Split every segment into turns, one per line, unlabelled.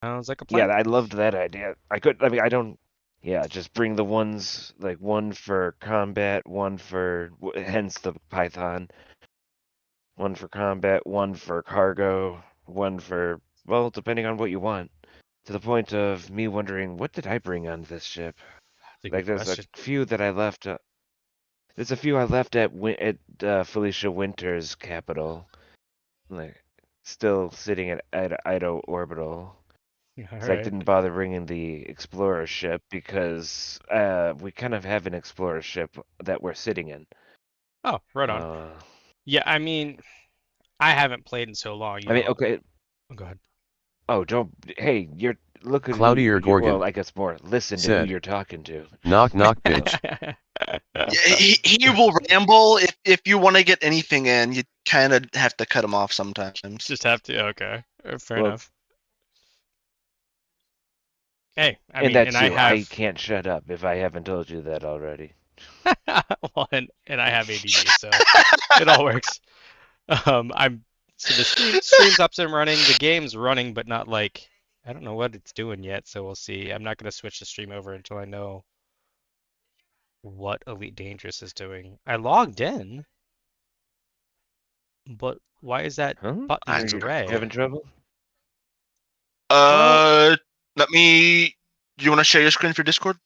Sounds like a plan.
Yeah, I loved that idea. I mean, I don't. Yeah, just bring the ones like one for combat, one for hence the Python, one for combat, one for cargo, one for well, depending on what you want. To the point of me wondering, what did I bring on this ship?
That's a
Like,
good
there's a
question.
few that I left. There's a few I left at Felicia Winter's capital, like still sitting at Ido Orbital.
All
So I
right.
didn't bother bringing the Explorer ship because we kind of have an Explorer ship that we're sitting in.
Oh, right on.
Uh,
Yeah, I mean, I haven't played in so long,
I mean, okay.
Oh, go ahead.
Oh, don't. Hey, you're look at who
Cloudier
you. Well,
Gorgon
I guess more. Listen to who
said,
you're talking to.
knock knock
So,
bitch.
Yeah, he will ramble if you want to get anything in. You kind of have to cut him off sometimes.
Just have to. Okay, fair
well,
enough. Hey, I
and
mean,
that
and I
too. I
have,
can't shut up if I haven't told you that already.
well, and I have ADD, so it all works. I'm so the stream's up and running. The game's running, but not like I don't know what it's doing yet. So we'll see. I'm not gonna switch the stream over until I know what Elite Dangerous is doing. I logged in, but why is that
Huh?
button
Are you
gray?
having trouble?
Well,
Let me. Do you want to share your screen for Discord?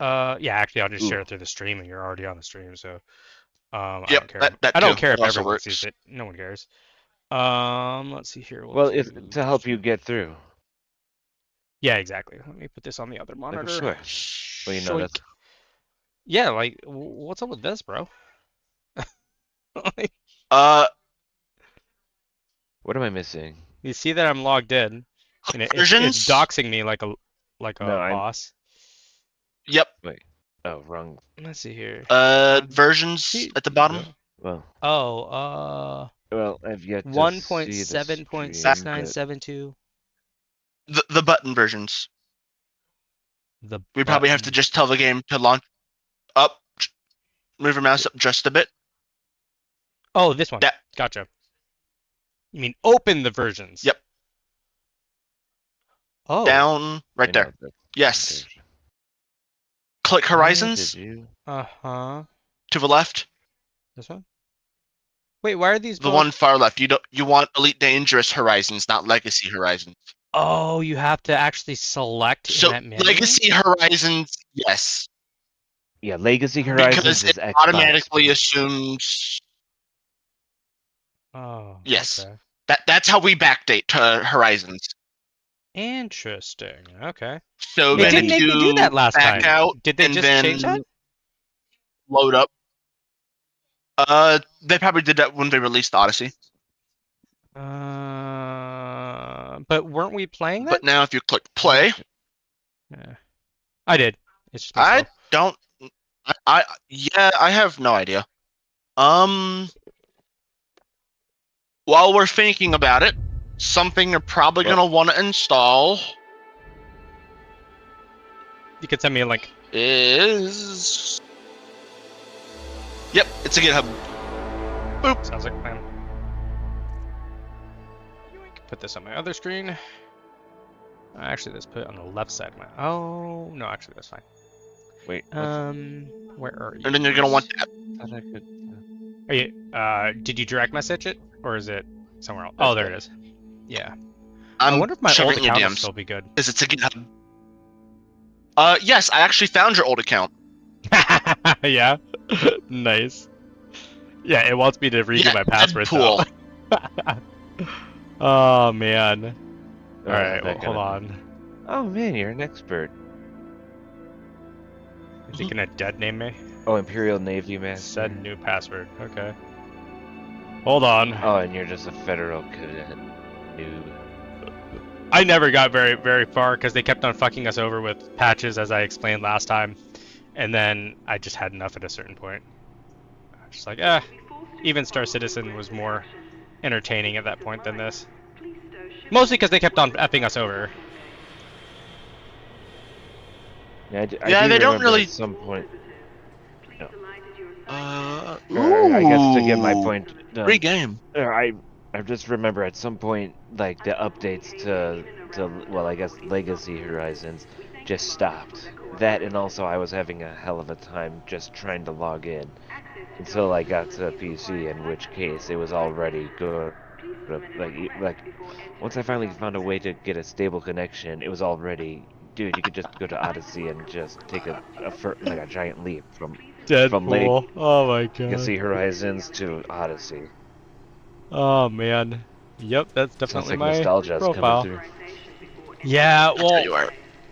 yeah, actually, I'll just
Ooh.
share it through the stream, and you're already on the stream, so I
Yep,
don't care.
that
I don't
too.
care if
That also
everyone sees
works.
it. No one cares. Let's see here. We'll
Well, if
do
to help you get through.
Yeah, exactly. Let me put this on the other
Like, of
monitor.
course. Well, you know
Shoink.
that's.
Yeah, like, what's up with this, bro? Like,
Uh,
What am I missing?
you see that I'm logged in, and it's
versions.
doxing me like a
No, I'm.
boss.
Yep.
Wait. Oh, wrong.
Let's see here.
Versions at the bottom.
Well.
Oh,
Well, I've yet to see the stream, but
1.7.6972.
The button versions.
The
We probably have to just tell the game to launch up. Move your mouse up just a bit.
Oh, this one.
That.
Gotcha. You mean open the versions?
Yep.
Oh.
Down right there. Yes. Click Horizons.
Uh-huh.
To the left.
This one? Wait, why are these
the one far left? You want Elite Dangerous Horizons, not Legacy Horizons.
Oh, you have to actually select
So
in that menu?
Legacy Horizons, yes.
Yeah, Legacy Horizons
because
is
it
Xbox.
automatically assumes.
Oh.
Yes.
Okay.
That's how we backdate to Horizons.
Interesting. Okay.
So
it didn't make me do that last time.
Out
Did they just change that?
Load up. They probably did that when they released Odyssey.
But weren't we playing that?
But now if you click play.
Yeah. I did. It's just
I don't. I have no idea. While we're thinking about it, something you're probably gonna want to install.
You could send me a link.
Is. Yep, it's a GitHub. Boop.
Sounds like a plan. Put this on my other screen. Actually, let's put it on the left side of my. Oh no, actually that's fine.
Wait.
Where are you?
And then you're gonna want that.
Thought I could.
Are you? Did you direct message it, or is it somewhere else? Oh, there it is. Yeah. I wonder if my old account will still be good.
Because it's a GitHub. Yes, I actually found your old account.
Yeah. Nice. Yeah, it wants me to redo my password.
Cool.
Oh man. All right, well, hold on.
Oh man, you're an expert.
Is he gonna dead name me?
Oh, Imperial Navy Master.
Set new password. Okay. Hold on.
Oh, and you're just a federal cadet noob.
I never got very far because they kept on fucking us over with patches, as I explained last time, and then I just had enough at a certain point. I was just like, even Star Citizen was more entertaining at that point than this. Mostly because they kept on effing us over.
Yeah,
yeah, they don't really.
At some point. No.
Ooh,
I guess to get my point done.
Free game.
I just remember at some point, like the updates to to, well, I guess Legacy Horizons just stopped. That, and also I was having a hell of a time just trying to log in until I got to PC, in which case it was already good. Like once I finally found a way to get a stable connection, it was already, dude, you could just go to Odyssey and just take like a giant leap from
Deadpool. Oh my god.
Legacy Horizons to Odyssey.
Oh man. Yep, that's
Sounds
definitely
like
my
nostalgia's coming
profile.
through.
Yeah,
That's where
well,
you are.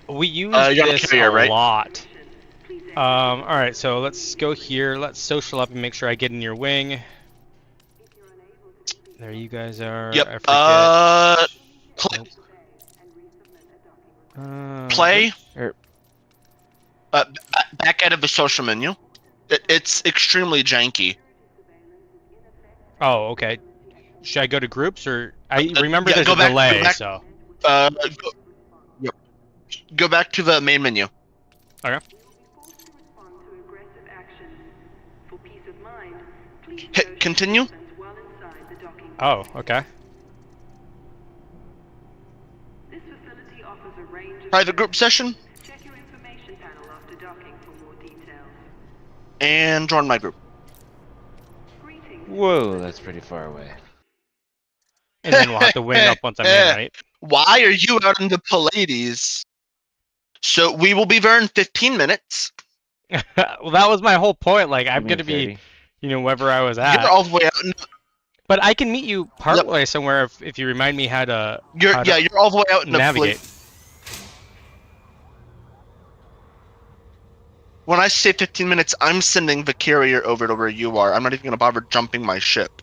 we use
You're on
this a
carrier, right?
lot. All right, so let's go here. Let's social up and make sure I get in your wing. There you guys are.
Yep.
I forget.
Play.
Nope.
Play.
Er,
Back out of the social menu. It's extremely janky.
Oh, okay. Should I go to groups or I remember
Yeah,
there's a
go
delay,
back.
so.
Yep. Go back to the main menu.
Okay.
Hit continue.
Oh, okay.
Private group session. And join my group.
Whoa, that's pretty far away.
And then we'll have to wing up once I'm in, right?
Why are you out in the Pallades? So we will be there in 15 minutes.
Well, that was my whole point. Like, I'm
You
gonna
mean
be,
30?
wherever I was at.
You're all the way out.
But I can meet you partway somewhere if you remind me how to.
You're all the way out in the
navigate.
When I say 15 minutes, I'm sending the carrier over to where you are. I'm not even gonna bother jumping my ship.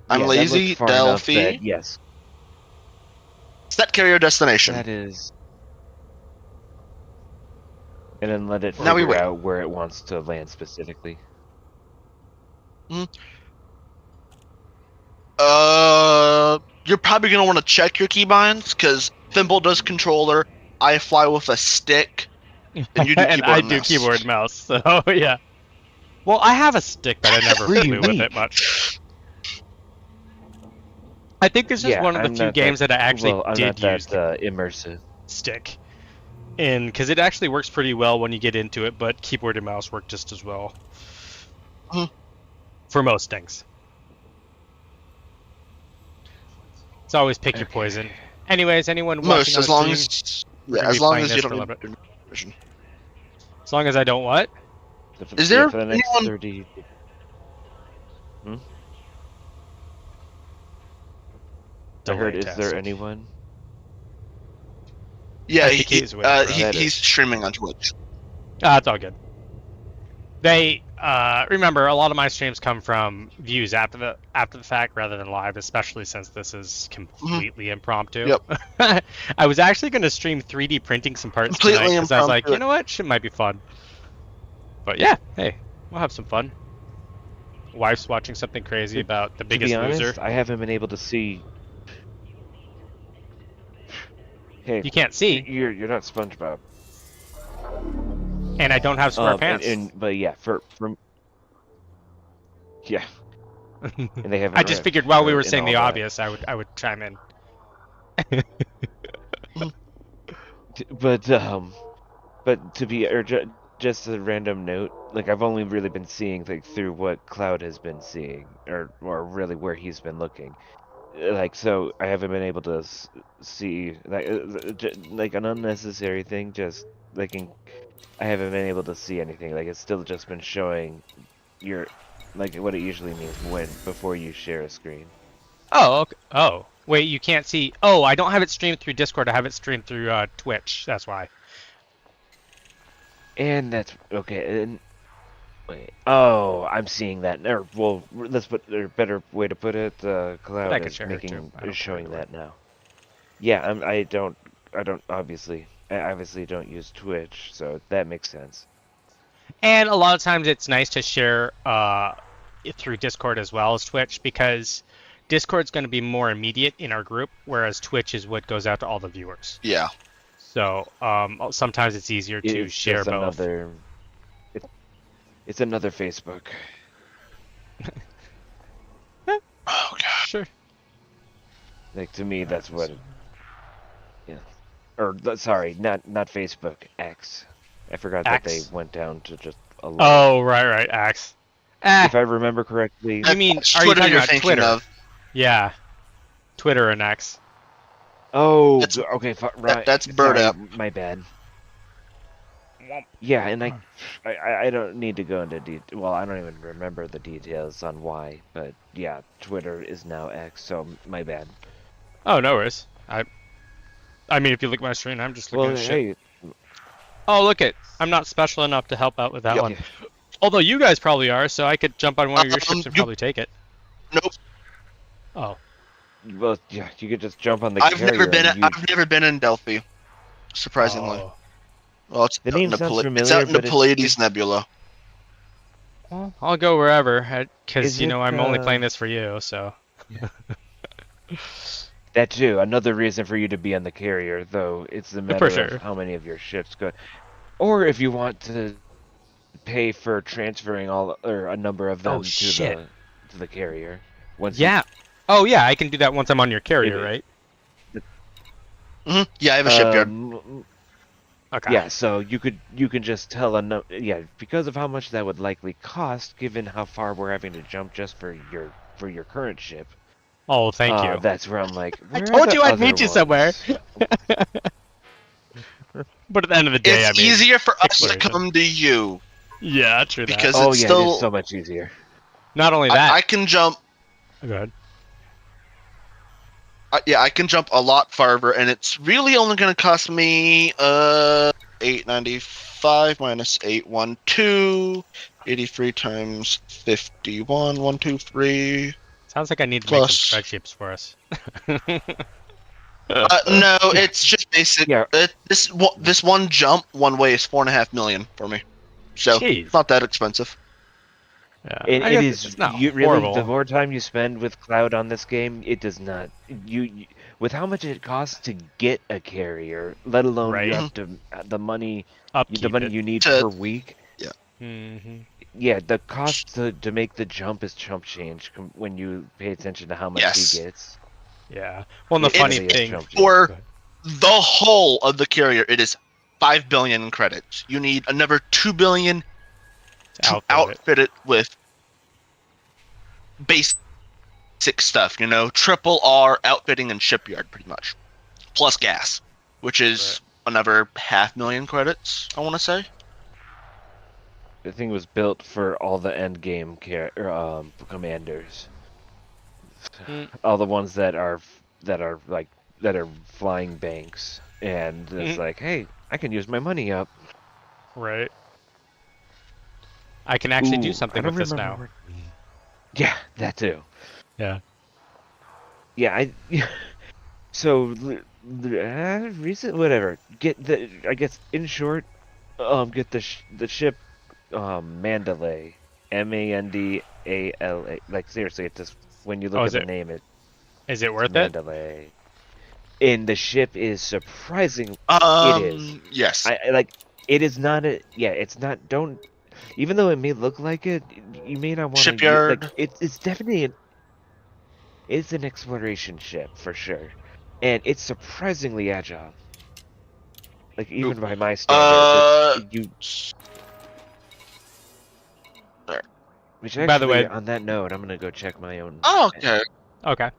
I'm
Yeah, that
lazy,
looked far enough
Delphi.
that, yes,
Set carrier destination.
that is. And then let it
Now we
figure
wait.
out where it wants to land specifically.
You're probably gonna want to check your keybinds because Thimble does controller. I fly with a stick, and you do
And
keyboard
I
and
do
mouse.
keyboard and mouse. So yeah. Well, I have a stick, but I never
Pretty
flew with
weak.
it much. I think this is
Yeah,
one of the
I'm
few
not
games that I actually
I'm
did
not that
use the
immersive.
stick. And because it actually works pretty well when you get into it, but keyboard and mouse work just as well. For most things. It's always pick your poison. Anyways, anyone watching
Most, as long
on the stream,
as
we're gonna be playing
as you
this
don't
for a
need
little bit.
vision.
As long as I don't what?
Is there
for the next
anyone-
30? I heard, is there anyone?
Yeah,
I think he's waiting for us.
he's streaming on Twitch.
It's all good. They remember a lot of my streams come from views after the fact rather than live, especially since this is completely impromptu.
Yep.
I was actually going to stream 3D printing some parts
Completely
tonight because I was like,
impromptu.
you know what, shit might be fun. But yeah, hey, we'll have some fun. Wife's watching something crazy about The Biggest
to be honest,
Loser.
I haven't been able to see. Hey,
You can't see,
You're not SpongeBob.
and I don't have square pants.
But yeah, from yeah, and they haven't.
I just figured while we were
in
saying
all
the
that.
obvious, I would chime in.
But to be just a random note, like I've only really been seeing like through what Cloud has been seeing, or really where he's been looking. Like, so I haven't been able to see like an unnecessary thing. Just like I haven't been able to see anything. Like it's still just been showing your like what it usually means before you share a screen.
Oh, okay. Oh, wait, you can't see. Oh, I don't have it streamed through Discord. I have it streamed through Twitch. That's why.
And that's okay. And wait, oh, I'm seeing that. Or well, let's put a better way to put it. Cloud
I could
is
share her too. I don't
is
care
showing
either way.
that now. Yeah, I don't obviously. I obviously don't use Twitch, so that makes sense.
And a lot of times it's nice to share it through Discord as well as Twitch because Discord's going to be more immediate in our group, whereas Twitch is what goes out to all the viewers.
Yeah.
So sometimes it's easier to
It's
share
just
both.
It's another Facebook.
Oh god.
Sure.
Like to me, that's what. Or sorry, not Facebook, X. I forgot that they
X.
went down to just a line.
Oh, right, X.
If I remember correctly.
You mean,
That's
are you
Twitter
talking
you're
about
thinking
Twitter?
of.
Yeah, Twitter and X.
Oh,
That's-
okay, right.
That's Bird
Sorry,
App.
my bad. Yeah, and I don't need to go into detail. Well, I don't even remember the details on why, but yeah, Twitter is now X, so my bad.
Oh, no worries. I mean, if you look at my screen, I'm just looking
Well,
at shit.
hey,
Oh, look it. I'm not special enough to help out with that
Yep.
one. Although you guys probably are, so I could jump on one of your ships and probably take it.
Nope.
Oh.
well, yeah, you could just jump on the
I've
carrier and you.
I've never been in Delphi. Surprisingly.
Oh.
Well, it's
The
out
name
in the
sounds
it's
familiar,
out in the
but
Pleiades Nebula.
Well, I'll go wherever, because,
Is
you know,
it,
I'm only playing this for you, so.
that too, another reason for you to be on the carrier, though it's a matter
For
of
sure.
how many of your ships go. Or if you want to pay for transferring all or a number of them to the carrier. Once
Yeah. Oh, yeah, I can do that once I'm on your carrier, right?
Yeah, I have a shipyard.
Okay.
Yeah, so you can just tell because of how much that would likely cost, given how far we're having to jump just for your current ship.
Oh, thank you.
That's where I'm like,
I
where are
told
the
you I'd
other
meet you somewhere.
ones?
But at the end of the day,
It's
I mean,
easier for us to
exploration.
come to you
Yeah, true that.
because
Oh
it's
yeah, it
still.
is so much easier.
Not only that.
I can jump.
Oh, go ahead.
Yeah, I can jump a lot farther, and it's really only going to cost me 895 minus 812, 83 times 51, 123.
Sounds like I need to make
Plus.
some spreadsheets for us.
No, it's just basic.
Yeah.
This one jump one way is 4.5 million for me, so
Jeez.
it's not that expensive.
Yeah,
It is
it's not
you really
horrible.
the more time you spend with cloud on this game, it does not you with how much it costs to get a carrier, let alone
Right.
you have to the money
Upkeep it.
you need
To-
per week.
Mm-hmm.
Yeah, the cost to make the jump is chump change when you pay attention to how much
Yes.
he gets.
Yeah. Well, and the
It
funny
really is
thing.
chump change.
For
Go ahead.
the whole of the carrier, it is 5 billion in credits. You need another 2 billion to outfit it with basic stuff, triple R outfitting and shipyard, pretty much, plus gas, which is another 500,000 credits, I want to say.
The thing was built for all the end game commanders.
Mm.
All the ones that are flying banks, and it's like, hey, I can use my money up.
Right. I can actually do
Ooh,
something
I don't
with this
remember
now.
Yeah, that too.
Yeah.
Yeah, so recent whatever. I guess in short, get the ship, Mandalay, Mandala. Like seriously, it just when you look
Oh,
at
is
the
it-
name,
Is it
it's
worth it?
Mandalay. And the ship is surprising. It is.
Yes.
I like. It is not a. Yeah, it's not. Don't. Even though it may look like it, you may not want to.
Shipyard.
Like it's definitely it's an exploration ship for sure, and it's surprisingly agile. Like even by my standards, you. Which actually,
By the way-
on that note, I'm gonna go check my own.
Oh, okay.
Okay.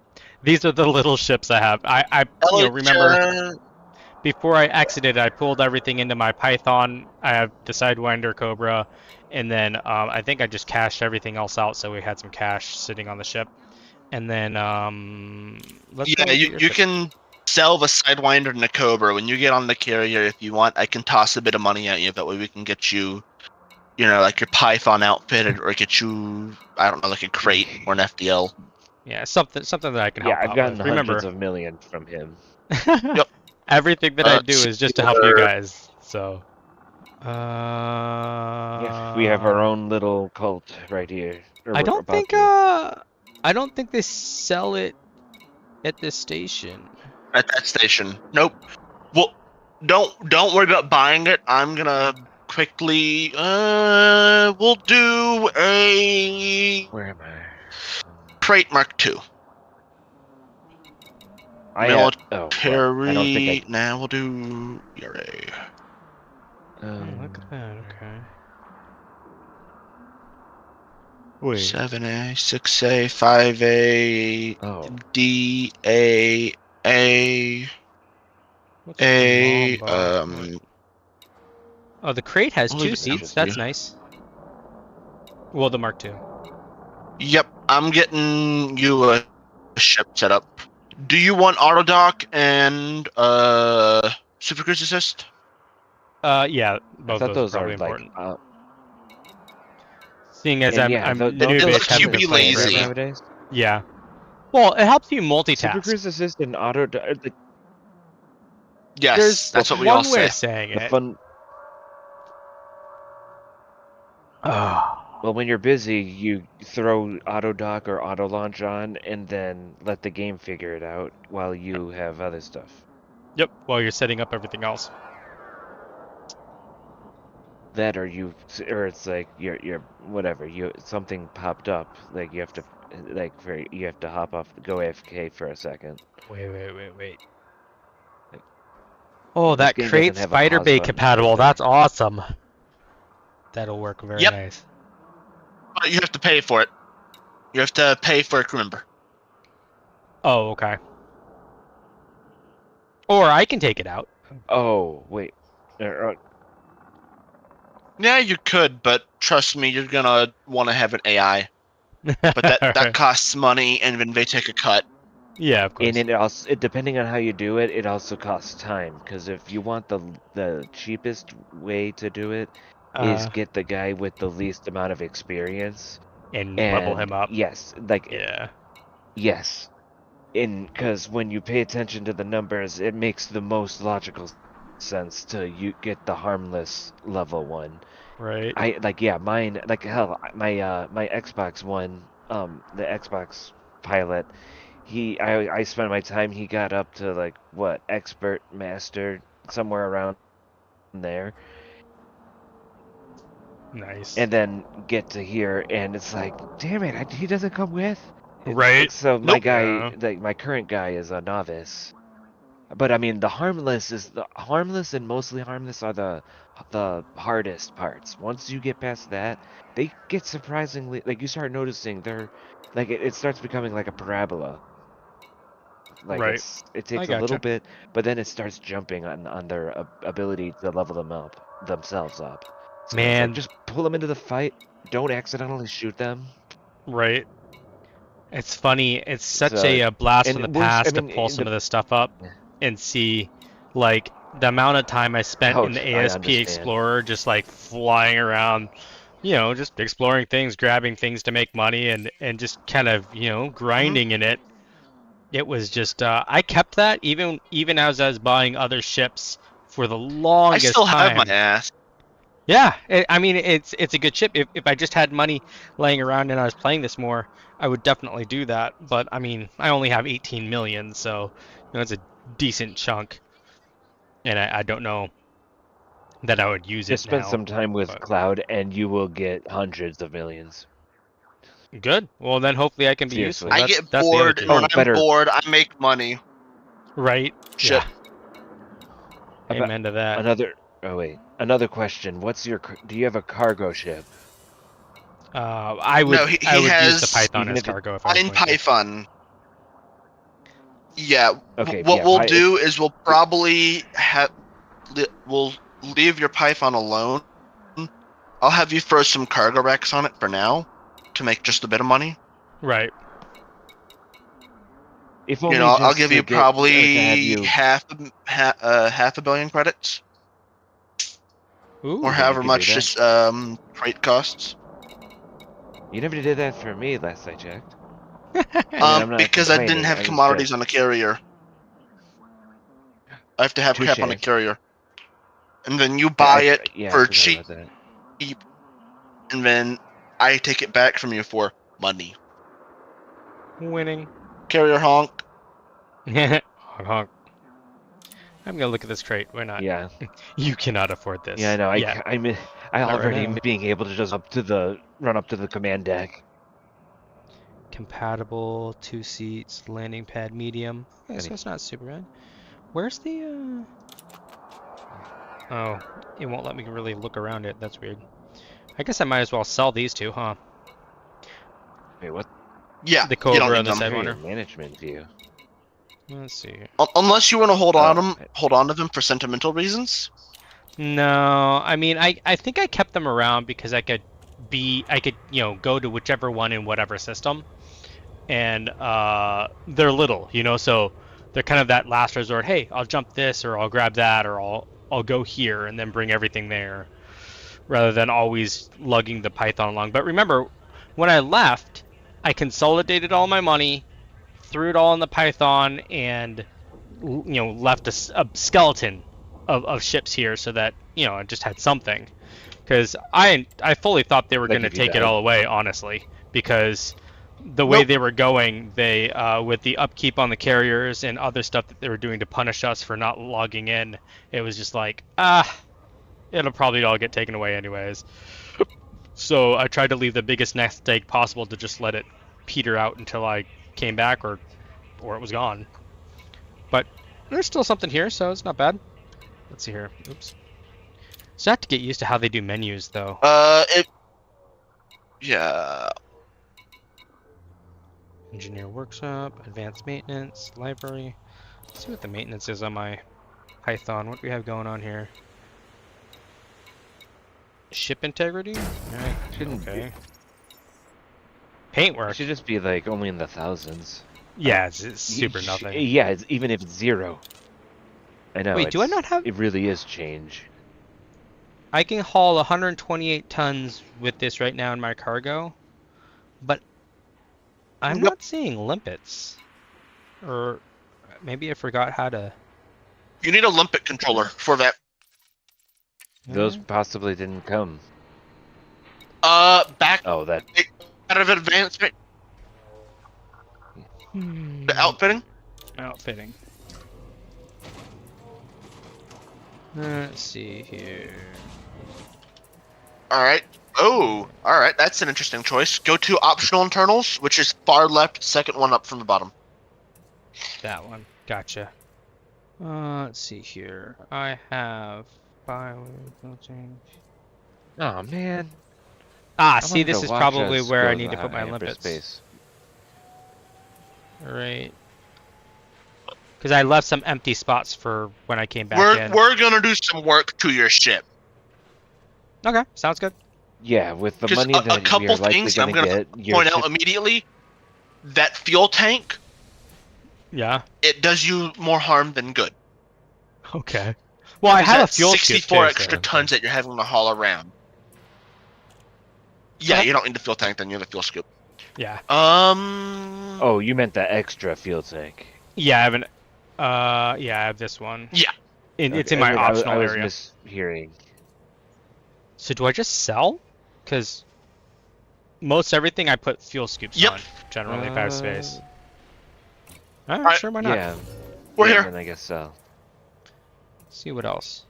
These are the little ships I have. I remember before I exited, I pulled everything into my Python. I have the Sidewinder Cobra, and then I think I just cashed everything else out, so we had some cash sitting on the ship. And then let's go
Yeah,
look at your
you
ship.
can sell the Sidewinder and the Cobra when you get on the carrier if you want. I can toss a bit of money at you. That way we can get you, like your Python outfitted, or get you, I don't know, like a crate or an FDL.
Yeah, something that I can help
I've
out
gotten
with.
hundreds
Remember,
of millions from him.
Yep.
everything that I do is just to help you
Sure.
guys. So.
Yeah, we have our own little cult right here.
I don't think they sell it at this station.
At that station. Nope. Well, don't worry about buying it. I'm gonna quickly. We'll do a
Where am I?
crate Mark II.
I oh well, I don't think
Military. Nah, we'll do ERA.
Oh, look at that.
Um,
Okay. Wait.
7A, 6A, 5A,
Oh,
D, A,
What's with the
A,
Mamba? Oh, the crate has
I'll
2
leave it
seats.
empty.
That's nice. Well, the Mark II.
Yep, I'm getting you a ship set up. Do you want auto dock and Super Cruise Assist?
Yeah,
I
both
thought
those are
those
probably
are like,
important. Seeing as
and
I'm
yeah,
I'm
don't they
noobish,
come
you
haven't
with
been
be
playing
standard
lazy.
forever.
nowadays?
Yeah. Well, it helps you
Super
multitask.
Cruise Assist and
Yes,
There's
that's what we all
one way
say.
of saying
the
it.
fun.
Oh.
Well, when you're busy, you throw auto dock or auto launch on, and then let the game figure it out while you have other stuff.
Yep. While you're setting up everything else.
That or it's like you're whatever something popped up, like you have to you have to hop off, go AFK for a second.
Wait. Oh,
This
that
game doesn't
crate's
have a
Fighter
pause
Bay
button for
compatible.
anything.
That's awesome. That'll work very
Yep.
nice.
But you have to pay for it. You have to pay for a crew member.
Oh, okay. Or I can take it out.
Oh wait,
Yeah, you could, but trust me, you're gonna want to have an AI. But that
Alright.
costs money, and then they take a cut.
Yeah, of course.
and depending on how you do it, it also costs time. Because if you want the cheapest way to do it, is get the guy with the least amount of experience,
And level
and
him up.
yes,
Yeah.
yes, because when you pay attention to the numbers, it makes the most logical sense to you get the harmless level one.
Right.
Mine, like hell, my Xbox One, the Xbox Pilot, I spent my time, he got up to like what, expert, master, somewhere around there,
Nice.
and then get to here, and it's like, damn it, he doesn't come with.
Right.
So my
Nope.
guy,
Yeah.
like my current guy, is a novice. But I mean, the harmless and mostly harmless are the hardest parts. Once you get past that, they get surprisingly, like, you start noticing they're like it starts becoming like a parabola. Like
Right.
it
I
takes a little
gotcha.
bit, but then it starts jumping on their ability to level themselves up. So it's like,
Man,
just pull them into the fight. Don't accidentally shoot them.
right. It's funny. It's such
So
a blast from the
and worse, I
past to
mean,
pull some of this stuff up and see, like, the amount of time I spent in the
I
ASP
understand.
Explorer just, like, flying around, just exploring things, grabbing things to make money, and just kind of,
Mhm.
grinding in it. It was just, I kept that even as I was buying other ships for the
I
longest
still have my
time.
ass.
Yeah, I mean it's a good chip. If I just had money laying around and I was playing this more, I would definitely do that. But I mean, I only have 18 million, so it's a decent chunk, and I don't know that I would use it
Just spend
now.
some time with
But
Cloud, and you will get hundreds of millions.
good. Well, then hopefully I can be useful.
Seriously.
I
That's
get
that's the other
bored, and
key.
when
Oh,
I'm
better.
bored, I make money.
Right?
Shit.
Yeah.
About
Amen to that.
Oh wait, another question. Do you have a cargo ship?
I
No,
would I
he
would use the
has
Python
Even
as
if it,
cargo if I was
Fine
going to.
Python. Yeah,
okay,
what
yeah,
we'll
if
do is we'll probably we'll leave your Python alone. I'll have you throw some cargo racks on it for now to make just a bit of money.
Right.
if only
I'll
just
give
to
you
get or to have
probably
you.
half a billion credits,
You
or
Ooh.
think you
however
could do
much
that?
this freight costs.
You never did that for me last I checked. I mean, I'm not
Because I didn't
complaining.
have
I was
commodities
just
on the carrier. I have to have crap on the
touche.
carrier, and then you
Yeah,
buy it
I
for
forgot
cheap,
about that.
and then I take it back from you for money.
Winning.
Carrier honk.
Honk honk. I'm gonna look at this crate. Why not?
Yeah,
You cannot afford
yeah, I
this.
know.
Yeah,
I
not right
already
now.
being able to just run up to the command deck.
Compatible, 2 seats, landing pad medium. Okay, so
Any-
it's not super bad. Where's the Oh, it won't let me really look around it. That's weird. I guess I might as well sell these two, huh?
Wait, what?
Yeah,
The
you don't
Cobra
need
and the
them.
Area
Sidewinder.
management view.
Let's see.
Unless you want to hold on
Oh,
them, hold on to them for sentimental reasons.
No, I mean, I think I kept them around because I could, go to whichever one in whatever system, and they're little, so they're kind of that last resort. Hey, I'll jump this, or I'll grab that, or I'll go here and then bring everything there, rather than always lugging the Python along. But remember, when I left, I consolidated all my money, threw it all in the Python, and left a skeleton of ships here so that I just had something, because I fully thought they were
Like
going to
if you
take it
died.
all away, honestly, because the way
Nope.
they were going, they with the upkeep on the carriers and other stuff that they were doing to punish us for not logging in, it was just like it'll probably all get taken away anyways. So I tried to leave the biggest nest egg possible to just let it peter out until I came back, or it was gone. But there's still something here, so it's not bad. Let's see here. Oops. So I have to get used to how they do menus, though.
Yeah.
Engineer workshop, advanced maintenance, library. Let's see what the maintenance is on my Python. What do we have going on here? Ship integrity? Alright,
Shouldn't
okay.
It
Paintwork.
should just be like only in the thousands.
Yeah, it's super nothing.
Yeah, even if it's 0. I know.
Wait, do I not have...
It really is change.
I can haul 128 tons with this right now in my cargo, but I'm
Yep.
not seeing limpets. Or maybe I forgot how to...
You need a limpet controller for that.
Those possibly didn't come.
Back
Oh, that.
out of advancement, the outfitting.
Outfitting. Let's see here.
All right. Oh, all right. That's an interesting choice. Go to optional internals, which is far left, second one up from the bottom.
That one. Gotcha. Let's see here. I have filtering.
Oh man.
See, this is probably where I need to put my limpets.
Space.
Right. Because I left some empty spots for when I came back in.
We're gonna do some work to your ship.
Okay, sounds good.
Yeah, with the
Just
money
a
that
couple
you're likely
things I'm
gonna
gonna
get,
point out immediately. That fuel tank,
Yeah.
it does you more harm than good.
Okay. Well, I have a
That's
fuel skip
64
too,
extra
so-
tons that you're having to haul around. Yeah,
Okay.
you don't need the fuel tank, then you have the fuel scoop.
Yeah.
Oh, you meant the extra fuel tank.
Yeah, I have an. Yeah, I have this one.
Yeah.
It's
Okay,
in my
I
optional
was
area.
mishearing.
So do I just sell? Because most everything I put fuel scoops
Yep.
on, generally, if I have space.
Alright,
Sure, why not?
Yeah.
We're
yeah,
here.
Then I guess so.
See what else.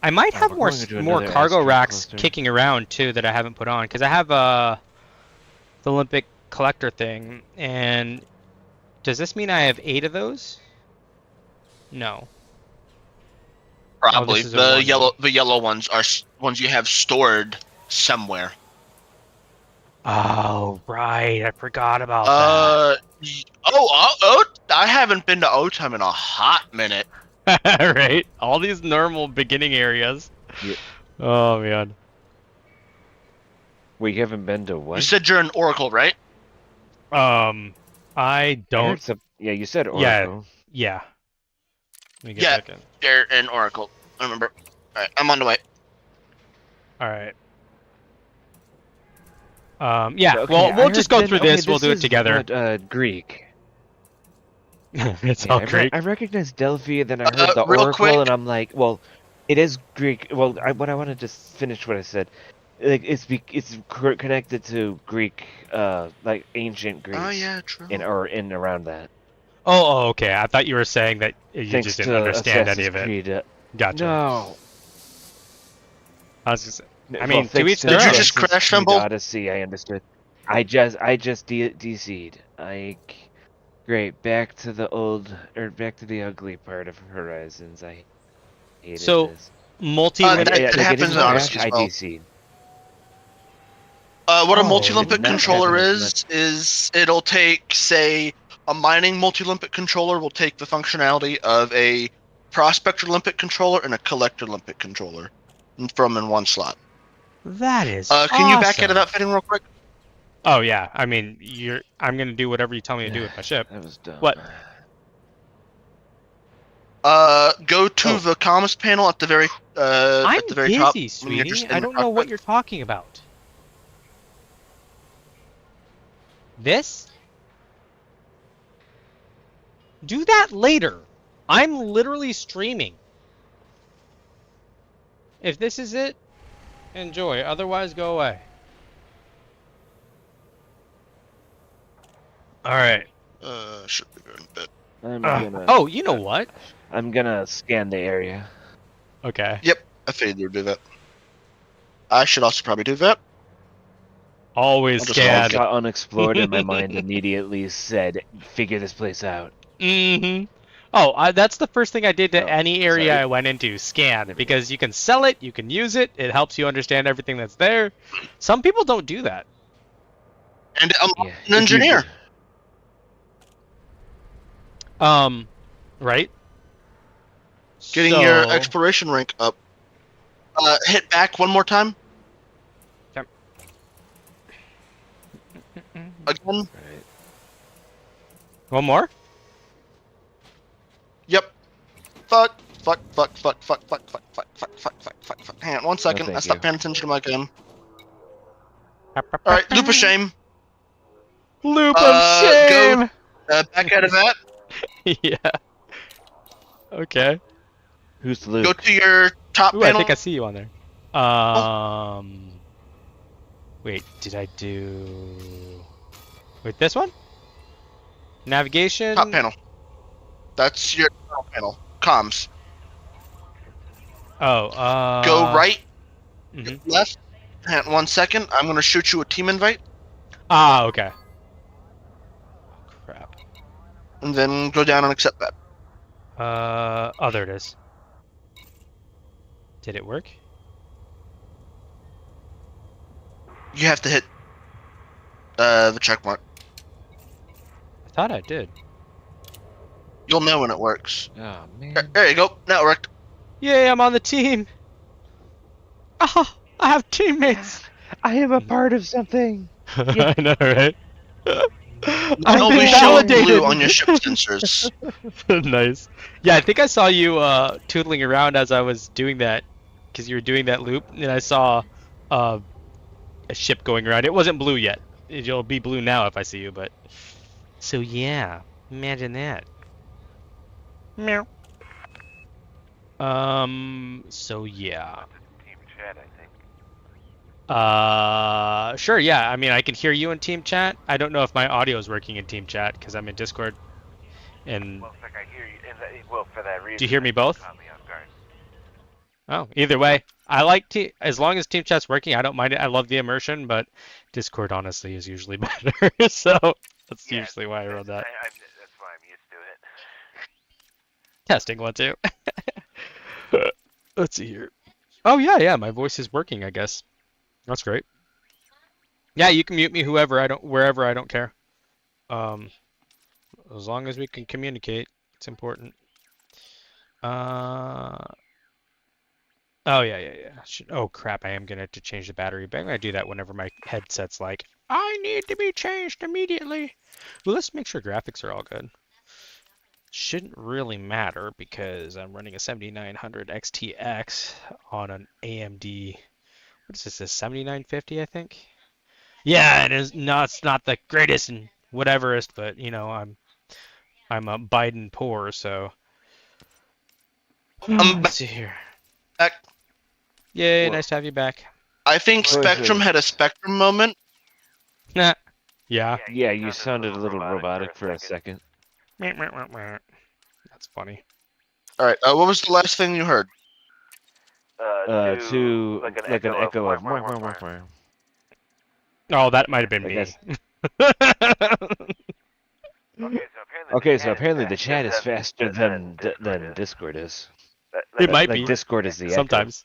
I might
Oh,
have
we're
more
going to do
more
another
cargo
Astro
racks
cluster.
kicking around too that I haven't put on, because I have the Olympic collector thing, and does this mean I have 8 of those? No.
Probably
this is a
the yellow ones are ones you have stored somewhere.
Oh right, I forgot about that.
I haven't been to O-Time in a hot minute.
Right? All these normal beginning areas.
Yeah.
Oh man.
Wait, you haven't been to what?
You said you're an Oracle, right?
I
I heard
don't.
some... Yeah, you said
Yeah.
Oracle.
Yeah. Let me get
Yeah.
back in.
You're an Oracle. I remember. Alright, I'm on the way.
All right. Yeah.
Okay,
well,
I
we'll
heard
just go
then-
through
okay,
this. We'll do it
is
together.
What, Greek.
It's
Yeah,
all Greek.
I recognized Delphi, then I heard the
real
Oracle,
quick.
and I'm like, well, it is Greek. Well, what I want to just finish what I said. Like, it's connected to Greek, like ancient Greece.
Oh yeah, true.
In around that.
Oh, okay. I thought you were saying that you
Thanks
just didn't
to
understand any
Assassin's
of it.
Creed,
Gotcha.
No.
I was just. I
Well,
mean, to
thanks
each
to
their
Did you
own.
just
Assassin's
crash,
Creed
Fumble?
Odyssey, I understood. I just DC'd. Great. Back to the back to the ugly part of Horizons. I hated
So
this.
multi-limit.
That
Like it
happens
didn't
in
crash.
Odyssey as
I
well.
DC'd.
What a
Oh,
It did
multi-limpet
not
controller
happen as much.
is it'll take, say, a mining multi-limpet controller will take the functionality of a prospector limpet controller and a collector limpet controller from in one slot.
That is
Can you back out of
awesome.
that fitting real quick?
Oh yeah, I mean, I'm gonna do whatever you tell me to do with my ship.
That was dumb.
What?
Go to
Oh.
the comms panel at the very
I'm
top
busy,
when you're just
sweetie.
in
I
the
don't know what
cockpit.
you're talking about. This? Do that later. I'm literally streaming. If this is it, enjoy. Otherwise, go away. All right.
Should be good. But
I'm gonna.
Oh, you know what?
I'm gonna scan the area.
Okay.
yep, I figured you'd do that. I should also probably do that.
Always
I'll just
I
scan.
saw unexplored, and my mind immediately said, "Figure this place out."
Mm-hmm. Oh, that's the first thing I did to
Oh,
any area
sorry.
I went into, scan,
There we go.
because you can sell it, you can use it, it helps you understand everything that's there. Some people don't do that.
And I'm
Yeah,
an engineer.
Right?
Getting your
So-
exploration rank up. Hit back one more time.
Okay.
Again.
Right.
One more?
Yep. Fuck. Hang on 1 second.
thank
I stopped
you.
paying attention to my game. Alright, loop of shame.
Loop
Go-
of shame!
Back out of that.
Yeah. Okay.
Who's the
Go
Luke?
to your top
Ooh, I
panel.
think I see you on there. Wait, did I do... Wait, this one? Navigation?
Top panel. That's your top panel. Comms.
Oh,
Go right,
Mhm.
left. Hang on 1 second. I'm gonna shoot you a team invite,
Ah, okay. Crap.
and then go down and accept that.
Oh, there it is. Did it work?
You have to hit the check mark.
I thought I did.
You'll know when it works.
Oh
There,
man.
there you go. Now it worked.
Yay, I'm on the team! Ah, I have teammates!
I am a part of something.
I know, right?
It'll
I've
be
been
showing
validated!
blue on your ship sensors.
Nice. Yeah, I think I saw you tootling around as I was doing that, because you were doing that loop, and I saw a ship going around. It wasn't blue yet. It'll be blue now if I see you, but... So yeah, imagine that. Meow. So yeah.
Team chat, I think.
Sure, yeah. I mean, I can hear you in team chat. I don't know if my audio is working in team chat because I'm in Discord. And
Well, like I hear you. Well, for that reason.
do you hear me both?
Caught me off guard.
Oh, either way, I like as long as team chat's working, I don't mind it. I love the immersion, but Discord honestly is usually better. So that's usually why I wrote that.
That's why I'm used to it.
Testing 1 2. Let's see here. Oh yeah, my voice is working, I guess. That's great. Yeah, you can mute me wherever I don't care. As long as we can communicate, it's important. Oh yeah. Oh crap, I am gonna have to change the battery, but I'm gonna do that whenever my headset's like, I need to be changed immediately. Well, let's make sure graphics are all good. Shouldn't really matter because I'm running a 7900 XTX on an AMD. What is this? A 7950, I think. Yeah, it is. No, it's not the greatest and whateverest, but you know, I'm a Biden poor, so. Let's see here.
Back.
Yay,
Whoa.
nice to have you back.
I think
What is
Spectrum
it?
had a Spectrum moment.
Nah. Yeah.
Yeah, you sounded a little robotic for a second.
That's funny.
All right. What was the last thing you heard?
To like an echo of.
Oh, that might have been
I
me.
guess. Okay, so apparently the chat is faster than Discord is.
It might
Like
be
Discord is the echo.
sometimes.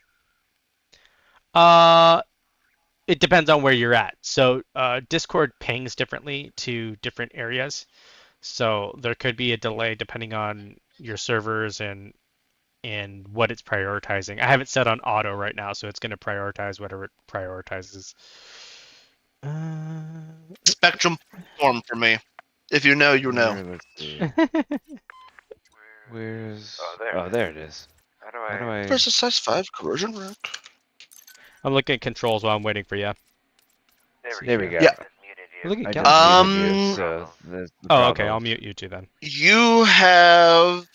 It depends on where you're at. So Discord pings differently to different areas. So there could be a delay depending on your servers and what it's prioritizing. I have it set on auto right now, so it's going to prioritize whatever it prioritizes.
Spectrum form for me. If you know, you know.
Let's see. Where's? Oh, there it is. How do I?
There's a size 5 corrosion rack.
I'm looking at controls while I'm waiting for you.
There we go.
Yeah.
Look at
I
Kelly.
just muted you, so there's the
Oh,
problem.
okay. I'll mute you too then.
You have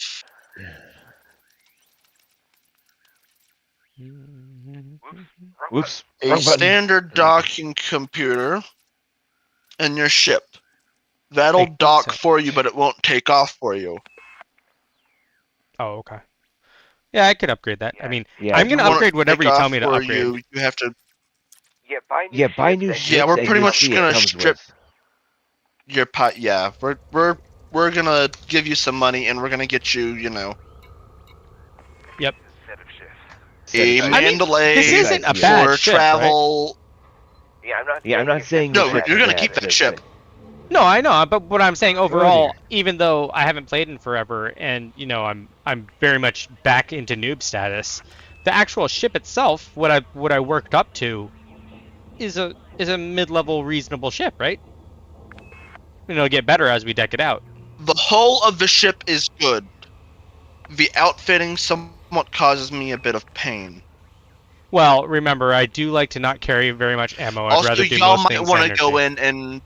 Whoops.
a
Wrong button.
standard docking computer in your ship. That'll
Makes
dock
sense.
for you, but it won't take off for you.
Oh, okay. Yeah, I could upgrade that. I mean,
Yeah.
I'm
If you
going to
want it
upgrade whatever
take
you tell
off
me to
for
upgrade.
You have to.
Yeah, buy new ships.
Yeah, we're
and
pretty
you'll
much
see it
gonna
comes
strip
with.
your pot. Yeah, we're gonna give you some money, and we're gonna get you, you know,
Yep.
a
I mean,
Mandalay
this isn't a
Yeah.
bad
for
ship, right?
travel.
Yeah, I'm not saying.
No,
the ship's
you're gonna
bad,
keep that
but-
ship.
No, I know, but what I'm saying overall,
dear.
even though I haven't played in forever, and you know, I'm very much back into noob status, the actual ship itself, what I worked up to, is a mid-level reasonable ship, right? And it'll get better as we deck it out.
The hull of the ship is good. The outfitting somewhat causes me a bit of pain.
Well, remember, I do like to not carry very much ammo. I'd
Also,
rather do
y'all
most
might
things
want to
energy.
go in and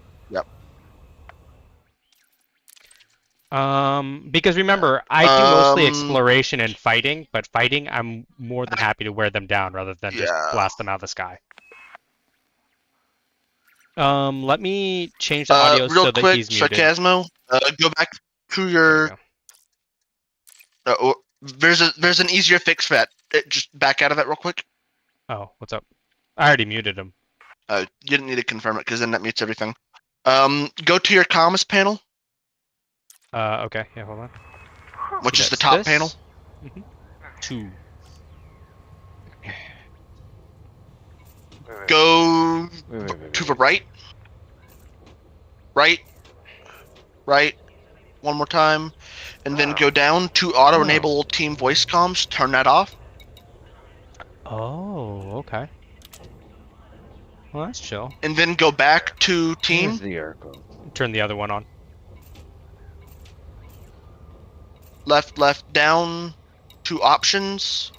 Because remember, I do mostly
Um,
exploration and fighting, but fighting, I'm more than happy to wear them down rather than just
Yeah.
blast them out of the sky. Let me change the audio
real
so that
quick,
he's muted.
Sarcasmo, go back to
There
your.
we go.
There's an easier fix for that. Just back out of that real quick.
Oh, what's up? I already muted him.
You didn't need to confirm it because then that mutes everything. Go to your comms panel,
Okay, yeah, hold on.
which
See,
is the
that's
top
this.
panel.
2.
Go
Wait.
to the right. Right. One more time. And then go down to auto-enable team voice comms. Turn that off.
Oh, okay. Well, that's chill.
And then go back to team.
Here's the Oracle.
Turn the other one on.
Left, down to options.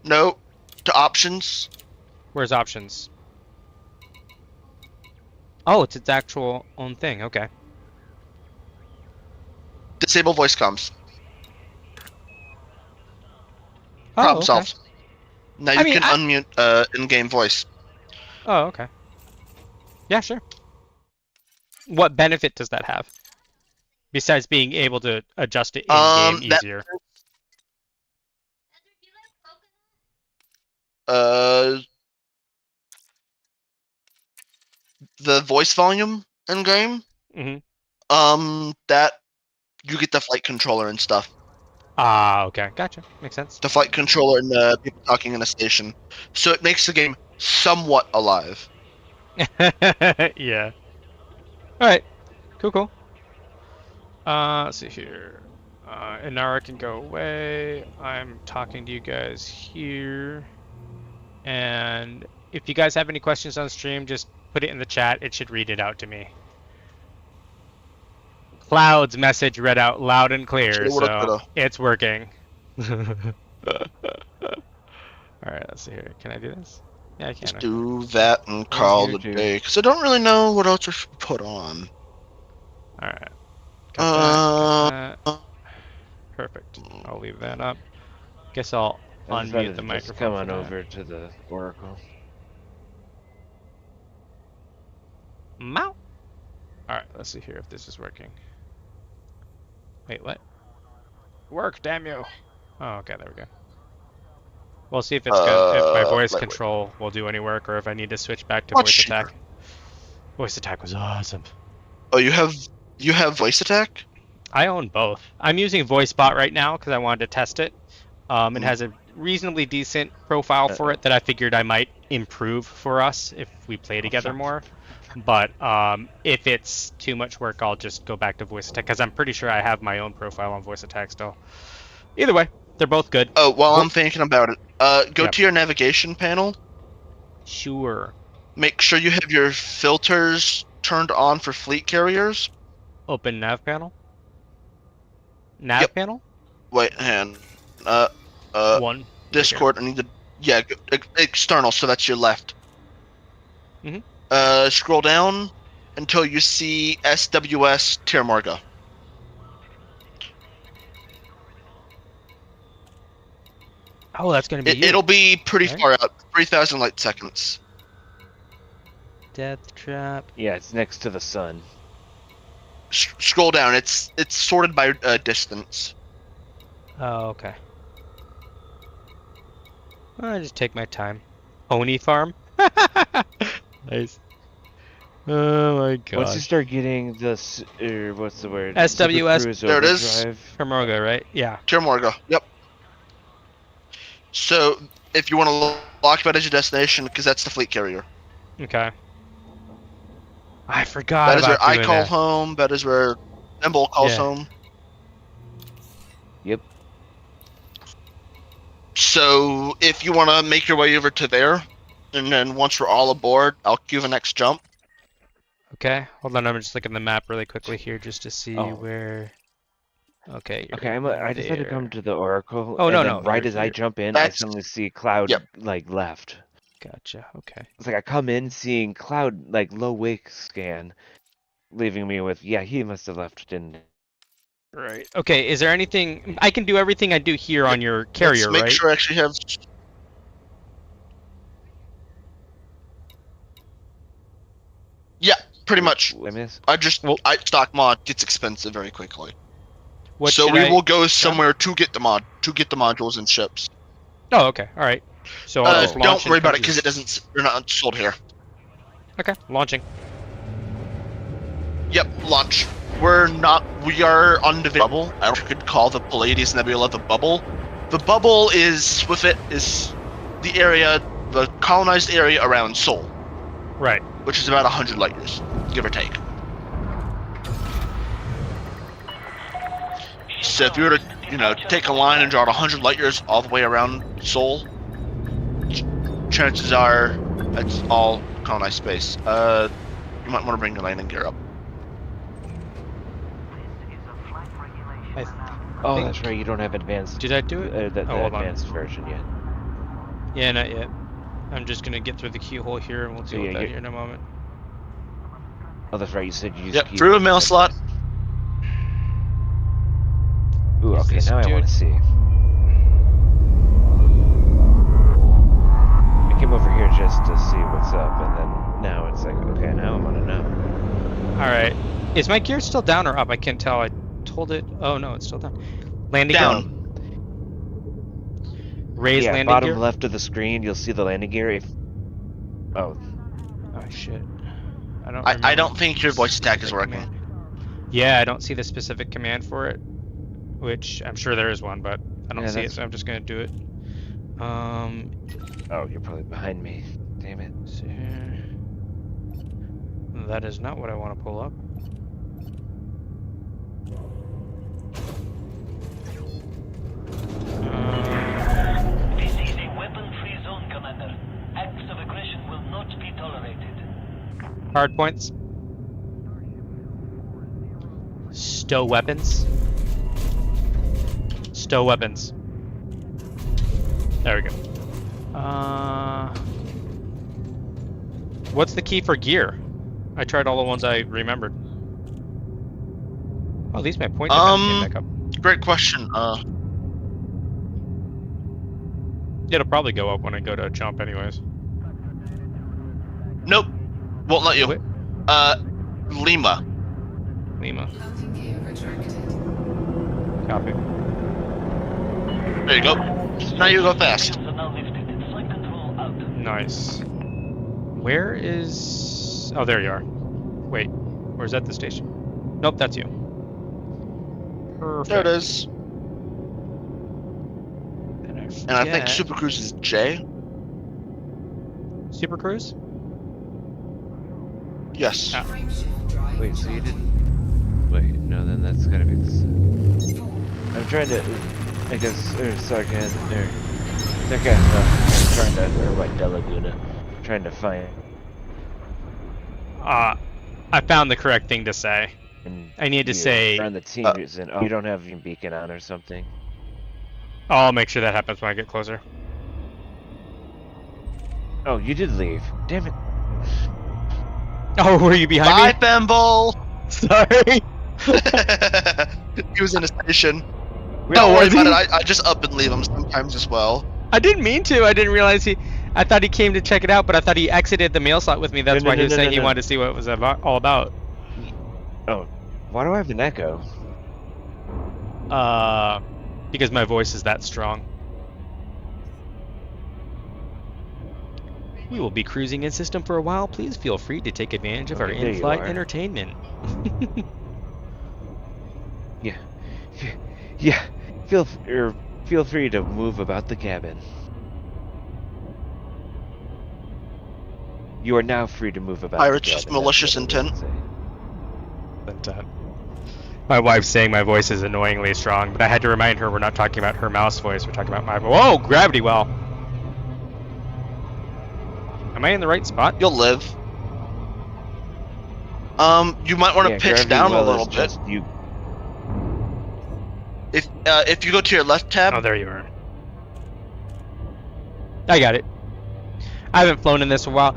No, to options.
Where's options? Oh, it's its actual own thing. Okay.
Disable voice comms.
Oh,
Problem
okay.
solved. Now you can unmute in-game voice.
Oh, okay. Yeah, sure. What benefit does that have? Besides being able to adjust it in-game easier.
The voice volume in-game. That you get the flight controller and stuff.
Ah, okay. Gotcha. Makes sense.
The flight controller and people talking in a station. So it makes the game somewhat alive.
Yeah. Alright. Cool. Let's see here. Inara can go away. I'm talking to you guys here. And if you guys have any questions on stream, just put it in the chat. It should read it out to me. Cloud's message read out loud and clear, so it's working. Alright, let's see here. Can I do this? Yeah, I can.
Just do that and call it a day, because I don't really know what else I should put on.
Alright. Got that. Perfect. I'll leave that up. Guess I'll unmute the microphone.
Come on over to the Oracle.
Mow. Alright, let's see here if this is working. Wait, what? Work, damn you. Oh, okay, there we go. We'll see if it's good. If my voice
lightweight.
control will do any work, or if I need to switch back to
Much
voice
cheaper.
attack. Voice attack was awesome.
Oh, you have voice attack?
I own both. I'm using VoiceBot right now because I wanted to test it. It has a reasonably decent profile for it that I figured I might improve for us if we play together more. But if it's too much work, I'll just go back to voice attack because I'm pretty sure I have my own profile on voice attack still. Either way, they're both good.
Oh, while I'm thinking about it, go
Yep.
to your navigation panel.
Sure.
Make sure you have your filters turned on for fleet carriers.
Open nav panel. Nav
Yep.
panel.
Wait, and
One.
Discord. I need to external. So that's your left.
Mhm.
Scroll down until you see SWS Tirmarga.
Oh, that's gonna be you.
It'll be pretty
Right.
far out. 3,000 light seconds.
Death trap.
Yeah, it's next to the sun.
Scroll down. It's sorted by distance.
Oh, okay. I just take my time. Pony farm. Nice. Oh my god.
Once you start getting this, what's the word?
SWS.
Super Cruise
There it is.
Overdrive.
Permoga, right? Yeah.
Tirmarga. Yep. So if you want to lock that as your destination, because that's the fleet carrier.
Okay. I forgot
That is where
about
I
doing
call
that.
home. That is where Emble calls
Yeah.
home.
Yep.
So if you want to make your way over to there, and then once we're all aboard, I'll cue the next jump.
Okay, hold on. I'm just looking at the map really quickly here just to see
Oh.
where. Okay. You're
Okay, I just had to
there.
come to the Oracle.
Oh,
and
no,
then
no,
right
you're
as I
here.
jump in, I
That's-
suddenly see Cloud
Yep.
like left.
Gotcha. Okay.
It's like I come in seeing Cloud like low wake scan, leaving me with he must have left, didn't he?
Right. Okay. Is there anything I can do? Everything I do here on your carrier,
Let's make
right?
sure I actually have. Yeah, pretty much.
What I miss?
I stock mod gets expensive very quickly.
What
So
should
we
I-
will go somewhere to get the modules and ships.
Oh, okay. All right. So I'll just launch
Don't
in
worry about it
countries.
because they're not sold here.
Okay. Launching.
Yep, launch. We are on the bubble. I don't know if you could call the Palladius Nebula the bubble. The bubble is the area, the colonized area around Sol,
Right.
which is about 100 light years, give or take. So if you were to, take a line and draw it 100 light years all the way around Sol, chances are that's all colonized space. You might want to bring your landing gear up.
Oh,
think-
that's right. You don't have advanced.
Did I do it?
The
Oh, hold on.
advanced version yet.
Yeah, not yet. I'm just gonna get through the keyhole here, and we'll deal
yeah,
with that
you're-
here in a moment.
Oh, that's right. You said you used.
Yep,
keyboard
through a mail
advanced.
slot.
Ooh,
Is
okay.
this
Now I
dude-
want to see. I came over here just to see what's up, and then now it's like, okay, now I want to know.
All right. Is my gear still down or up? I can't tell. I told it. Oh no, it's still down. Landing
Down.
gear. Raise landing
bottom
gear.
left of the screen, you'll see the landing gear. Oh,
Oh shit. I don't.
I
remember
don't think your
the
voice attack is
specific
working.
command. Yeah, I don't see the specific command for it, which I'm sure there is one, but I don't
Yeah,
see it,
that's-
so I'm just gonna do it.
oh, you're probably behind me. Damn it.
Let's see here. That is not what I want to pull up.
This is a weapon-free zone, Commander. Acts of aggression will not be tolerated.
Hard points. Stow weapons. Stow weapons. There we go. What's the key for gear? I tried all the ones I remembered. Oh, at least my point defense came back up.
Great question.
It'll probably go up when I go to jump anyways.
Nope, won't let you.
Wait.
Lima.
Lima. Copy.
There you go. Now you go fast.
Shields are now
Nice. Where is... Oh, there you are. Wait, where's that the station? Nope, that's you. Perfect.
There it is.
And
And I think Super Cruise is J.
Super Cruise?
Yes.
Ah.
Wait, so you didn't... Wait, no, then that's gotta be this. I'm trying to... I guess... Or sarcasm... Or... Sarcasm. I'm trying to... Or what, De Laguna. Trying to find...
I found the correct thing to say. I need to say...
On the team reason. Oh, you don't have your beacon on or something?
I'll make sure that happens when I get closer.
Oh, you did leave. Damn it.
Oh, were you behind
Bye,
me?
Bimble!
Sorry.
He was in a station.
Oh,
Don't worry
was
about
he?
it. I just up and leave him sometimes as well.
I didn't mean to. I didn't realize he... I thought he came to check it out, but I thought he exited the mail slot with me. That's why he was saying he wanted to see what it was all about.
Oh, why do I have an echo?
Because my voice is that strong. We will be cruising in system for a while. Please feel free to take advantage of our
Okay, there you
in-flight
are.
entertainment.
Yeah. Yeah. Feel free to move about the cabin. You are now free to move about
Pirates
the
with
cabin.
malicious
That's what it
intent.
would say.
My wife's saying my voice is annoyingly strong, but I had to remind her we're not talking about her mouse voice. We're talking about my... Whoa! Gravity well. Am I in the right spot?
You'll live. You might want to
Yeah,
pitch
gravity
down a
well
little
is
bit.
just you.
If you go to your left tab,
Oh, there you are. I got it. I haven't flown in this in a while.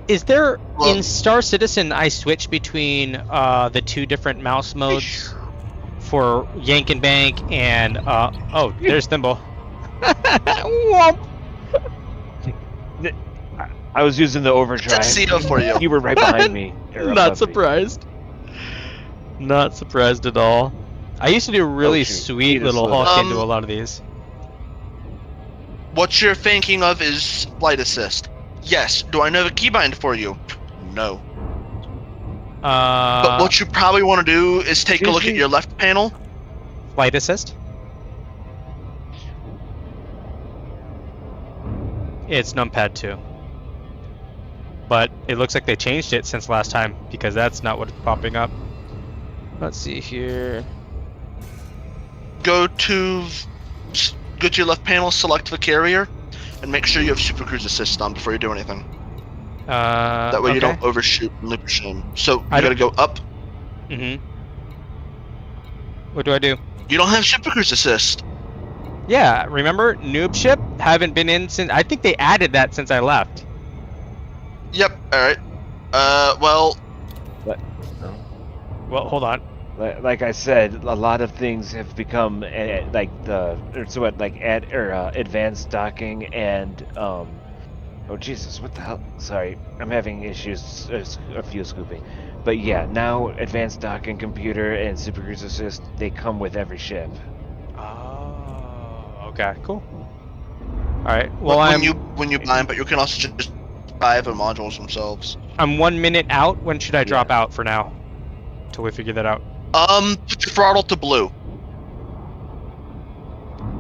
Is there...
Well-
in Star Citizen, I switch between the two different mouse modes for yank and bank and... oh, there's Thimble. Womp.
I was using the overdrive.
tuxedo for you.
You were right behind me. or
Not
above me.
surprised. Not surprised at all. I used to do really
shoot.
sweet
Need a
little
slow-
hook into a lot of these.
What you're thinking of is flight assist. Yes. Do I know the keybind for you? No. But what you probably want to do is take a look at
Excuse me?
your left panel.
Flight assist? It's numpad 2. But it looks like they changed it since last time, because that's not what's popping up. Let's see here.
Go to your left panel, select the carrier, and make sure you have Super Cruise Assist on before you do anything. That way you don't overshoot and loop your shim. So you gotta go up.
Mm-hmm. What do I do?
You don't have Super Cruise Assist.
Yeah, remember? Noob ship? Haven't been in since... I think they added that since I left.
Yep. All right. Well.
But, no.
Well, hold on.
Like I said, a lot of things have become like advanced docking and oh Jesus, what the hell? Sorry, I'm having issues. A few scooping, but yeah, now advanced docking computer and Super Cruise Assist, they come with every ship.
Oh, okay, cool. All right. Well,
when you buy them, but you can also just buy the modules themselves.
I'm 1 minute out. When should I drop out for now? Till we figure that out.
Put your throttle to blue.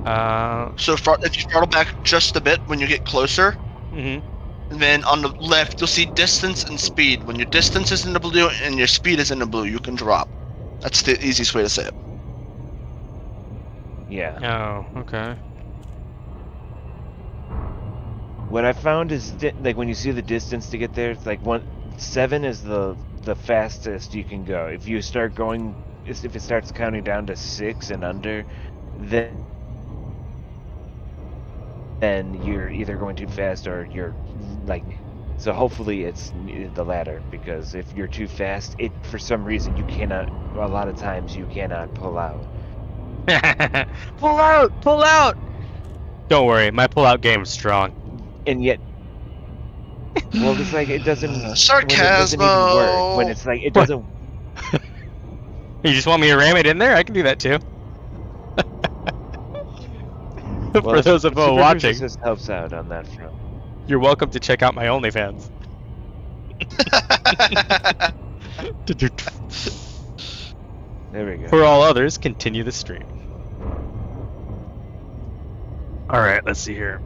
So if you throttle back just a bit when you get closer,
Mm-hmm.
and then on the left you'll see distance and speed. When your distance is in the blue and your speed is in the blue, you can drop. That's the easiest way to say it.
Yeah.
Oh, okay.
What I found is like when you see the distance to get there, it's like 7 is the fastest you can go. If you start going, if it starts counting down to 6 and under, then you're either going too fast or you're like. So hopefully it's the latter, because if you're too fast, for some reason you cannot. A lot of times you cannot pull out.
Pull out! Pull out! Don't worry, my pull-out game's strong.
And yet, well, it's like it doesn't.
Sarcasmo!
When it doesn't even work. When it's like it doesn't.
You just want me to ram it in there? I can do that too. For those of you watching.
Just helps out on that front.
You're welcome to check out my OnlyFans.
There we go.
For all others, continue the stream. All right, let's see here.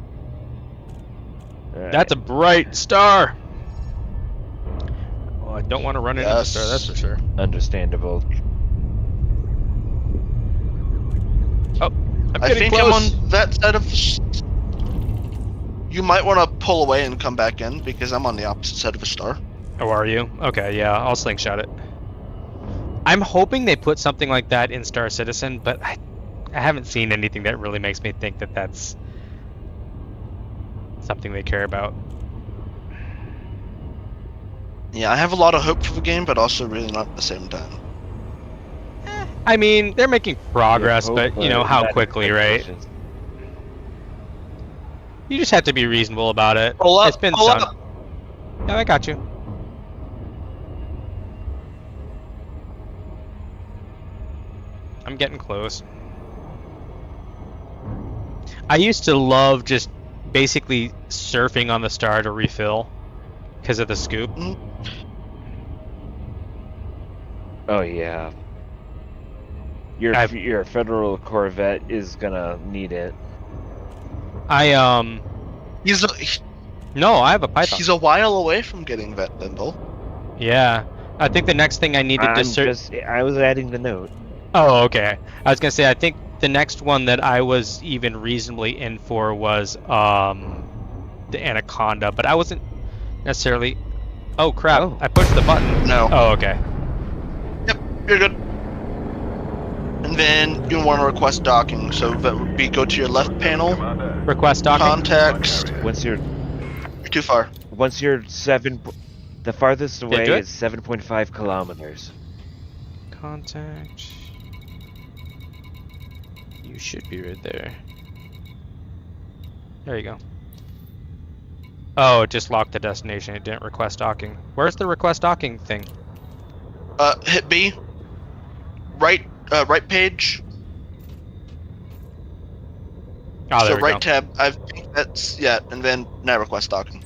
All
That's a
right.
bright star. Well, I don't want to run into the
Yes.
star, that's for sure.
Understandable.
Oh, I'm
I
getting
think
close.
I'm on that side of. You might want to pull away and come back in because I'm on the opposite side of a star.
Oh, are you? Okay, yeah, I'll slingshot it. I'm hoping they put something like that in Star Citizen, but I haven't seen anything that really makes me think that that's something they care about.
Yeah, I have a lot of hope for the game, but also really not at the same time.
I mean, they're making progress,
Hope,
but you know how
not
quickly, right?
expectations.
You just have to be reasonable about it.
Pull up,
It's been
pull
done.
up.
Yeah, I got you. I'm getting close. I used to love just basically surfing on the star to refill because of the scoop.
Oh yeah. Your federal Corvette is gonna need it.
He's a,
No, I have a Python.
he's a while away from getting that thimble.
Yeah. I think the next thing I needed to
I was adding the note.
Oh, okay. I was gonna say I think the next one that I was even reasonably in for was the Anaconda, but I wasn't necessarily. Oh crap!
Oh.
I pushed the button.
No.
Oh, okay.
Yep, you're good. And then you want to request docking, so that would be go to your left panel,
Request docking.
context.
Once you're
You're too far.
the farthest
Did it
away
do it?
is 7.5 kilometers.
Contact. You should be right there. There you go. Oh, it just locked the destination. It didn't request docking. Where's the request docking thing?
Hit B. Right page.
Oh,
So
there we
right
go.
tab. I think that's and then now request docking.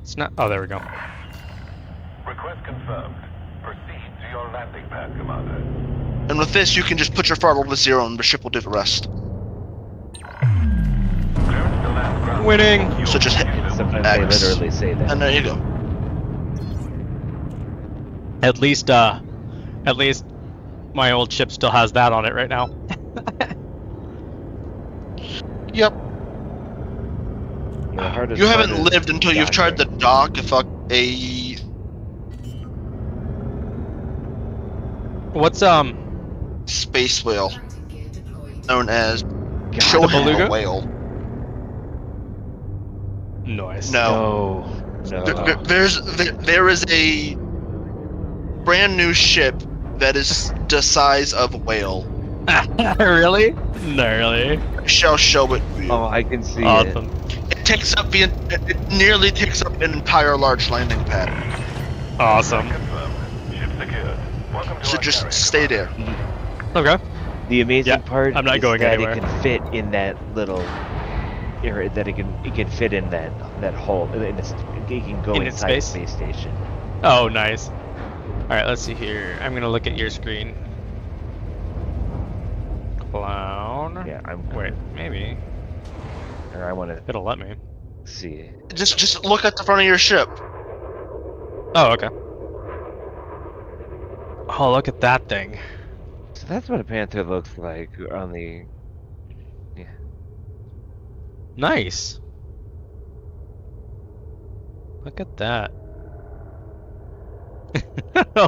It's not. Oh, there we go.
Request confirmed. Proceed to your landing pad, Commander.
And with this, you can just put your throttle to 0, and the ship will do the rest.
Clearance to land ground.
Winning.
So just hit
Sometimes
X.
they literally say that.
And there you go.
At least my old ship still has that on it right now.
Yep.
The hardest
You
part
haven't
is
lived until you've tried to
docking.
dock a
What's
space whale known as
God,
show
the
him
beluga?
a whale.
noise?
No.
No.
There is a brand new ship that is the size of a whale.
Really? Gnarly.
I shall show it to you.
Oh, I can see it.
Awesome.
It nearly takes up an entire large landing pad.
Awesome.
Confirmed. Ship secured. Welcome to
So
our
just
carrier.
stay there.
Okay.
The amazing
Yeah,
part
I'm not
is
going
that
anywhere.
it can fit in that little area. That it can fit in that hole. It can go
In its
inside the
space?
space station.
Oh, nice. All right, let's see here. I'm gonna look at your screen. Clown.
Yeah, I'm.
Wait, maybe
Or I want to
it'll let me.
see.
Just look at the front of your ship.
Oh, okay. Oh, look at that thing.
So that's what a panther looks like on the.
Nice. Look at that.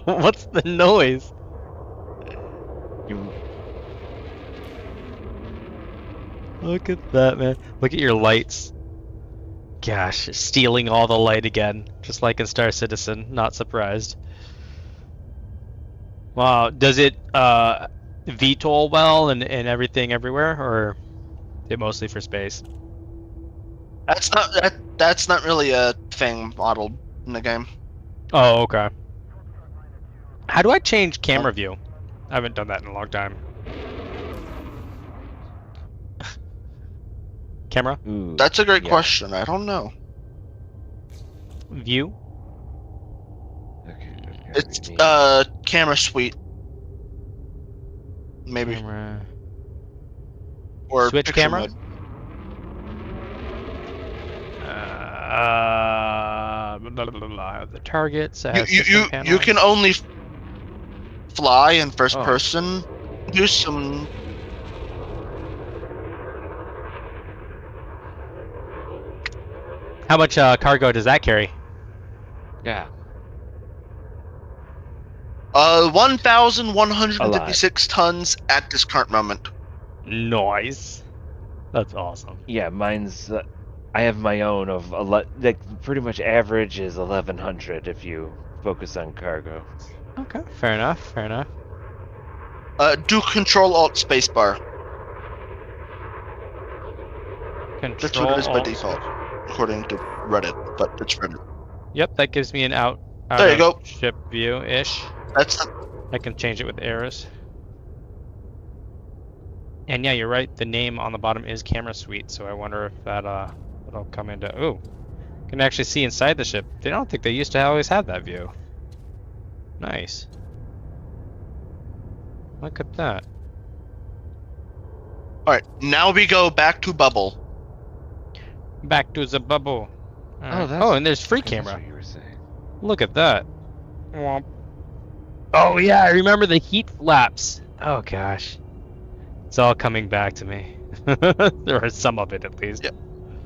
What's the noise?
You,
Look at that, man. Look at your lights. Gosh, stealing all the light again. Just like in Star Citizen. Not surprised. Wow. Does it VTOL well and everything everywhere? Or is it mostly for space?
That's not really a thing modeled in the game.
Oh, okay. How do I change camera view? I haven't done that in a long time. Camera?
Ooh,
That's a great
yeah.
question. I don't know.
View?
Okay,
It's
me.
camera suite. Maybe.
Camera.
Or
Switch
picture
camera?
mode.
Blah, blah, blah, blah. The targets. I
You
have
you
system
you, you
panels.
can only fly in first
Oh.
person. Do some.
How much cargo does that carry?
Yeah.
1,156 tons at this current moment.
Nice. That's awesome.
Yeah, mine's. I have my own of like pretty much average is 1,100 if you focus on cargo.
Okay, fair enough. Fair enough.
Do Control Alt Spacebar. That's what
Control
it is by
Alt.
default, according to Reddit. But it's Reddit.
Yep, that gives me an out
There you
of
go.
ship view ish.
That's
I can change it with arrows. And yeah, you're right. The name on the bottom is camera suite, so I wonder if that'll come into. Ooh, can actually see inside the ship. I don't think they used to always have that view. Nice. Look at that.
all right. Now we go back to bubble.
Back to the bubble. Alright.
that's-
Oh, and there's free
Okay, that's
camera.
what you were saying.
Look at that. Womp. Oh yeah, I remember the heat flaps. Oh gosh. It's all coming back to me. There are some of it at least.
Yeah.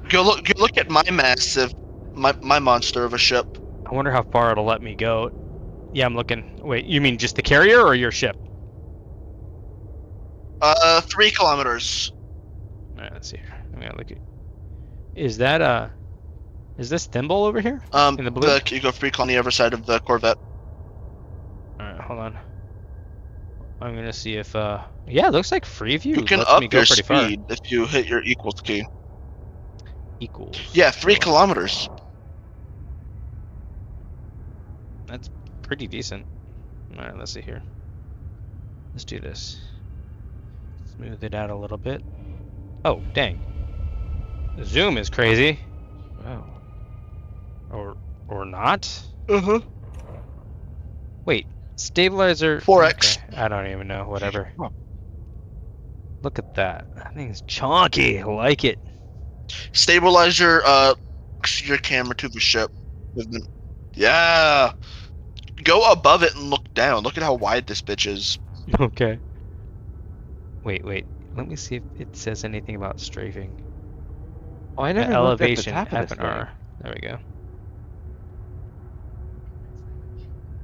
Go look at my massive, my monster of a ship.
I wonder how far it'll let me go. Yeah, I'm looking. Wait, you mean just the carrier or your ship?
3 kilometers.
Alright, let's see here. I'm gonna look at. Is this thimble over here? In the blue?
You go free on the other side of the Corvette.
Alright, hold on. I'm gonna see if yeah, it looks like Freeview
You can
lets me
up
go
your
pretty far.
speed if you hit your equals key.
Equals.
Yeah, 3
So,
kilometers.
That's pretty decent. Alright, let's see here. Let's do this. Smooth it out a little bit. Oh, dang. The zoom is crazy.
Wow.
Or not?
Uh-huh.
Wait, stabilizer
4x.
Okay, I don't even know, whatever.
Oh.
Look at that. That thing's chunky. I like it.
Stabilizer, your camera to the ship. Yeah. Go above it and look down. Look at how wide this bitch is.
Okay. Wait. Let me see if it says anything about strafing.
Oh, I never looked at the
Elevation
top of
F
this
and
thing.
R. There we go.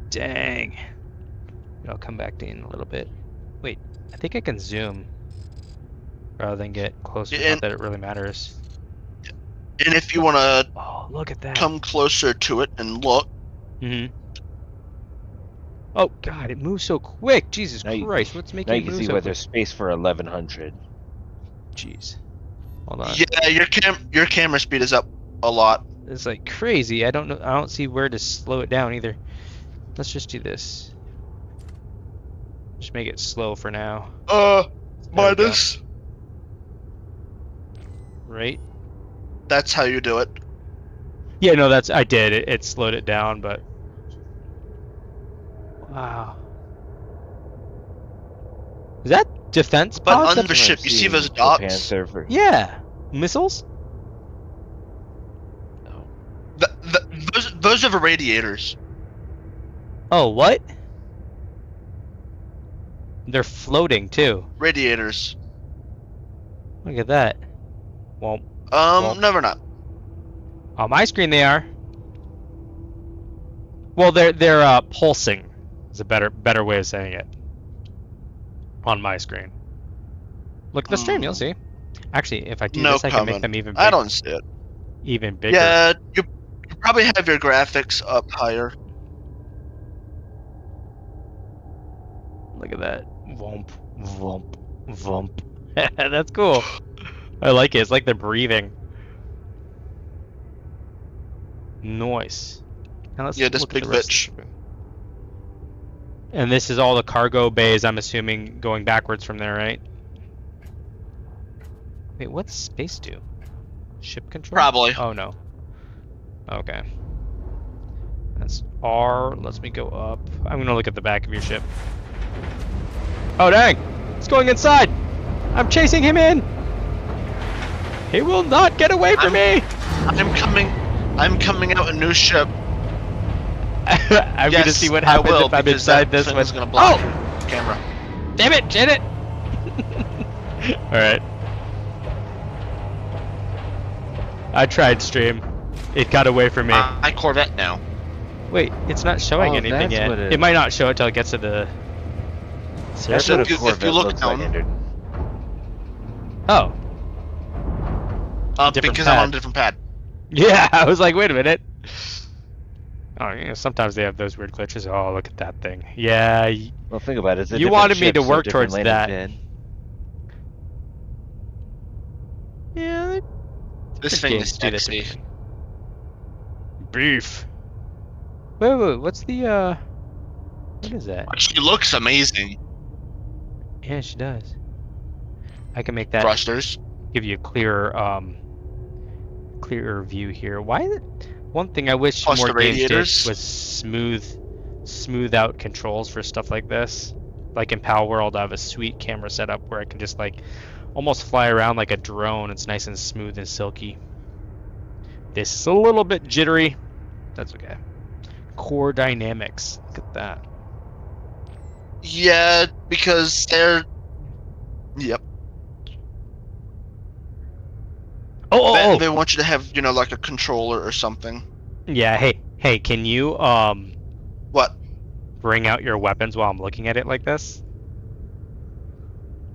Dang. I'll come back in a little bit. Wait, I think I can zoom rather than get closer.
Yeah,
Not that it really matters.
And if you want to
Oh, look at that.
come closer to it and look,
Mm-hmm. Oh God, it moves so quick. Jesus
Now you-
Christ, what's making
Now
it
you can
move
see
so
where
quick?
there's space for 1,100.
Jeez. Hold on.
yeah, your camera speed is up a lot.
It's like crazy. I don't know. I don't see where to slow it down either. Let's just do this. Just make it slow for now. There we go.
Minus.
Right?
That's how you do it.
Yeah, no, I did. It slowed it down, but wow. Is that defense
But
pods?
on the ship, you see those dots?
Panther.
Yeah. Missiles?
Oh.
Those are the radiators.
Oh, what? They're floating too.
Radiators.
Look at that. Well,
No, we're not.
on my screen they are. Well, they're pulsing. Is a better way of saying it. On my screen. Look at the stream, you'll see. Actually, if I do
No
this, I can make
comment.
them even
I don't see it.
even bigger.
Yeah, you probably have your graphics up higher.
Look at that. Vomp, vomp, vomp. That's cool. I like it. It's like they're breathing. Nice. Now let's
Yeah, this
look at
big
the rest of
bitch.
the room. And this is all the cargo bays, I'm assuming, going backwards from there, right? Wait, what's space do? Ship control?
Probably.
Oh no. Okay. That's R. Lets me go up. I'm gonna look at the back of your ship. Oh dang! It's going inside! I'm chasing him in! He will not get away from me!
I'm coming out a new ship.
I'm
Yes,
gonna see what
I
happens
will,
if I'm
because
inside
that
this
thing
one.
is gonna block
Oh!
the camera.
Damn it! Did it! Alright. I tried stream. It got away from me.
My Corvette now.
Wait, it's not showing
Oh,
anything
that's
yet.
what
It
it-
might not show it till it gets to the
That's
surface.
what a
if you
Corvette
look
looks like,
down-
Andrew.
Oh. Different
Because I'm on
pad.
a different pad.
Yeah, I was like, wait a minute. Oh, you know, sometimes they have those weird glitches. Oh, look at that thing. Yeah,
Well, think about it. It's a
You
different
wanted me
ship,
to
so
work
different
towards
landing
that.
pad.
yeah.
This
different
thing
games
is
do that
sexy.
differently. Beef. Wait, what's the what is that?
She looks amazing.
Yeah, she does. I can make that
Thrusters.
give you a clearer clearer view here. Why is it? One thing I wish
Plus
more
the
games did
radiators.
was smooth out controls for stuff like this. Like in Pal World, I have a sweet camera setup where I can just like almost fly around like a drone. It's nice and smooth and silky. This is a little bit jittery. That's okay. Core dynamics. Look at that.
Yeah, because they're. Yep. They want you to have, like a controller or something.
Yeah. Hey, can you
What?
bring out your weapons while I'm looking at it like this?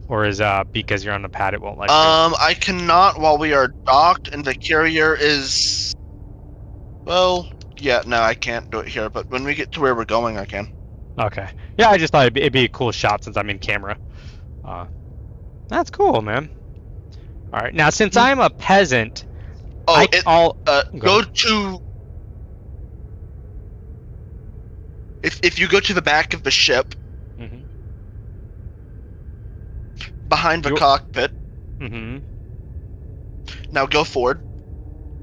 Or is because you're on the pad it won't let you?
I cannot while we are docked and the carrier is. Well, yeah, no, I can't do it here. But when we get to where we're going, I can.
Okay. Yeah, I just thought it'd be a cool shot since I'm in camera. That's cool, man. All right. Now, since I'm a peasant,
Oh,
go
to. If you go to the back of the ship,
Mhm.
behind the cockpit,
Mhm.
now go forward.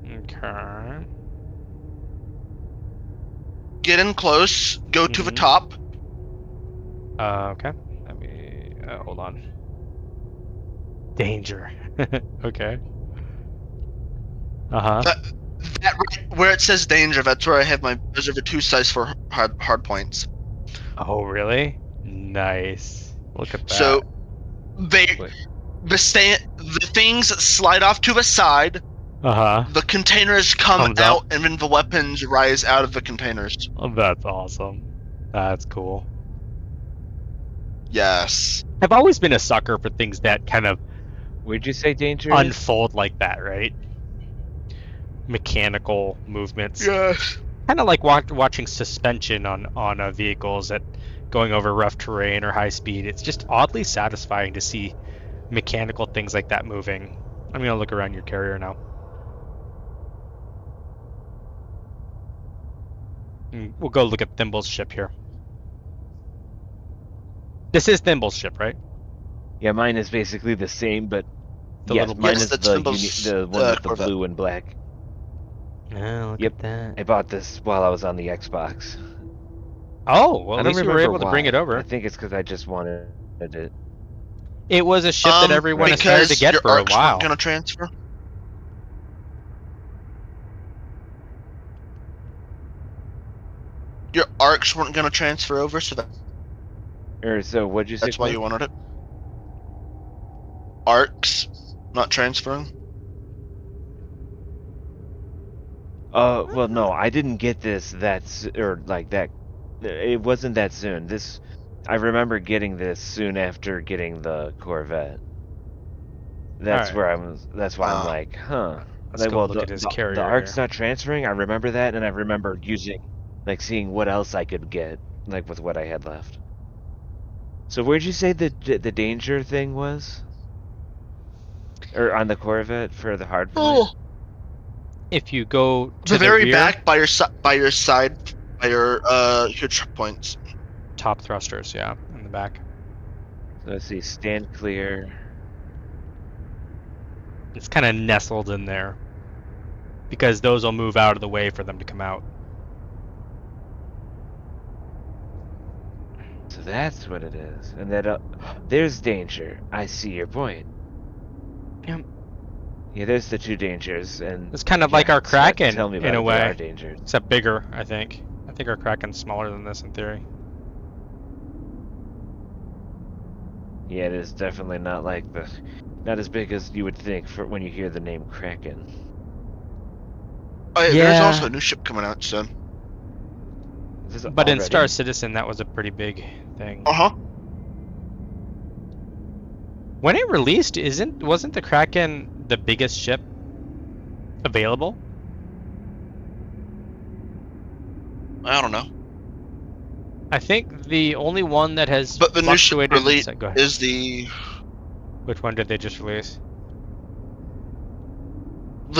Okay.
Get in close. Go to the
Mhm.
top.
Okay. Let me hold on. Danger. Okay. Uh-huh.
That right where it says danger, that's where I have those are the two size for hard points.
Oh, really? Nice. Look at that.
So
Wait.
the things slide off to the side.
Uh-huh.
The containers come
Comes
out,
up.
and then the weapons rise out of the containers.
Oh, that's awesome. That's cool.
Yes.
I've always been a sucker for things that kind of
Would you say danger?
unfold like that, right? Mechanical movements.
Yes.
Kind of like watching suspension on vehicles that going over rough terrain or high speed. It's just oddly satisfying to see mechanical things like that moving. I'm gonna look around your carrier now. We'll go look at Thimble's ship here. This is Thimble's ship, right?
Yeah, mine is basically the same, but
The
yes,
little
mine
Yes,
is
that's
the
Thimble's,
the one with the
Corvette.
blue and black.
Oh, look
Yep.
at that.
I bought this while I was on the Xbox.
Oh, well,
I
at
don't
least you were
remember
able to bring
why.
it over.
I think it's because I just wanted it.
It was a ship that everyone aspired to get
your
for a
arcs
while.
weren't gonna transfer. Your arcs weren't gonna transfer over, so
So what'd you say?
that's why you wanted it. Arcs not transferring.
Well, no, I didn't get this or like that. It wasn't that soon. I remember getting this soon after getting the Corvette. That's
Alright.
where I was. That's why I'm
Ah.
like, huh.
Let's
Like,
go
well,
look at his
the
carrier
arc's
here.
not transferring. I remember that, and I remember seeing what else I could get, like with what I had left. So where'd you say the danger thing was? Or on the Corvette for the hard point?
Oh,
If you go to
the very
rear,
back by your side, by your trip points.
top thrusters, yeah, in the back.
Let's see, stand clear.
It's kind of nestled in there. because those will move out of the way for them to come out.
So that's what it is. And that there's danger. I see your point.
Yep.
Yeah, there's the two dangers, and
It's kind of like our
so
Kraken
tell me about
in a
it. There are
way,
dangers.
except bigger. I think our Kraken's smaller than this in theory.
Yeah, it is definitely not like not as big as you would think for when you hear the name Kraken.
Oh, yeah, there's
Yeah.
also a new ship coming out soon.
This is
But in
already-
Star Citizen, that was a pretty big thing.
Uh huh.
When it released, wasn't the Kraken the biggest ship available?
I don't know.
I think the only one that has
But the new ship
fluctuated.
release
Go ahead.
is the
Which one did they just release?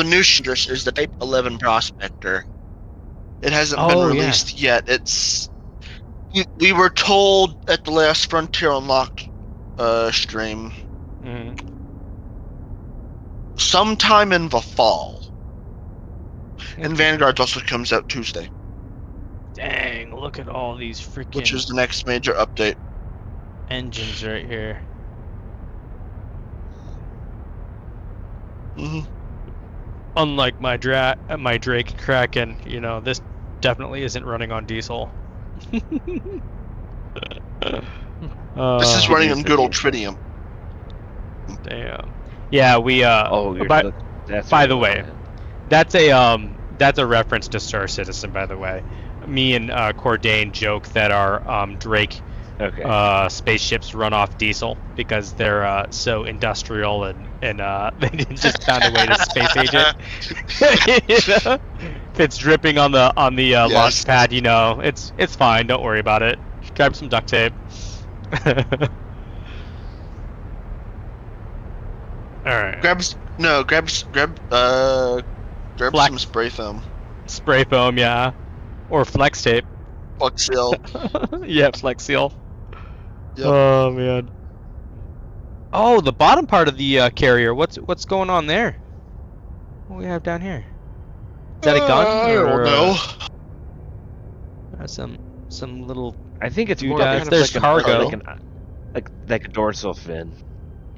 new ship is the Type 11 Prospector. It hasn't
Oh,
been
yeah.
released yet. We were told at the last Frontier Unlocked stream
Mm.
sometime in the fall. And Vanguard also comes out Tuesday,
Dang! Look at all these freaking
which is the next major update.
engines right here.
Hmm.
Unlike my Drake Kraken, you know, this definitely isn't running on diesel.
This is running on good old tritium.
Damn. Yeah, we
Oh, you're
but
that's
by
what
the
it
way,
was.
that's a reference to Star Citizen, by the way. Me and Cordain joke that our Drake
Okay.
spaceships run off diesel because they're so industrial and they just found a way to space age it. You know? If it's dripping on the
Yes.
launch pad, you know, it's fine. Don't worry about it. Grab some duct tape. All right.
Grab
Black-
some spray foam.
Spray foam, yeah, or flex tape.
Flex seal.
Yeah, flex seal.
Yep.
Oh man. Oh, the bottom part of the carrier. What's going on there? What do we have down here? Is that a gun?
I don't
or,
know.
Some little.
I think it's more
Doodads.
kind
There's
of
cargo.
like a dorsal fin.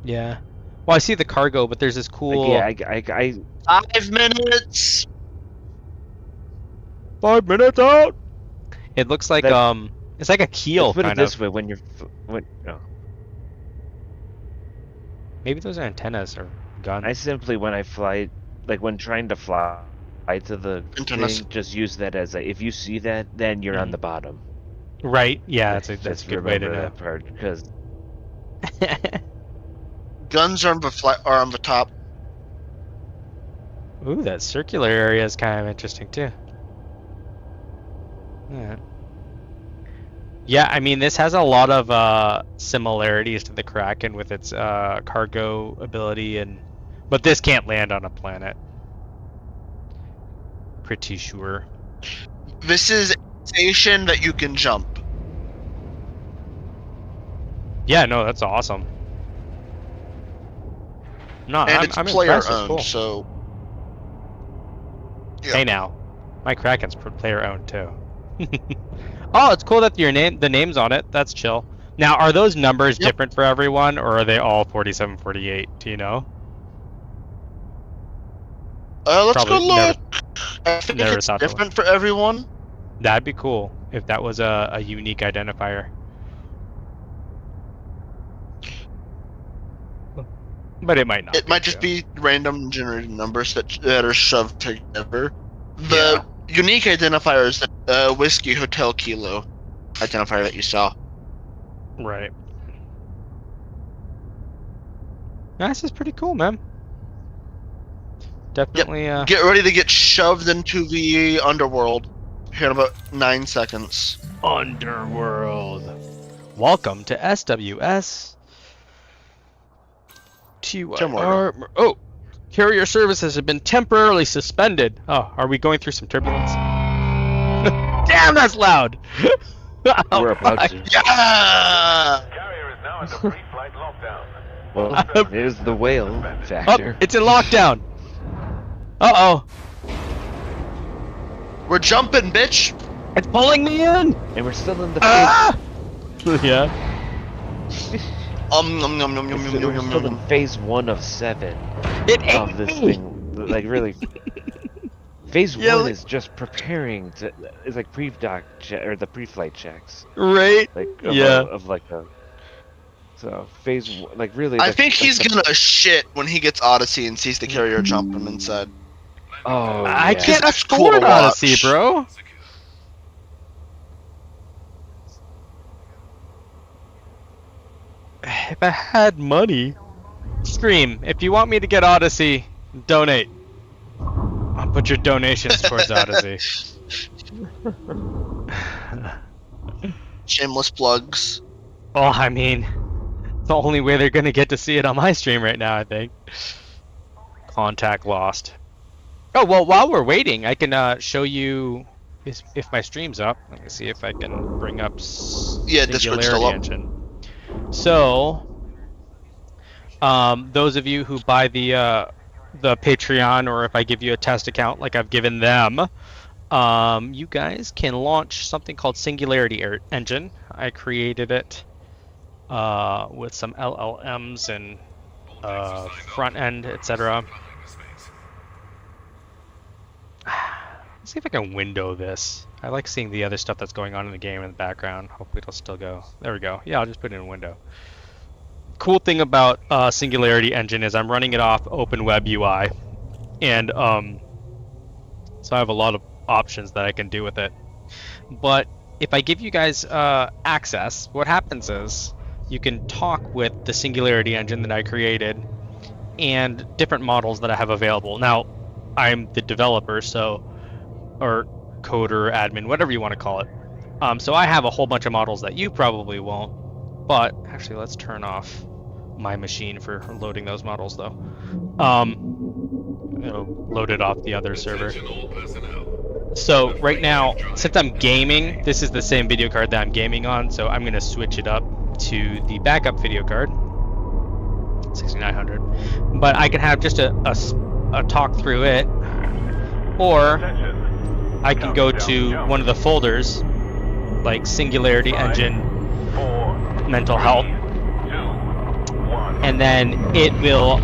Yeah. Well, I see the cargo, but there's this cool.
Like, yeah, I
5 minutes.
5 minutes out. It looks like
That-
it's like a keel
let's put it
kind
this
of.
way: when
Maybe those are antennas or gun.
I simply when I fly, like when trying to fly to the
Antennas.
thing, just use that as if you see that, then you're on
Mhm.
the bottom.
Right. Yeah, that's a
Just
good way to
remember
know.
that part because
Guns are on the top.
Ooh, that circular area is kind of interesting too. Yeah. Yeah, I mean, this has a lot of similarities to the Kraken with its cargo ability, but this can't land on a planet. Pretty sure.
This is a station that you can jump.
Yeah, no, that's awesome. No,
And
I'm
it's
impressed.
player
It's
owned,
cool.
so yeah.
Hey now, my Kraken's player owned too. Oh, it's cool that the name's on it. That's chill. Now, are those numbers
Yep.
different for everyone, or are they all 47, 48? Do you know?
Let's go
Probably never-
look. I think
never
it's
thought to
different for everyone.
That'd be cool if that was a unique identifier. But it might not.
It might just
too.
be random generated numbers that are shoved together. The unique identifier is the Whiskey Hotel Kilo identifier that you saw.
Right. This is pretty cool, man. Definitely.
Get ready to get shoved into the underworld here in about 9 seconds.
Underworld. Welcome to SWS. TYR. Oh, carrier services have been temporarily suspended. Oh, are we going through some turbulence? Damn, that's loud. Oh,
we're about
fuck.
to.
Yeah!
Carrier is now under pre-flight lockdown.
Well, there's the whale
Oh,
factor.
it's in lockdown. Uh oh.
We're jumping, bitch.
It's pulling me in.
And we're still in the
Ah! Yeah.
Nom, nom, nom, nom, nom, nom,
we're
nom,
still
nom.
in phase 1 of 7
It
of
ate
this
me.
thing. Like really, phase
Yeah,
1
like-
is just preparing to. It's like pre-doc or the pre-flight checks.
Right.
Like
Yeah.
of like a. So phase 1, like really.
I
that's,
think
like
he's
the,
gonna shit when he gets Odyssey and sees the carrier jump him inside.
Oh
I
yeah.
can't
That's cool
afford
to
Odyssey,
watch.
bro. If I had money, stream. If you want me to get Odyssey, donate. I'll put your donations towards Odyssey.
Shameless plugs.
Well, I mean, it's the only way they're gonna get to see it on my stream right now, I think. Contact lost. Oh, well, while we're waiting, I can show you if my stream's up. Let me see if I can bring up
Yeah, Discord's still
Singularity
up.
Engine. So, those of you who buy the Patreon, or if I give you a test account like I've given them, you guys can launch something called Singularity Engine. I created it with some LLMs and front end, etc. Let's see if I can window this. I like seeing the other stuff that's going on in the game in the background. Hopefully it'll still go. There we go. Yeah, I'll just put it in a window. Cool thing about Singularity Engine is I'm running it off Open Web UI, and so I have a lot of options that I can do with it. But if I give you guys access, what happens is you can talk with the Singularity Engine that I created and different models that I have available. Now, I'm the developer, or coder, admin, whatever you want to call it. So I have a whole bunch of models that you probably won't. But actually, let's turn off my machine for loading those models, though. It'll load it off the other server. So right now, since I'm gaming, this is the same video card that I'm gaming on, so I'm gonna switch it up to the backup video card, 6900. But I can have just a talk through it, or I can go to one of the folders, like Singularity Engine, Mental Health, and then it will,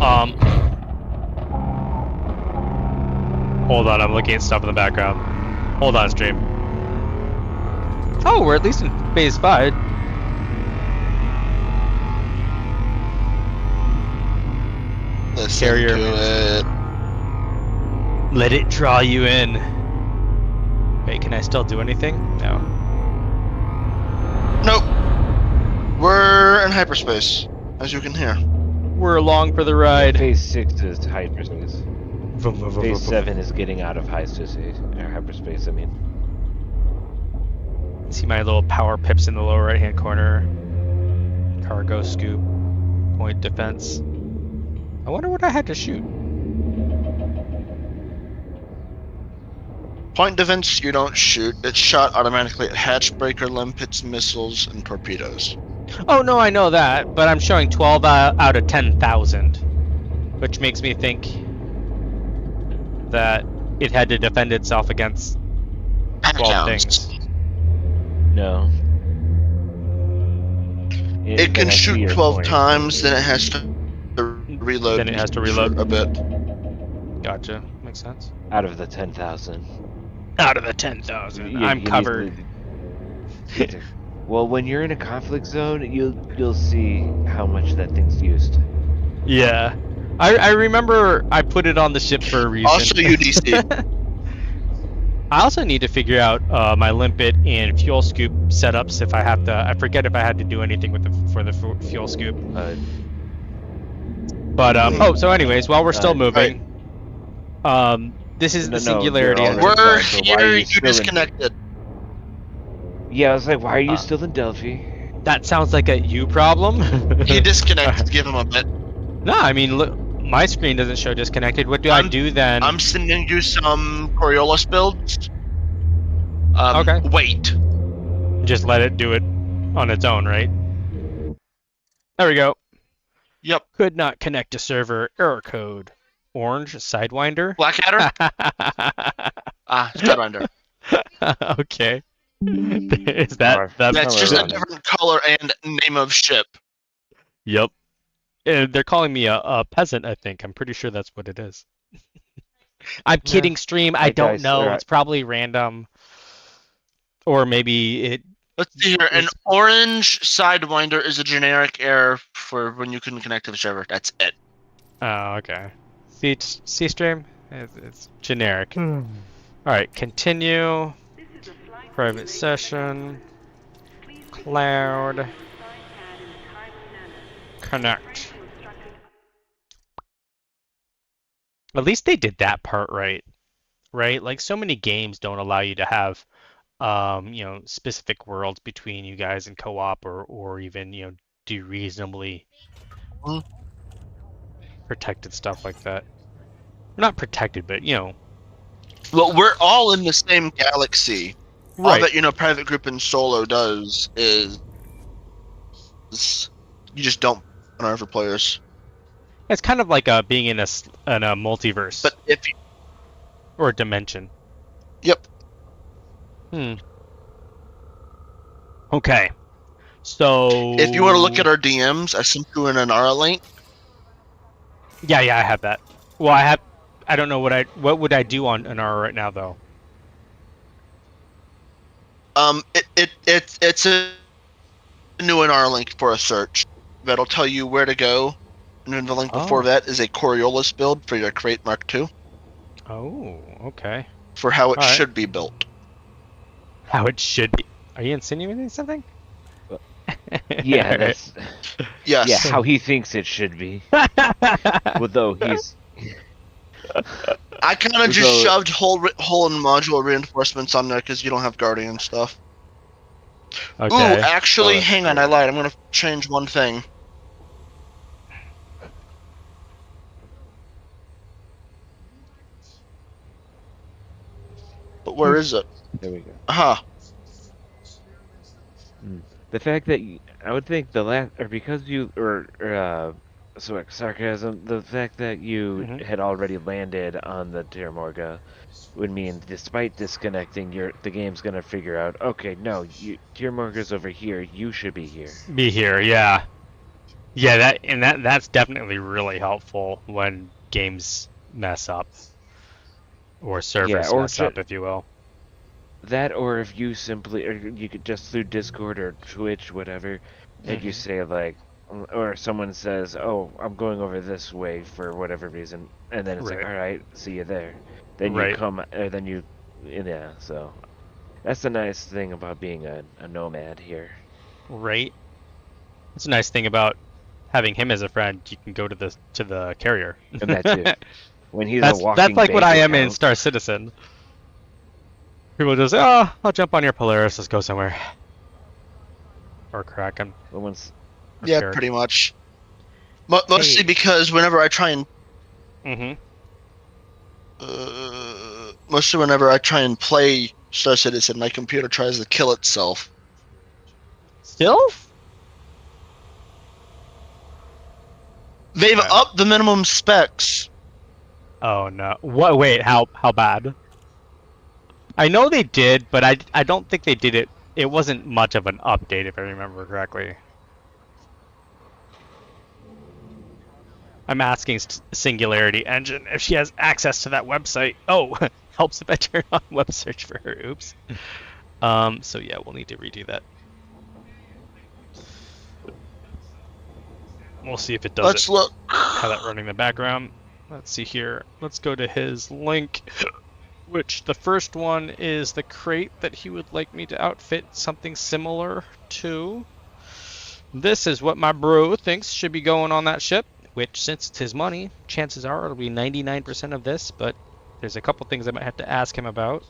hold on, I'm looking at stuff in the background. Hold on, stream. Oh, we're at least in phase 5.
Listen
Carrier
to it.
Let it draw you in. Wait, can I still do anything? No.
Nope. We're in hyperspace, as you can hear.
We're along for the ride.
Phase 6 is hyperspace. Phase 7 is getting out of hyperspace. Hyperspace, I mean.
See my little power pips in the lower right hand corner. Cargo scoop. Point defense. I wonder what I had to shoot.
Point defense, you don't shoot. It's shot automatically at hatch breaker, limpets, missiles, and torpedoes.
Oh no, I know that, but I'm showing 12 out of 10,000, which makes me think that it had to defend itself against 12 things.
No.
It can
I see
shoot
your
12
point.
times, then it has to reload.
Then it has to reload.
for a bit.
Gotcha, makes sense.
Out of the 10,000.
Out of the 10,000,
You-
I'm
you
covered.
need to- Well, when you're in a conflict zone, you'll see how much that thing's used.
Yeah, I remember I put it on the ship for a reason.
Also UDC.
I also need to figure out my limpet and fuel scoop setups if I have to. I forget if I had to do anything with for the fuel scoop. But oh, so anyways, while we're still moving, this is the Singularity
you're
Engine.
already
We're
done, so why are
here,
you
you
still in-
disconnected.
Yeah, I was like, why are you still in Delphi?
That sounds like a you problem.
He disconnected, give him a bit.
No, I mean, look, my screen doesn't show disconnected. What do I do then?
I'm sending you some Coriolis builds.
Okay.
Wait.
Just let it do it on its own, right? There we go.
Yep.
Could not connect to server. Error code. Orange Sidewinder.
Blackadder? Sidewinder.
Okay. Is
Color,
that
That's
color
just a
running.
different color and name of ship.
Yep. And they're calling me a peasant, I think. I'm pretty sure that's what it is. I'm
Nah,
kidding, stream. I
like
don't
dice.
know. It's probably random. Or maybe it
Let's see here. An
was.
orange sidewinder is a generic error for when you couldn't connect to the server. That's it.
Oh, okay. C stream? It's generic.
Hmm.
Alright, continue. Private session. Cloud. Connect. At least they did that part right. Right? Like so many games don't allow you to have specific worlds between you guys in co-op or even, do reasonably
Mhm.
protected stuff like that. Not protected, but
Well, we're all in the same galaxy. All
right.
that private group and solo does is you just don't on for players.
It's kind of like being in a multiverse
But if you,
or a dimension.
yep,
Hmm. Okay. So
if you want to look at our DMs, I sent you an ARA link.
yeah, I have that. Well, I don't know what would I do on an R right now though.
It's a new ARA link for a search that'll tell you where to go, and then the link before that is a Coriolis build for your Crate Mark II
Oh, okay.
for how it
All right.
should be built.
How it should be. Are you insinuating something?
Yeah,
All right.
that's
Yes.
yeah how he thinks it should be. Although he's
I kind of just
So-
shoved whole and module reinforcements on there because you don't have Guardian stuff.
Okay.
Ooh, actually,
Oh,
hang on, I lied. I'm gonna change one thing. But where is it?
There we go.
Aha.
The fact that I would think the last, or because you, so sarcasm, the fact that you
Mhm.
had already landed on the Terra Morga would mean, despite disconnecting, the game's gonna figure out, okay, no, Terra Morga's over here, you should be here.
Be here, yeah. Yeah, that's definitely really helpful when games mess up or servers
or
mess up, if you will.
That, or if you simply, or you could just through Discord or Twitch, whatever, and you
Mhm.
say like, or someone says, "Oh, I'm going over this way for whatever reason," and then it's like,
Right.
"All right, see you there." Then
Right.
you come, or then you, yeah. So that's the nice thing about being a nomad here.
Right. It's a nice thing about having him as a friend. You can go to the carrier.
And that's it. When he's a
That's
walking
like what
bank
I am in
account.
Star Citizen. People just, oh, I'll jump on your Polaris. Let's go somewhere. Or Kraken.
But once,
Or
Yeah,
Carrick.
pretty much. Mostly
Hey.
because whenever I try and
Mhm.
mostly whenever I try and play Star Citizen, my computer tries to kill itself.
Still?
They've
Okay.
upped the minimum specs.
Oh no. What? Wait. How bad? I know they did, but I don't think they did it. It wasn't much of an update, if I remember correctly. I'm asking Singularity Engine if she has access to that website. Oh, helps if I turn on web search for her. Oops. So yeah, we'll need to redo that. We'll see if it does
Let's look.
have that running in the background. Let's see here. Let's go to his link, which the first one is the crate that he would like me to outfit something similar to. This is what my bro thinks should be going on that ship, which, since it's his money, chances are it'll be 99% of this, but there's a couple things I might have to ask him about.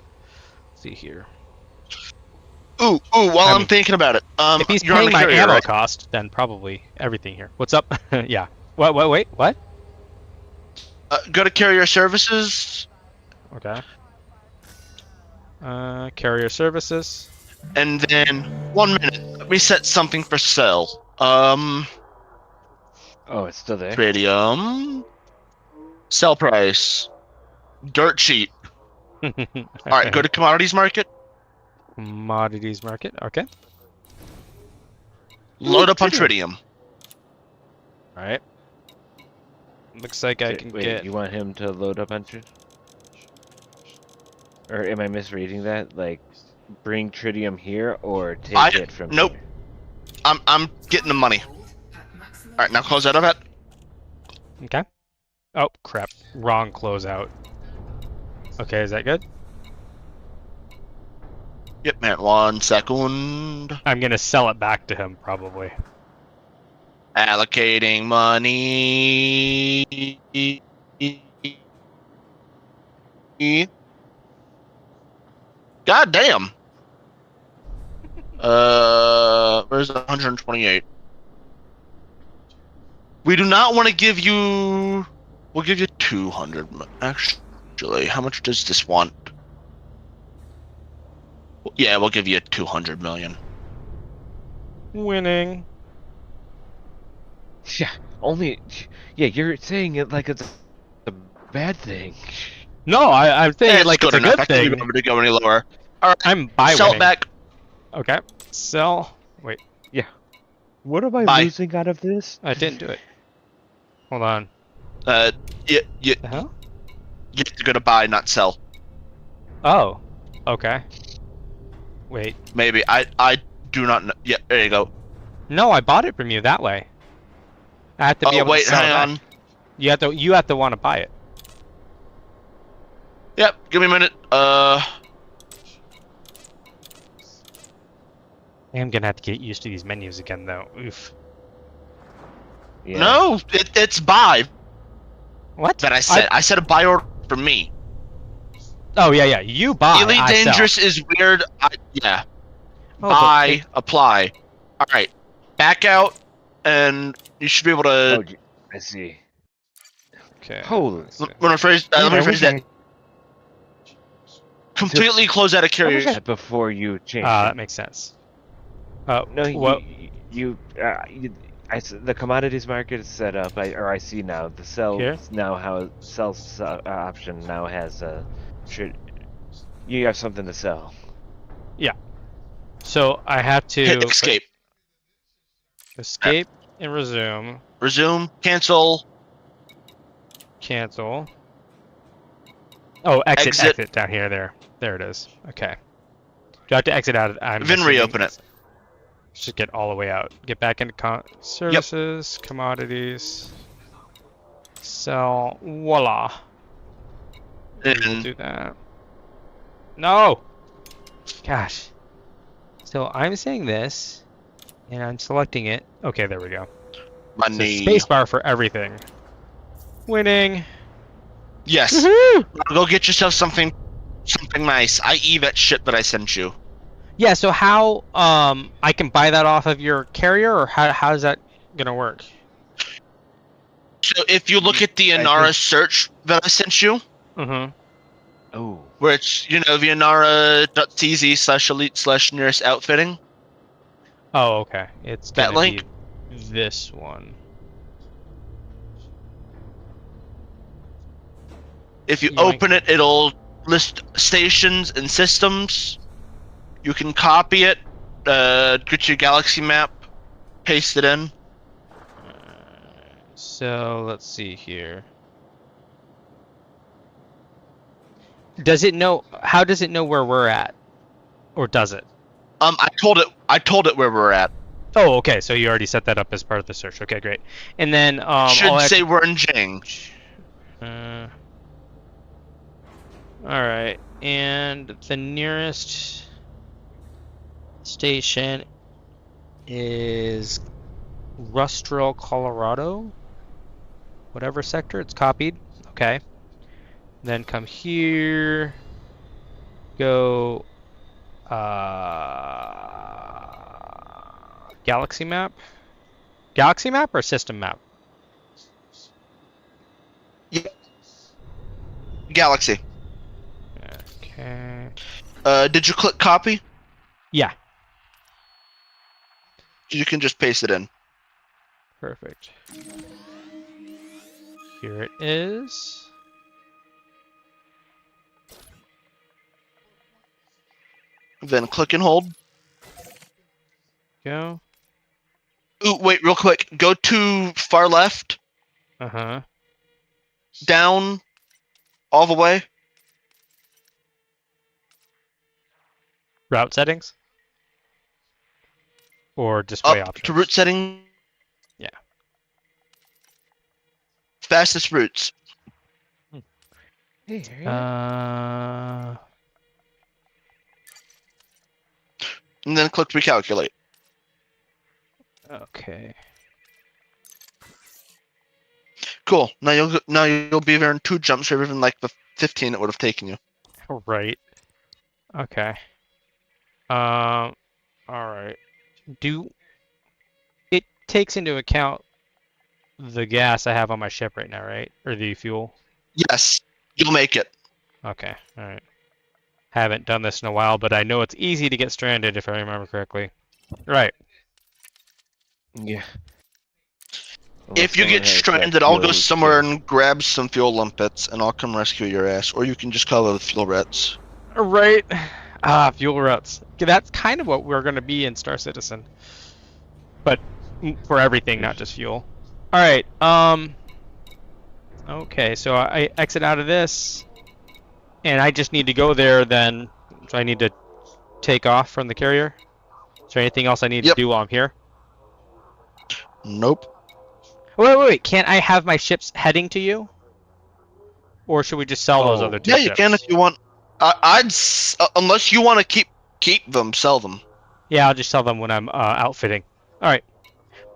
Let's see here.
While
I
I'm
mean,
thinking about it,
if he's
you're on
paying
the
my
carrier,
ammo
right?
cost, then probably everything here. What's up? Yeah. What? Wait. What?
Go to carrier services,
Okay. Carrier services.
and then 1 minute. Let me set something for sale.
oh, it's still there.
Radium. Sell price. Dirt cheap. All right, go to commodities market.
Commodities market. Okay.
Load up on
tritium.
tritium.
All right. Looks like I can
Wait,
get.
you want him to load up on tritium? Or am I misreading that? Like, bring tritium here or take it from
Nope.
here?
I'm getting the money. All right, now close out of it.
Okay. Oh crap! Wrong closeout. Okay, is that good?
Yep, man. 1 second.
I'm gonna sell it back to him probably.
Allocating money. God damn. Where's the 128? We do not want to give you. We'll give you 200. Actually, how much does this want? Yeah, we'll give you 200 million.
Winning.
Yeah, yeah, you're saying it like it's a bad thing.
No, I'm saying it like it's a
enough.
good
I can't
thing.
even remember to go any lower. All right,
I'm buy
sell
winning.
it back.
Okay. Sell. Wait,
Yeah. What am I
Bye.
losing out of this?
I didn't do it. Hold on.
You
The hell?
have to go to buy, not sell.
Oh. Okay. Wait.
Maybe I do not know. Yeah, there you go.
No, I bought it from you that way. I have to be
Oh
able
wait,
to sell it
hang
back.
on.
You have to want to buy it.
Yep, give me a minute.
I am gonna have to get used to these menus again, though. Oof.
Yeah.
No, it's buy
What?
that I said. I said a buy order for me.
Oh yeah, yeah. You buy.
Really
I
dangerous
sell.
is weird. Yeah.
Oh,
Buy, apply. All right, back out, and you should be able to.
Oh, I see.
Okay.
Holy.
Let me rephrase that. Completely close out of carrier.
that before you change
That
it.
makes sense. Oh
No,
what?
the commodities market is set up. I see now. The sell
Here?
now how sells option now has you have something to sell.
So I have to
Hit escape.
escape and resume.
Resume. Cancel.
Cancel. Oh, exit
Exit.
down here. There it is. Okay. Do I have to exit out? I'm
Then
assuming-
reopen it.
Just get all the way out. Get back into services, commodities, sell. Voila. We'll
And
do that. No. Gosh. So I'm saying this, and I'm selecting it. Okay, there we go.
money.
Spacebar for everything. Winning.
Yes.
Woohoo!
Go get yourself something nice. I.e. that shit that I sent you.
Yeah. So how I can buy that off of your carrier, or how's that gonna work?
So if you look at the Inara search that I sent you,
Mm-hmm.
Oh.
where it's the Inara.tz/elite/nearest outfitting.
Oh, okay. It's
That
gonna
link?
be this one.
If you
Yoink.
open it, it'll list stations and systems. You can copy it, get your galaxy map, paste it in.
So let's see here. Does it know? How does it know where we're at, or does it?
I told it where we're at.
Oh, okay. So you already set that up as part of the search. Okay, great. And then
Should say we're in Jing.
All right, and the nearest station is Rustrel, Colorado. Whatever sector, it's copied. Okay. Then come here. Go. Galaxy map. Galaxy map or system map?
Galaxy.
Okay.
Did you click copy?
Yeah.
You can just paste it in.
Perfect. Here it is.
then click and hold.
Go.
Ooh, wait, real quick. Go to far left, down, all the way.
Route settings? Or display
Up
options?
to root setting.
Yeah.
Fastest routes.
Hey,
And then click recalculate.
Okay.
Cool. Now you'll be there in 2 jumps rather than like the 15 it would have taken you.
Right. Okay. Alright. It takes into account the gas I have on my ship right now, right? Or the fuel?
Yes, you'll make it.
Okay, alright. Haven't done this in a while, but I know it's easy to get stranded if I remember correctly. Right.
Yeah.
If you get stranded, I'll go somewhere and grab some fuel limpets, and I'll come rescue your ass. Or you can just call it the fuel rats.
Right. Fuel routes. That's kind of what we're going to be in Star Citizen. But for everything, not just fuel. Alright, okay, so I exit out of this. And I just need to go there then. So I need to take off from the carrier. Is there anything else I need to do while I'm here?
Nope.
Wait. Can't I have my ships heading to you? Or should we just sell those other 2 ships?
Yeah, you can if you want. Unless you want to keep them, sell them.
Yeah, I'll just sell them when I'm outfitting. Alright.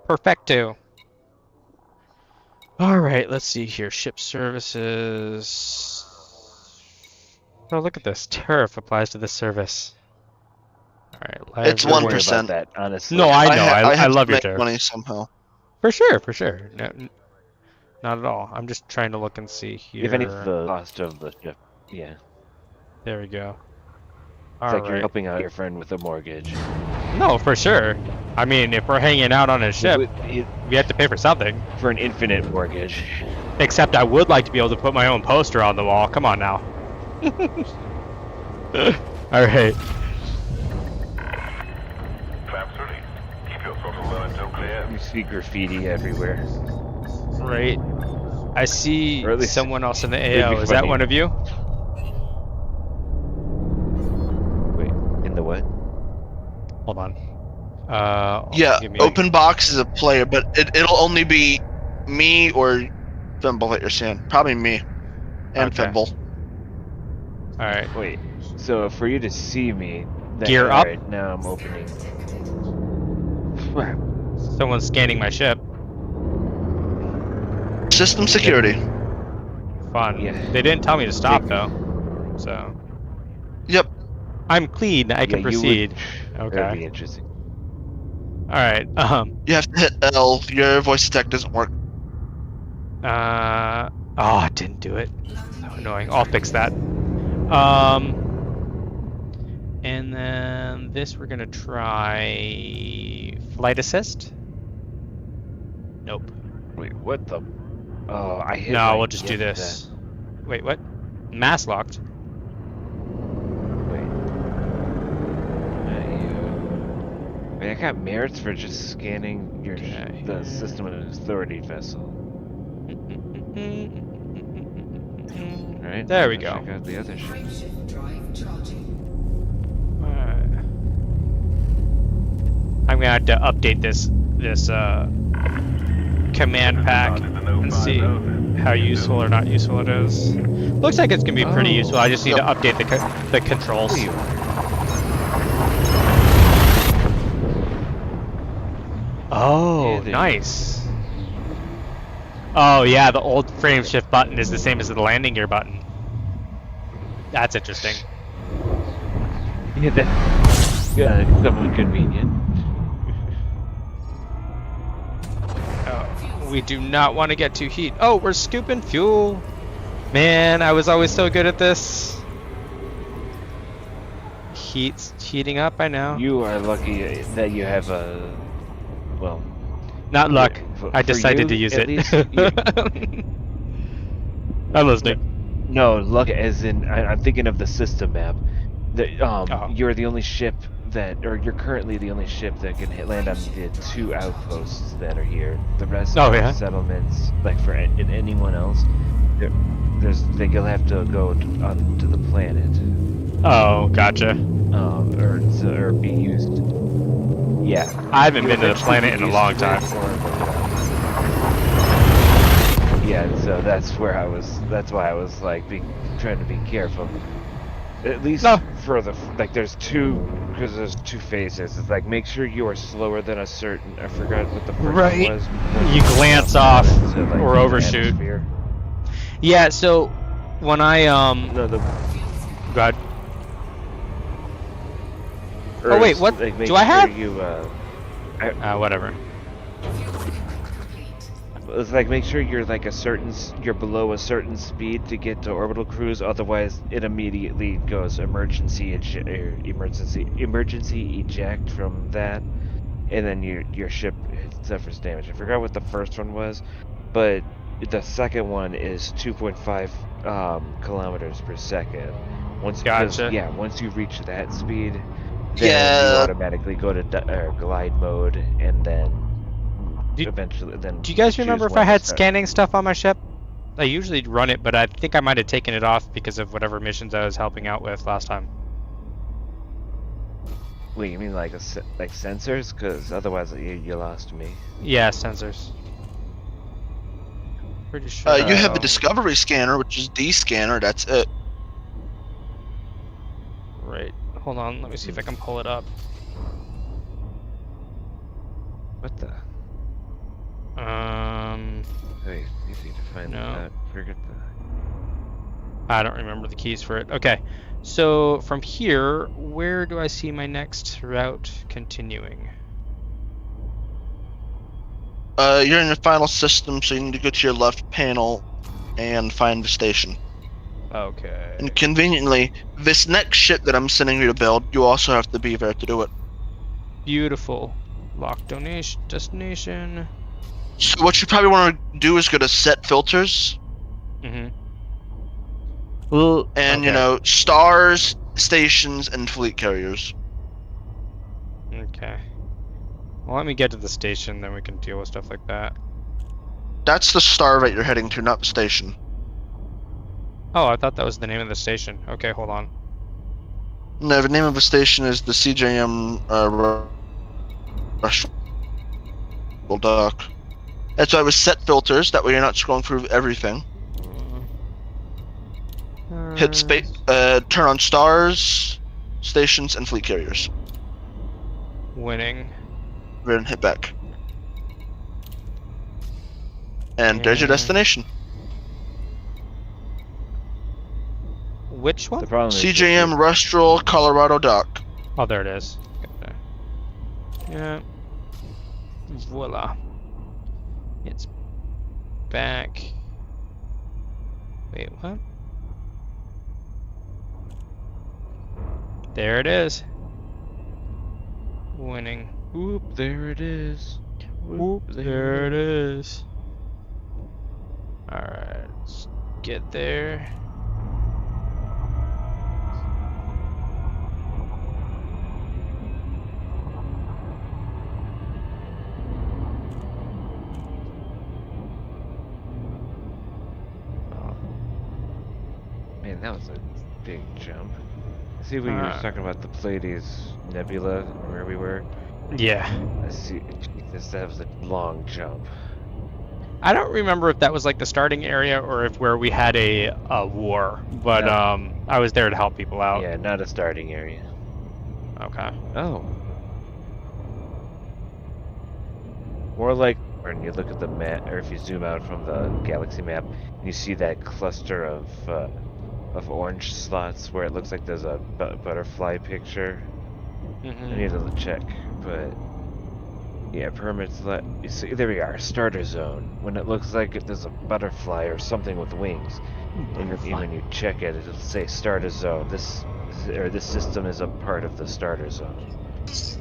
Perfecto. Alright, let's see here. Ship services. Oh, look at this. Tariff applies to this service. Alright,
it's 1%.
That, honestly.
No, I know. I love your
make
tariff.
money somehow.
For sure. No, not at all. I'm just trying to look and see here.
If any the cost of the ship. Yeah.
There we go.
It's like you're helping out your friend with a mortgage.
No, for sure. I mean, if we're hanging out on a ship, we have to pay for something.
For an infinite mortgage.
Except I would like to be able to put my own poster on the wall. Come on now. Alright.
Flaps released. Keep your throttle low until clear.
You see graffiti everywhere.
Right. I see
Or at least
someone else in the AO. Is that
funny.
one of you?
Wait, in the what?
Hold on.
Yeah,
give me
open box is a player, but it'll only be me or Thimble that you're seeing. Probably me and
Okay.
Thimble.
Alright.
Wait, so for you to see me... Then,
Gear up?
Right, now I'm opening.
Someone's scanning my ship.
System security.
Fun.
Yeah.
They didn't tell me to stop though. So.
Yep.
I'm clean. I can
Yeah,
proceed.
That'd be
Okay.
interesting.
Alright.
You have to hit L. Your voice detect doesn't work.
Oh, it didn't do it. So annoying. I'll fix that. And then this we're gonna try flight assist. Nope.
Wait, what the... Oh, I hit
No,
my
we'll just do
jet
this. Wait, what? Mass locked.
Wait. Wait, I got merits for just scanning your the system of an authority vessel. Right?
There we
Let's
go.
check out the other shit.
Frameshift drive charging.
Alright. I'm gonna have to update this command pack and see how useful or not useful it is. Looks like it's gonna be pretty useful. I just need to update the controls. Oh,
Yeah,
nice. Oh yeah, the old frame shift button is the same as the landing gear button. That's interesting.
Yeah, that's somewhat convenient.
Oh, we do not want to get too heat. Oh, we're scooping fuel. Man, I was always so good at this. Heating up, I know.
You are lucky that you have a... Well...
Not luck.
for
I decided to
you,
use
at
it.
least,
I'm listening.
No, luck as in... I'm thinking of the system map. You're the only ship or you're currently the only ship that can land on the 2 outposts that are here. The rest
Oh,
are
yeah?
settlements. Like for anyone else, you'll have to go onto the planet,
Oh, gotcha.
or be used. Yeah,
I haven't
you'll
been to the
eventually
planet
be
in a
used
long
to
time.
it, yeah, so that's why I was like trying to be careful. At least
No.
for there's two phases. It's like make sure you are slower than a certain. I forgot what the first one
Right.
was.
You glance
drop
off
down into, like,
or
the
overshoot.
atmosphere.
Yeah, so when I
No, the.
go ahead.
Or
Oh, wait,
it's,
what
like, make
do I
sure
have?
You,
Whatever.
it's like make sure you're you're below a certain speed to get to orbital cruise. Otherwise, it immediately goes emergency eject from that, and then your ship suffers damage. I forgot what the first one was, but the second one is 2.5 kilometers per second.
Gotcha.
Once you reach that speed, then you
Yeah.
automatically go to glide mode, and then
Do
eventually
you guys
choose
remember if
when
I
to
had
start.
scanning stuff on my ship? I usually run it, but I think I might have taken it off because of whatever missions I was helping out with last time.
Wait, you mean like sensors? Because otherwise you lost me.
Yeah, sensors. Pretty sure.
You have the
so.
Discovery scanner, which is D scanner. That's it.
Right. Hold on. Let me see if I can pull it up.
What the? Wait, easy to find
No.
that. Forget the.
I don't remember the keys for it. Okay. So from here, where do I see my next route continuing?
You're in the final system, so you need to go to your left panel and find the station.
Okay.
And conveniently, this next ship that I'm sending you to build, you also have to be there to do it.
Beautiful. Lock destination.
So what you probably want to do is go to set filters,
Mm-hmm. Well,
and
okay.
stars, stations, and fleet carriers.
Okay. Well, let me get to the station, then we can deal with stuff like that.
That's the star that you're heading to, not the station.
Oh, I thought that was the name of the station. Okay, hold on.
No, the name of the station is the CJM Rush Dock. That's why I was set filters. That way you're not scrolling through everything. Turn on stars, stations, and fleet carriers.
Winning.
Then hit back. And there's your destination.
Which one?
The problem is
CJM Rustral, Colorado Dock.
Oh, there it is. Okay. Yeah. Voila. It's back. Wait, what? There it is. Winning.
Whoop! There it is.
Whoop, there it is. Alright, let's get there.
Man, that was a big jump. See, we were talking about the Pleiades Nebula, where we were.
Yeah.
I see. Jesus, that was a long jump.
I don't remember if that was like the starting area or if where we had a war, but
No.
I was there to help people out.
Yeah, not a starting area.
Okay.
Oh. More like when you look at the map, or if you zoom out from the galaxy map, and you see that cluster of orange slots where it looks like there's a butterfly picture. I need to check, but yeah, permits you see, there we are, starter zone. When it looks like there's a butterfly or something with wings, and when you check it, it'll say starter zone. This system is a part of the starter zone.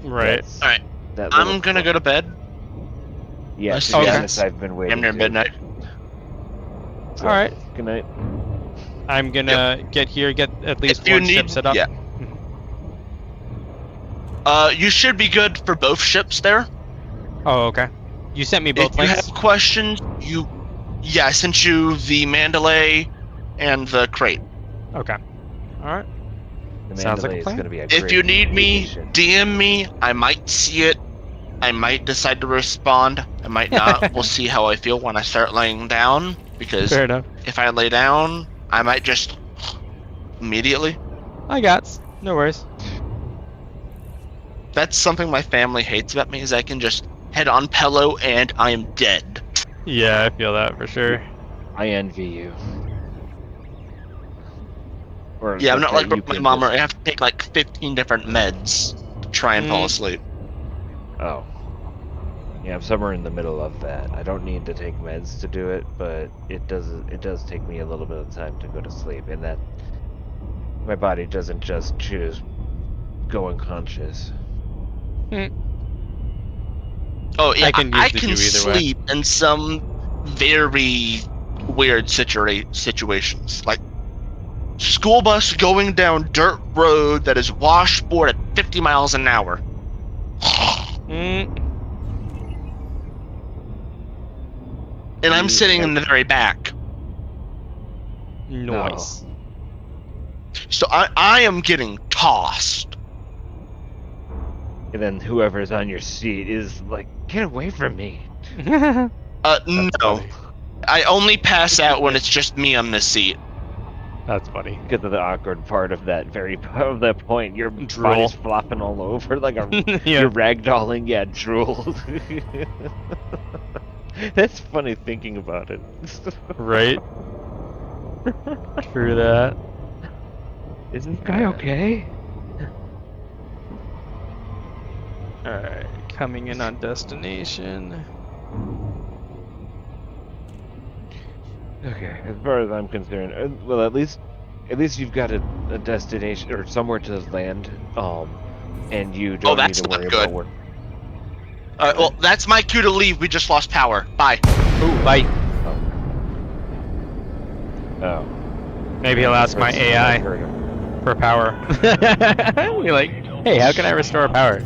Right.
All right. I'm gonna go to bed.
Yeah, to be
Okay.
honest, I've been waiting.
I'm near midnight.
So,
Alright.
Good night.
I'm gonna get here, get at least
If you
one ship
need,
set up.
yeah. You should be good for both ships there.
Oh, okay. You sent me both
If you
links?
have questions, yeah, I sent you the Mandalay and the crate.
Okay. Alright.
The
Sounds like a
Mandalay is
plan.
going to be a
If
great
you need me,
addition.
DM me. I might see it. I might decide to respond. I might not. We'll see how I feel when I start laying down. Because
Fair enough.
if I lay down, I might just immediately.
I got no worries.
That's something my family hates about me, is I can just head on pillow and I am dead.
Yeah, I feel that for sure.
I envy you. Or
Yeah, I'm not like
that you
my
can
mom where
just-
I have to take like 15 different meds to try and fall asleep.
Oh. Yeah, I'm somewhere in the middle of that. I don't need to take meds to do it, but it does take me a little bit of time to go to sleep, and that my body doesn't just choose go unconscious.
Oh yeah,
I can
I
usually
can
do either way.
sleep in some very weird situations, like school bus going down dirt road that is washboard at 50 miles an hour.
Mm,
And I'm sitting in the very back.
nice.
So I am getting tossed.
And then whoever's on your seat is like, get away from me.
No.
funny.
I only pass out when it's just me on the seat.
That's funny.
Because of the awkward part of that of that point, your
Drool.
body's flopping all over like a
Yeah.
you're ragdolling, yeah, drool. That's funny thinking about it.
Right? True that.
Isn't this guy okay?
Alright, coming in on destination.
Okay, as far as I'm concerned, well, at least you've got a destination or somewhere to land, and you don't need
that's
to
not
worry
good.
about work.
Well, that's my cue to leave. We just lost power. Bye.
Ooh, bye.
Oh.
Maybe he'll ask my AI for power. Be like, hey, how can I restore power?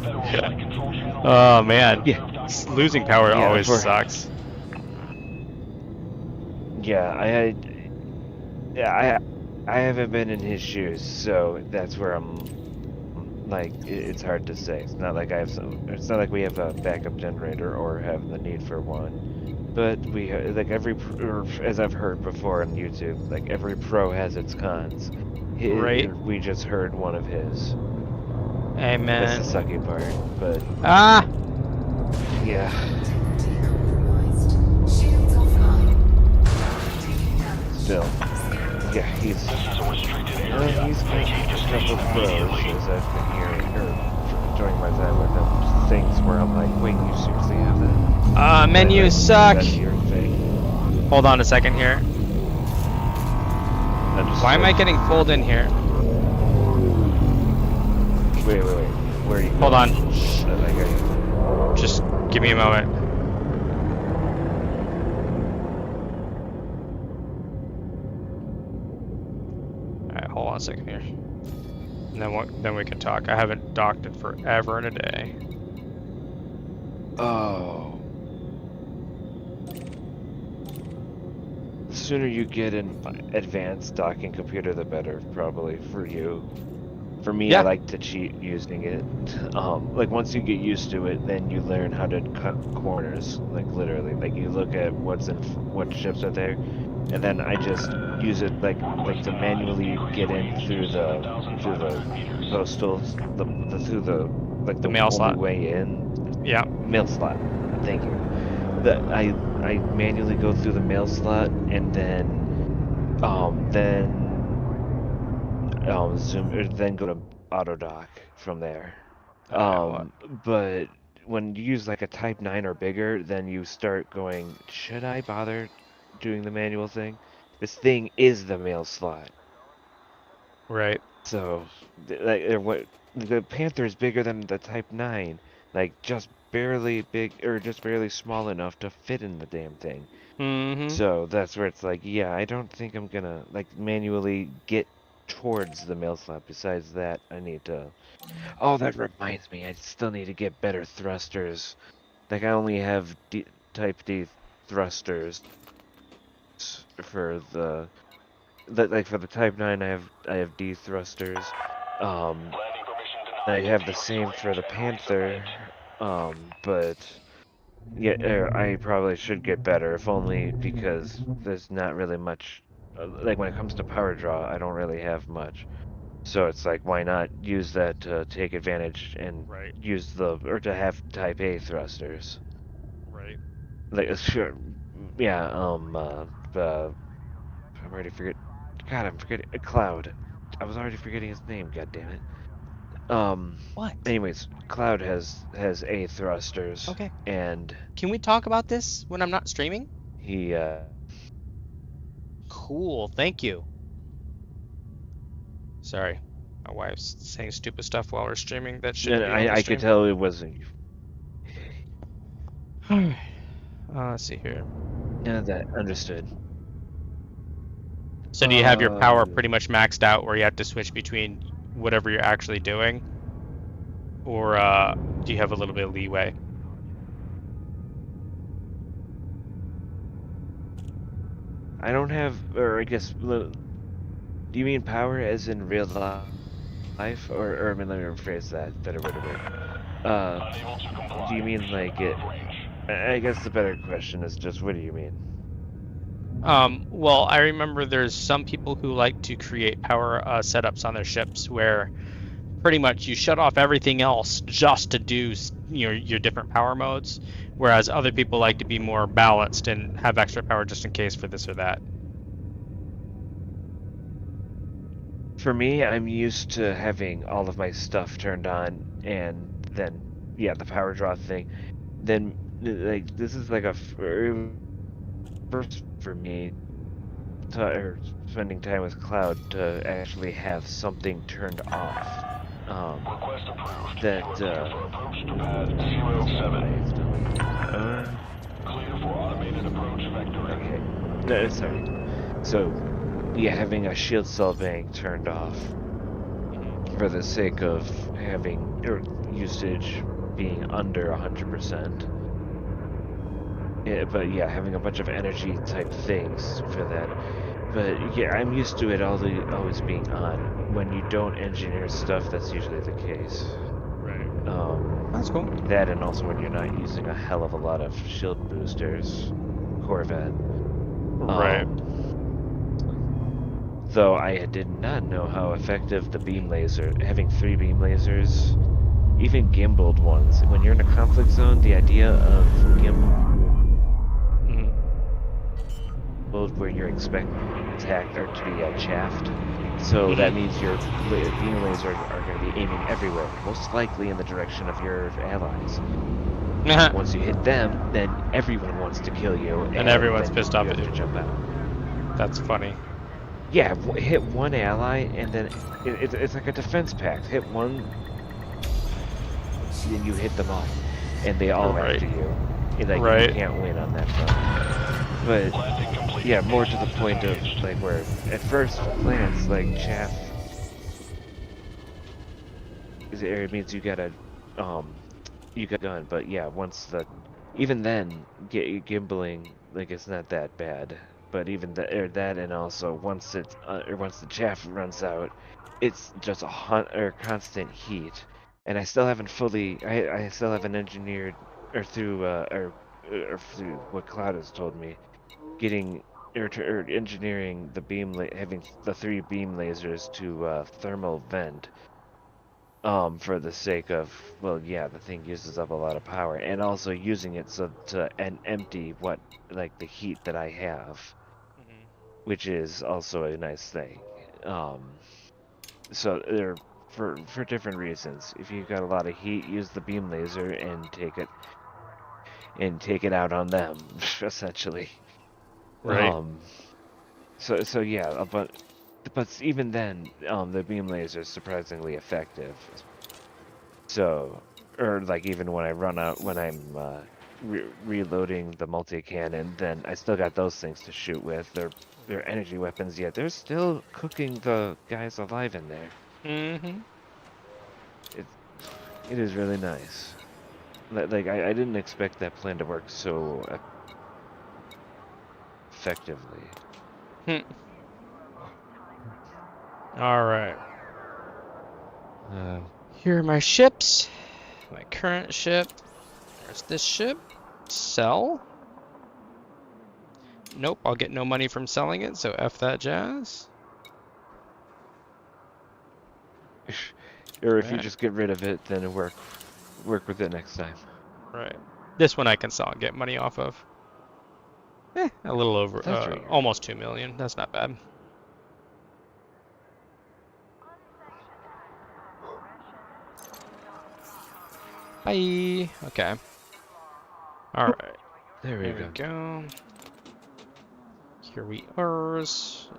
Oh man.
Yeah.
Losing power
Yeah,
always
for-
sucks.
Yeah, I haven't been in his shoes, so that's where I'm. Like, it's hard to say. It's not like It's not like we have a backup generator or have the need for one. But we like or as I've heard before on YouTube, like every pro has its cons.
Right.
We just heard one of his.
Amen.
That's the sucky part, but
Ah!
yeah.
Shields offline. Taking damage.
Still, yeah, he's got a couple pros as I've been hearing or during my time with him. Things where I'm like, wait, you seriously have that?
Menus suck.
That's your thing.
Hold on a second here.
I'm just
Why am I
like,
getting pulled in here?
Wait. Where are you?
Hold
going?
on.
Shh, I hear you.
Just give me a moment. Alright, hold on a second here. And then we can talk. I haven't docked it forever and a day.
Oh. The sooner you get an advanced docking computer, the better, probably, for you. For me,
Yeah.
I like to cheat using it. Like, once you get used to it, then you learn how to cut corners, like, literally. Like, you look at what ships are there, and then I just use it, like to manually get in through the postals, through the
mail
only
slot.
way in.
Yeah.
Mail slot. Thank you. I manually go through the mail slot and then zoom or then go to auto dock from there. But when you use like a Type 9 or bigger, then you start going, should I bother doing the manual thing? This thing is the mail slot.
Right.
So, the Panther is bigger than the Type 9, like just barely big or just barely small enough to fit in the damn thing.
Mm-hmm.
So that's where it's like, yeah, I don't think I'm gonna like manually get towards the mill slot. Besides that, I need to. Oh, that reminds me. I still need to get better thrusters. Like I only have Type D thrusters for the like for the Type 9. I have D thrusters. I have the same for the Panther. But yeah, I probably should get better, if only because there's not really much. Like when it comes to power draw, I don't really have much. So it's like, why not use that to take advantage and
Right.
use or to have Type A thrusters.
Right.
Like, sure, yeah, I'm already forget. God, I'm forgetting. Cloud. I was already forgetting his name. God damn it.
What?
Anyways, Cloud has A thrusters,
Okay.
and
Can we talk about this when I'm not streaming?
he
Cool. Thank you. Sorry. My wife's saying stupid stuff while we're streaming that shouldn't
and
be on the
I could
stream.
tell it wasn't you.
Alright. Let's see here.
Yeah, that understood.
So do you have your power pretty much maxed out where you have to switch between whatever you're actually doing? Or do you have a little bit of leeway?
I don't have, or I guess, do you mean power as in real life, or I mean, let me rephrase that. Better way to word. Do you mean like it? I guess the better question is just, what do you mean?
Well, I remember there's some people who like to create power setups on their ships where pretty much you shut off everything else just to do your different power modes, whereas other people like to be more balanced and have extra power just in case for this or that.
For me, I'm used to having all of my stuff turned on, and then, yeah, the power draw thing. Then, like, this is like a first for me, or spending time with Cloud to actually have something turned off.
Request approved.
That,
Approach to pad 07. Clear for automated approach vectoring.
Okay. No, sorry. So, yeah, having a shield cell bank turned off for the sake of having usage being under 100%. Yeah, but yeah, having a bunch of energy type things for that. But yeah, I'm used to it always being on. When you don't engineer stuff, that's usually the case.
Right. That's cool.
That, and also when you're not using a hell of a lot of shield boosters, Corvette.
Right.
Though I did not know how effective the beam laser, having 3 beam lasers, even gimbaled ones. When you're in a conflict zone, the idea of gimbaled where you're expecting attack or to be chaffed. So that means your beam lasers are going to be aiming everywhere, most likely in the direction of your allies. Once you hit them, then everyone wants to kill you,
and everyone's pissed off
you
at
have
you.
to jump out.
That's funny.
Yeah, hit one ally, and then it's like a defense pact. Hit one, then you hit them all, and they all after you. Like, you can't win on that front. But yeah, more to the point of like where at first glance, like chaff, it means you got a gun. But yeah, once even then, gimbaling, like, it's not that bad. But even that, and also once once the chaff runs out, it's just a constant heat. And I still haven't I still haven't engineered, or through through what Cloud has told me, getting or engineering the having the 3 beam lasers to thermal vent. For the sake of, well, yeah, the thing uses up a lot of power, and also using it so to empty the heat that I have, which is also a nice thing. So they're for different reasons. If you've got a lot of heat, use the beam laser and take it out on them, essentially.
Right.
So yeah, but even then, the beam laser is surprisingly effective. So, or like even when I run out, when I'm reloading the multi-cannon, then I still got those things to shoot with. They're energy weapons, yet they're still cooking the guys alive in there.
Mm-hmm.
It is really nice. Like I didn't expect that plan to work so effectively.
All right.
Uh,
Here are my ships. My current ship. There's this ship. Sell. Nope, I'll get no money from selling it, so F that jazz.
or if you
Right.
just get rid of it, then work with it next time.
Right. This one I can sell and get money off of. A little over,
That's right.
almost 2 million. That's not bad. Bye. Okay. All right.
There we
There we
go.
go. Here we are.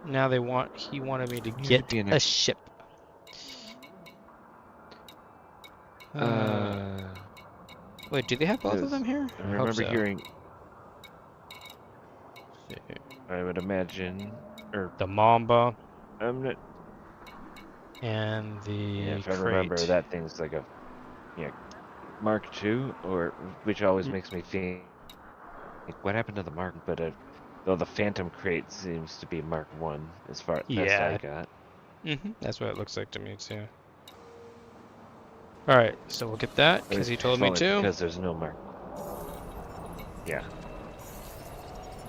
Now he wanted me to
Need to
get
be an
a ship. Wait, do they have both of them here?
I
I hope
remember
so.
hearing.
Let's see.
I would imagine, or
The Mamba
I'm not.
and the
Yeah, if I
crate.
remember, that thing's like a Mark II, or which always
Mm.
makes me think, what happened to the Mark? But though the Phantom crate seems to be Mark I, as far best I
Yeah.
got.
That's what it looks like to me too. All right, so we'll get that because he told me
Only
to.
because there's no Mark. Yeah.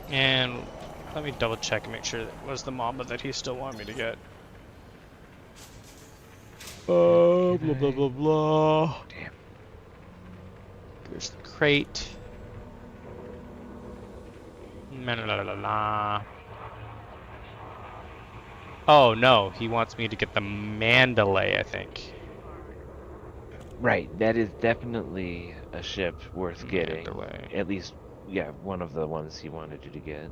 And let me double check and make sure that was the Mamba that he still wanted me to get. Blah blah blah blah.
Damn.
Here's the crate. La la la la la. Oh no, he wants me to get the Mandalay, I think.
Right, that is definitely a ship worth getting.
Mandalay.
At least, yeah, one of the ones he wanted you to get.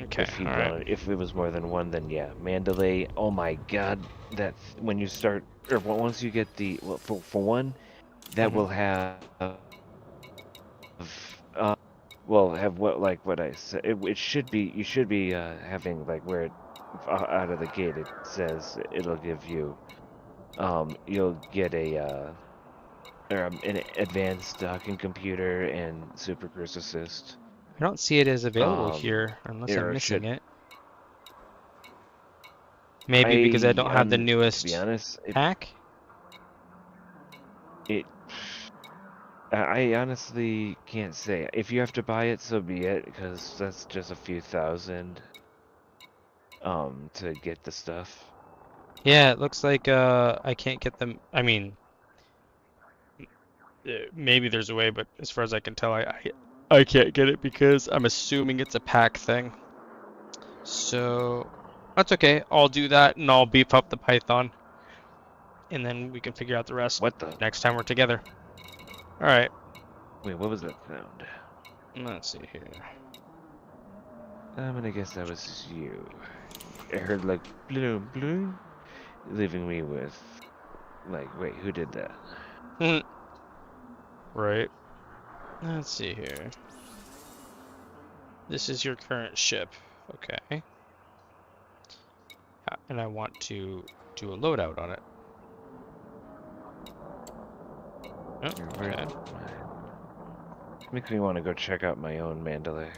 Okay, alright.
If it was more than one, then yeah, Mandalay. Oh my God, that's when you start, or once you get the for one, that will have, have what I said. It should be you should be having like where it out of the gate it says it'll give you, you'll get an advanced docking computer and Super Cruise Assist.
I don't see it as available here unless I'm
Or
missing
should
it. Maybe because I don't have the
to
newest
be honest,
pack?
I honestly can't say. If you have to buy it, so be it, because that's just a few thousand to get the stuff.
Yeah, it looks like I can't get them. I mean, maybe there's a way, but as far as I can tell, I can't get it because I'm assuming it's a pack thing. So that's okay. I'll do that and I'll beef up the Python, and then we can figure out the rest
What the?
next time we're together. All right.
Wait, what was that sound?
Let's see here.
I'm gonna guess that was you. I heard like bloom bloom, leaving me with like, wait, who did that?
Right. Let's see here. This is your current ship. Okay. And I want to do a loadout on it. Oh, okay.
Makes me want to go check out my own Mandalay.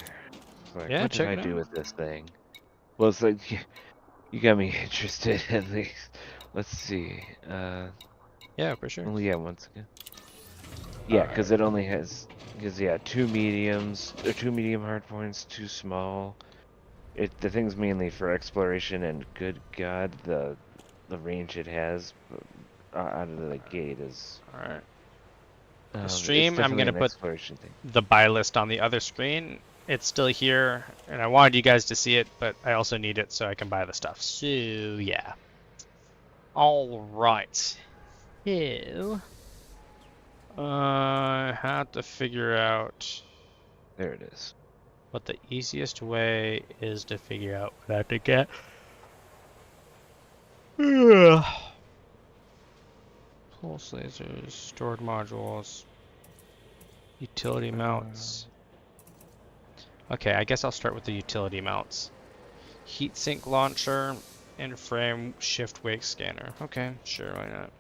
It's like,
Yeah,
what did
check
I
it
do
out.
with this thing? Well, it's like, you got me interested at least. Let's see.
Yeah, for sure.
Oh yeah, once again. Yeah, because it only has, yeah, two medium hard points, two small. The thing's mainly for exploration, and good God, the range it has out of the gate is.
All right. The
It's
stream, I'm
definitely
gonna
an
put
exploration thing.
the buy list on the other screen. It's still here, and I wanted you guys to see it, but I also need it so I can buy the stuff. So yeah. All right. So I have to figure out
There it is.
what the easiest way is to figure out what I have to get. Pulse lasers, stored modules. Utility mounts. Okay, I guess I'll start with the utility mounts. Heatsink launcher and frame shift wake scanner. Okay, sure, why not?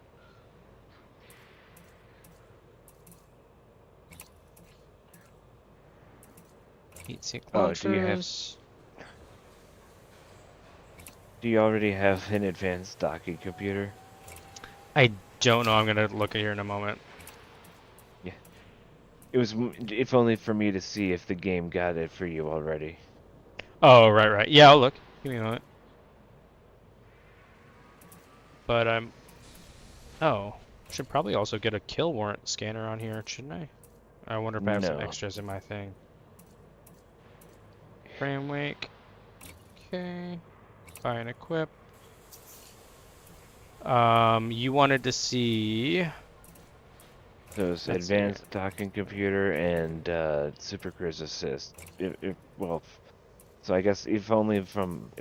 Heatsink
Oh, do you have?
launchers.
Do you already have an advanced docking computer?
I don't know. I'm gonna look at here in a moment.
It was, if only for me to see if the game got it for you already.
Oh, right. Yeah, I'll look. Give me a moment. But oh, should probably also get a kill warrant scanner on here, shouldn't I? I wonder if I have some
No.
extras in my thing. Frame wake. Okay. Buy and equip. You wanted to see.
Those
Let's see here.
advanced docking computer and Super Cruise Assist. Well, so I guess if only from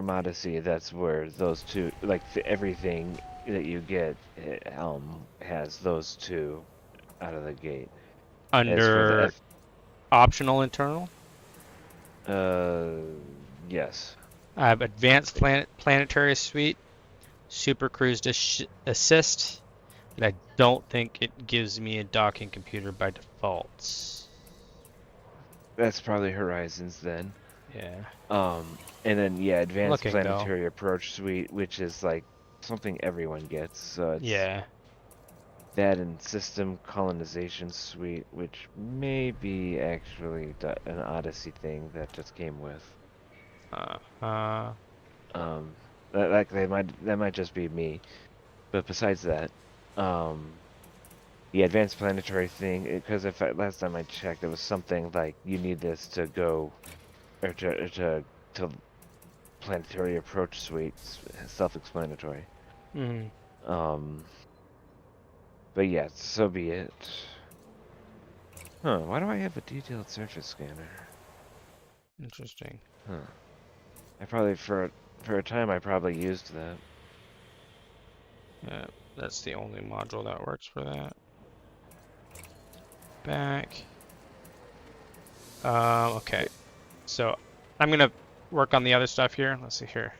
Odyssey, that's where those two, like everything that you get, has those two out of the gate. As for the
Under optional internal,
yes.
I have advanced planetary suite, Super Cruise Assist, but I don't think it gives me a docking computer by default.
That's probably Horizons then.
Yeah.
And then yeah, advanced
Looking, though.
planetary approach suite, which is like something everyone gets. So it's
Yeah.
that and system colonization suite, which may be actually an Odyssey thing that just came with. That might just be me. But besides that, the advanced planetary thing, because if last time I checked, it was something like you need this to go, or to planetary approach suite, self-explanatory. But yeah, so be it. Huh, why do I have a detailed surface scanner?
Interesting.
Huh. I probably, for a time, I probably used that.
Yeah, that's the only module that works for that. Back. Okay. So I'm gonna work on the other stuff here. Let's see here.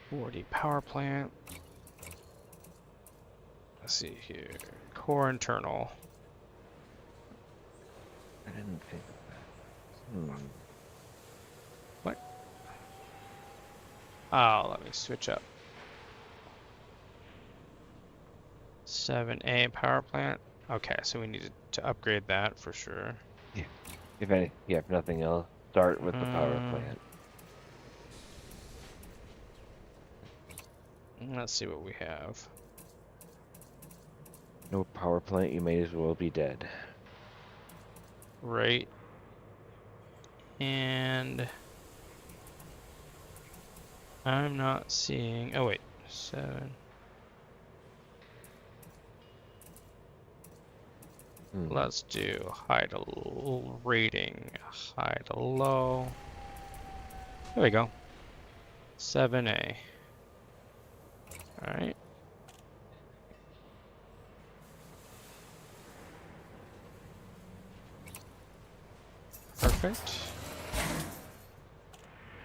40 power plant. Let's see here. Core internal.
I didn't think of that.
What? Oh, let me switch up. 7A power plant. Okay, so we need to upgrade that for sure.
If nothing else, start with the power plant.
Let's see what we have.
No power plant, you may as well be dead.
Right. And I'm not seeing. Oh wait, 7. Let's do high to rating, high to low. There we go. 7A. All right. Perfect.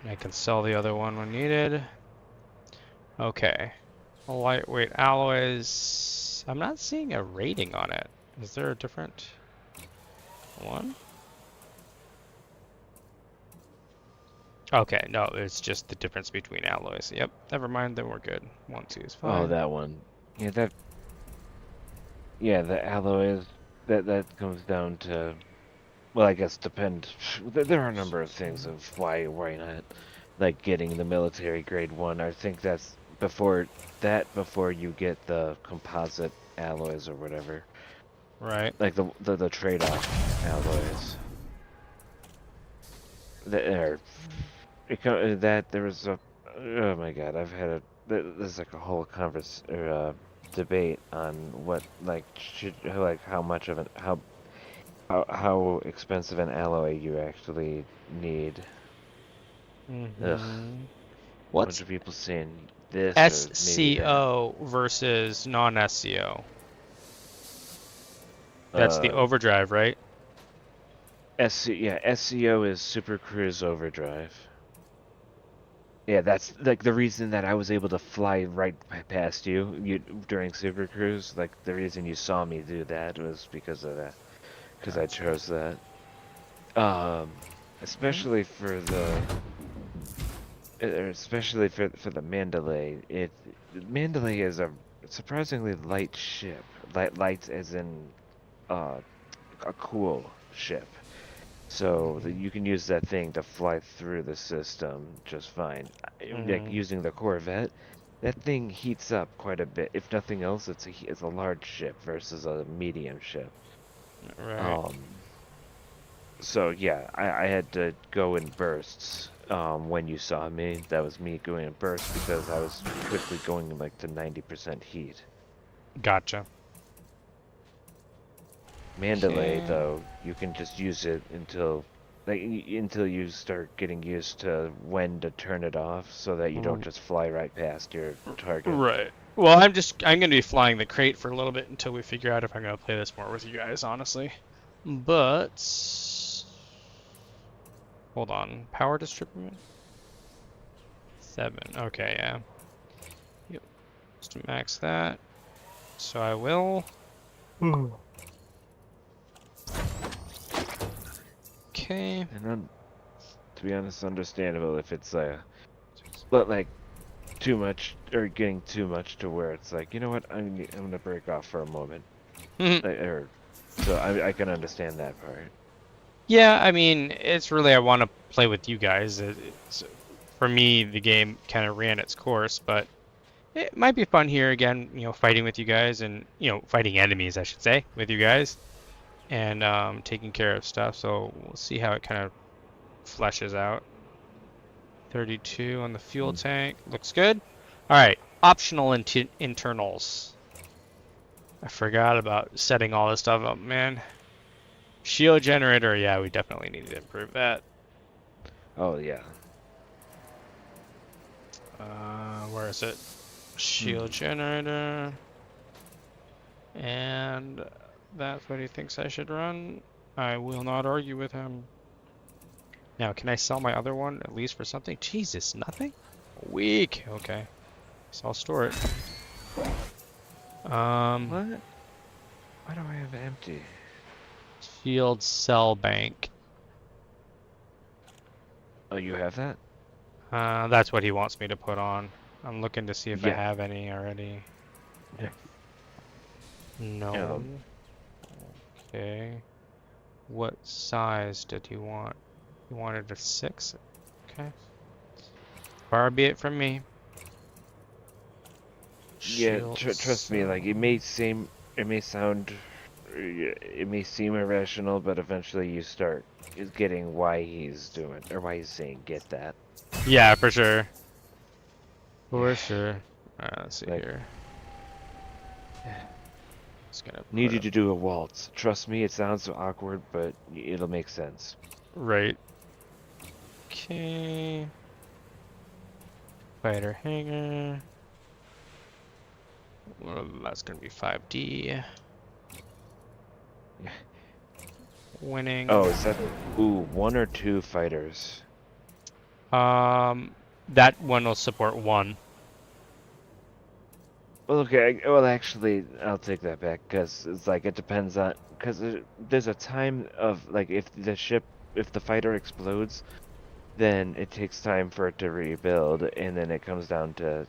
I can sell the other one when needed. Okay. Lightweight alloys. I'm not seeing a rating on it. Is there a different one? Okay, no, it's just the difference between alloys. Yep, never mind, then we're good. 1, 2 is fine.
Oh, that one. Yeah, the alloys, that comes down to, well, I guess there are a number of things of why not, like getting the military grade one. I think that's before you get the composite alloys or whatever.
Right.
Like the trade-off alloys. There was a, oh my god, there's like a whole debate on what, like, how expensive an alloy you actually need. Ugh.
What's
A bunch of people saying this or maybe that.
SCO versus non-SCO? That's the overdrive, right?
SCO is Super Cruise Overdrive. Yeah, that's like the reason that I was able to fly right past you during Super Cruise. Like the reason you saw me do that was because of that. Because I
Gotcha.
chose that. Especially for the Mandalay. Mandalay is a surprisingly light ship. Light as in a cool ship. So that you can use that thing to fly through the system just fine. Like using the Corvette, that thing heats up quite a bit. If nothing else, it's a large ship versus a medium ship.
Right.
So yeah, I had to go in bursts. When you saw me, that was me going in bursts because I was quickly going like to 90% heat.
Gotcha.
Mandalay,
Okay.
though, you can just use it until until you start getting used to when to turn it off so that you don't just fly right past your target.
Right. Well, I'm gonna be flying the crate for a little bit until we figure out if I'm gonna play this more with you guys, honestly. But hold on, power distribution 7. Okay, yeah. Yep. Just max that. So I will. Okay.
And to be honest, understandable if it's but like too much or getting too much to where it's like, you know what, I'm gonna break off for a moment. So I can understand that part.
Yeah, I mean, it's really I want to play with you guys. For me, the game kind of ran its course, but it might be fun here again, fighting with you guys and, fighting enemies, I should say, with you guys and taking care of stuff. So we'll see how it kind of fleshes out. 32 on the fuel tank. Looks good. All right, optional internals. I forgot about setting all this stuff up, man. Shield generator, yeah, we definitely need to improve that.
Oh yeah.
Where is it? Shield generator. And that's what he thinks I should run. I will not argue with him. Now, can I sell my other one at least for something? Jesus, nothing? Weak. Okay. So I'll store it.
What? Why do I have empty?
Field cell bank.
Oh, you have that?
That's what he wants me to put on. I'm looking to see if I
Yeah.
have any already.
Yeah.
No. Okay. What size did he want? He wanted a 6. Okay. Far be it from me.
Yeah,
Shield
trust me, like it may seem irrational, but eventually you start getting why he's doing or why he's saying get that.
Yeah, for sure. For sure. Alright, let's see
Like-
here. Just gonna
Need
put
you to do a waltz. Trust me, it sounds so awkward, but it'll make sense.
right. Okay. Fighter hangar. Well, that's gonna be 5D. Winning.
Oh, is that 1 or 2 fighters?
That one will support 1.
Well, okay. Well, actually, I'll take that back because it's like it depends on because there's a time of like if the fighter explodes, then it takes time for it to rebuild, and then it comes down to,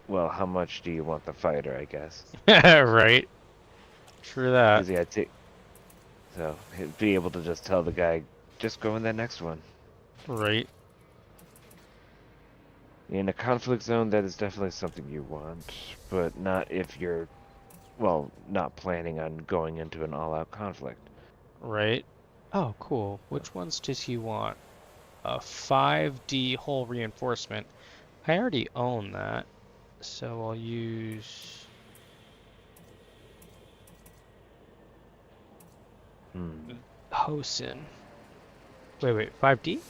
well, how much do you want the fighter? I guess.
Right. True that.
'Cause, yeah, so he'd be able to just tell the guy, just go in that next one.
Right.
In a conflict zone, that is definitely something you want, but not if you're, well, not planning on going into an all-out conflict.
Right. Oh, cool. Which ones does he want? A 5D hull reinforcement. I already own that, so I'll use. Hosin. Wait, 5D?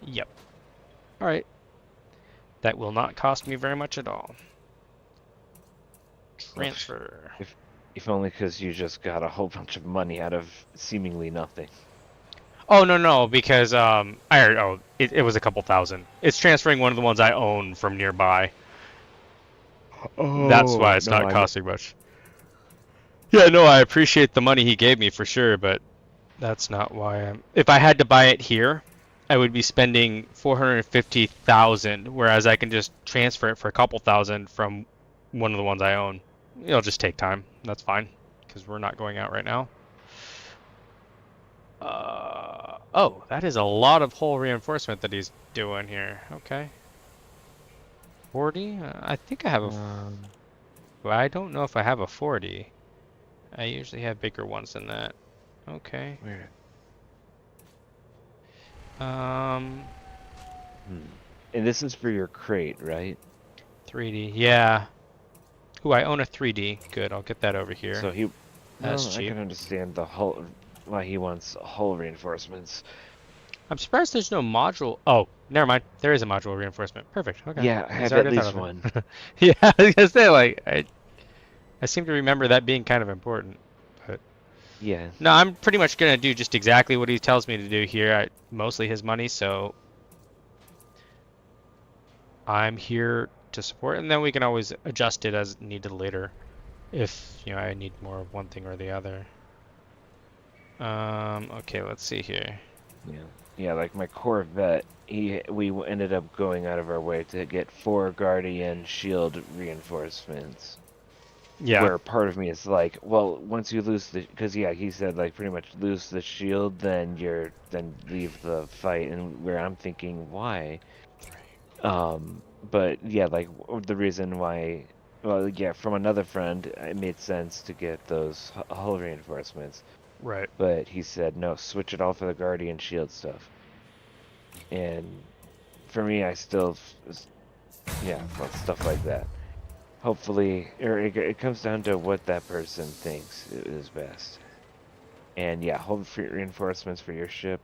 Yep. Alright. That will not cost me very much at all. Transfer.
If only because you just got a whole bunch of money out of seemingly nothing.
Oh no, because it was a couple thousand. It's transferring one of the ones I own from nearby. That's why
Oh,
it's
no,
not
I mean,
costing much. Yeah, no, I appreciate the money he gave me for sure, but that's not why I'm. If I had to buy it here, I would be spending 450,000, whereas I can just transfer it for a couple thousand from one of the ones I own. It'll just take time. That's fine, because we're not going out right now. Oh, that is a lot of hull reinforcement that he's doing here. Okay. 40? I think I have a. Well, I don't know if I have a 40. I usually have bigger ones than that. Okay.
where?
Um,
And this is for your crate, right?
3D. Yeah. Ooh, I own a 3D. Good, I'll get that over here.
So he,
That's
well, I
cheap.
can understand the hull, why he wants hull reinforcements.
I'm surprised there's no module. Oh, never mind. There is a module reinforcement. Perfect. Okay.
Yeah, I
He's
have at
already thought
least
of
one.
it. Yeah, I was gonna say like I seem to remember that being kind of important. But
Yeah.
no, I'm pretty much gonna do just exactly what he tells me to do here. Mostly his money, so I'm here to support, and then we can always adjust it as needed later, if I need more of one thing or the other. Okay, let's see here.
Yeah. Yeah, like my Corvette, we ended up going out of our way to get 4 Guardian shield reinforcements.
Yeah,
Where part of me is like, well, once you lose the, because yeah, he said like pretty much lose the shield, then then leave the fight, and where I'm thinking why, but yeah, like the reason why, well, yeah, from another friend, it made sense to get those hull reinforcements,
right.
but he said no, switch it all for the Guardian shield stuff, and for me, I still, yeah, well, stuff like that. Hopefully, or it comes down to what that person thinks is best. And yeah, hold for reinforcements for your ship.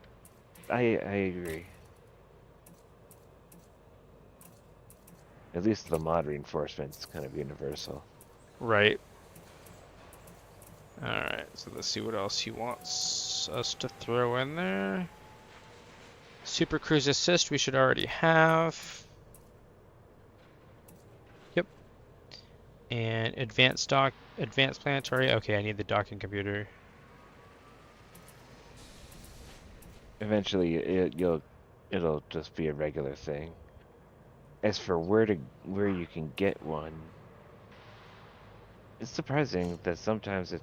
I agree. At least the mod reinforcements kind of universal.
Right. Alright, so let's see what else he wants us to throw in there. Super Cruise Assist we should already have. Yep. And Advanced Planetary. Okay, I need the docking computer.
Eventually, it'll just be a regular thing. As for where you can get one, it's surprising that sometimes it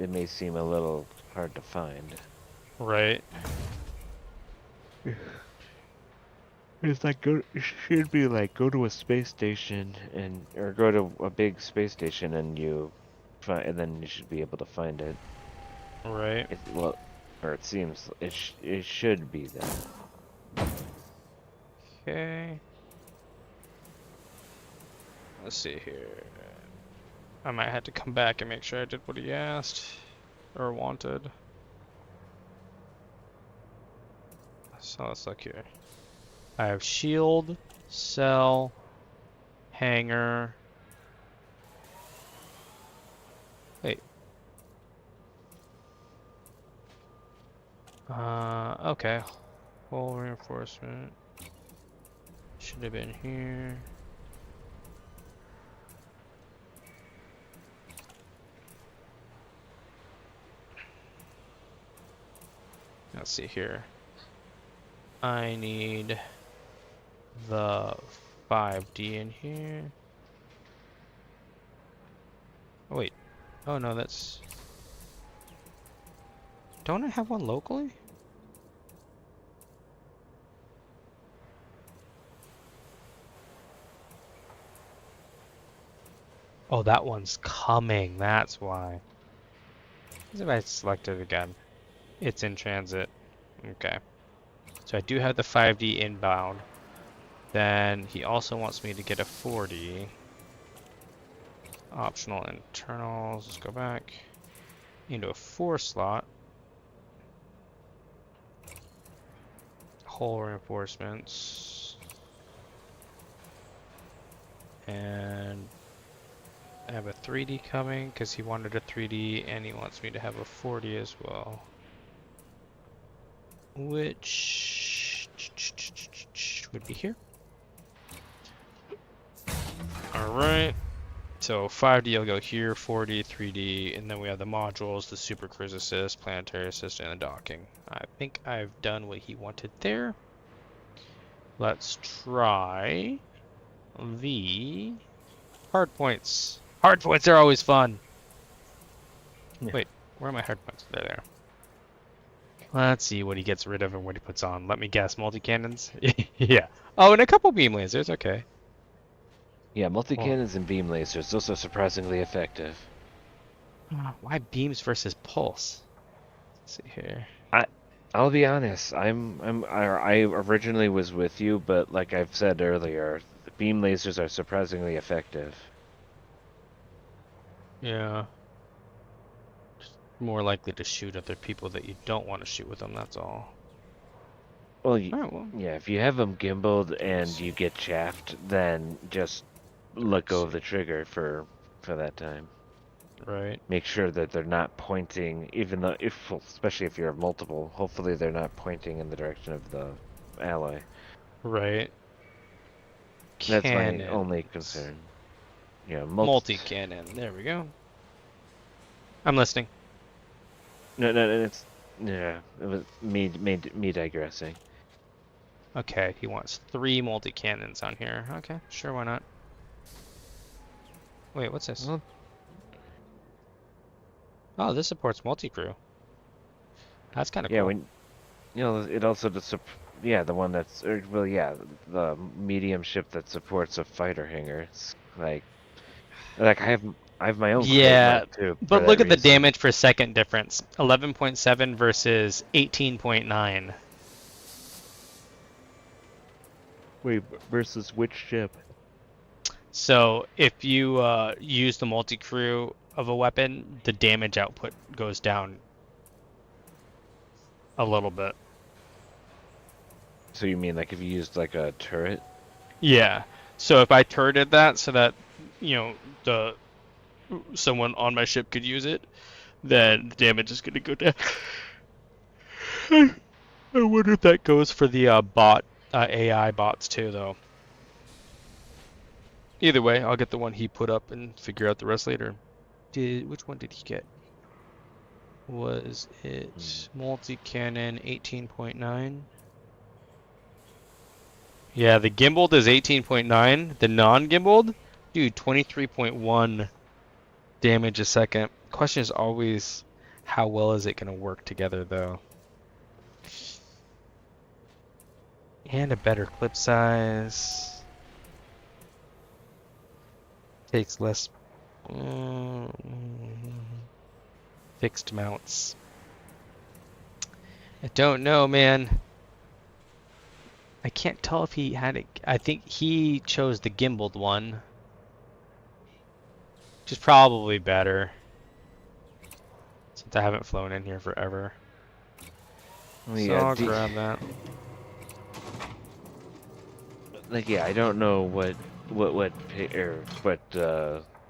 may seem a little hard to find.
Right.
It's like it should be like go to a space station or go to a big space station and and then you should be able to find it.
Right.
Well, or it seems it should be that.
Okay. Let's see here. I might have to come back and make sure I did what he asked or wanted. So let's look here. I have shield, cell, hangar. Wait. Okay. Hull reinforcement. Should have been here. Let's see here. I need the 5D in here. Oh, wait. Oh no, that's... Don't I have one locally? Oh, that one's coming. That's why. What if I select it again? It's in transit. Okay. So I do have the 5D inbound. Then he also wants me to get a 40. Optional internals. Let's go back into a 4 slot. Hull reinforcements. And I have a 3D coming because he wanted a 3D and he wants me to have a 40 as well. Which would be here. Alright. So 5D will go here, 4D, 3D, and then we have the modules, the Super Cruise Assist, Planetary Assist, and the docking. I think I've done what he wanted there. Let's try the hard points. Hard points are always fun.
Yeah.
Wait, where are my hard points? They're there. Let's see what he gets rid of and what he puts on. Let me guess, multi-cannons? Yeah. Oh, and a couple beam lasers, okay.
Yeah, multi-cannons and beam lasers, those are surprisingly effective.
Why beams versus pulse? Let's see here.
I'll be honest, I originally was with you, but like I've said earlier, the beam lasers are surprisingly effective.
Yeah. Just more likely to shoot other people that you don't want to shoot with them, that's all.
Well,
Alright, well.
yeah, if you have them gimbaled and you get chaffed, then just let go of the trigger for that time.
Right.
Make sure that they're not pointing, even though especially if you're multiple, hopefully they're not pointing in the direction of the ally.
Right.
That's my
Cannons.
only concern. Yeah,
Multi-cannon. There we go. I'm listening.
No, it's yeah. It was me digressing.
Okay, he wants 3 multi-cannons on here. Okay, sure, why not? Wait, what's this?
Well,
Oh, this supports multi-crew. That's kind of
yeah,
cool.
when you know it also the one that's well, yeah, the medium ship that supports a fighter hangar. It's like I have my own.
Yeah,
too, for
but
that
look at the
reason.
damage per second difference. 11.7 versus 18.9.
Wait, versus which ship?
So if you use the multi-crew of a weapon, the damage output goes down a little bit.
So you mean like if you used like a turret?
Yeah. So if I turreted that so that, you know, someone on my ship could use it, then the damage is going to go down. I wonder if that goes for the AI bots too, though. Either way, I'll get the one he put up and figure out the rest later. Which one did he get? Was it multi-cannon 18.9? Yeah, the gimbaled is 18.9. The non-gimbaled, dude, 23.1 damage a second. Question is always, how well is it going to work together, though? And a better clip size. Takes less fixed mounts. I don't know, man. I can't tell if he had it. I think he chose the gimbaled one, which is probably better since I haven't flown in here forever.
Well,
So
yeah,
I'll grab that.
like yeah, I don't know what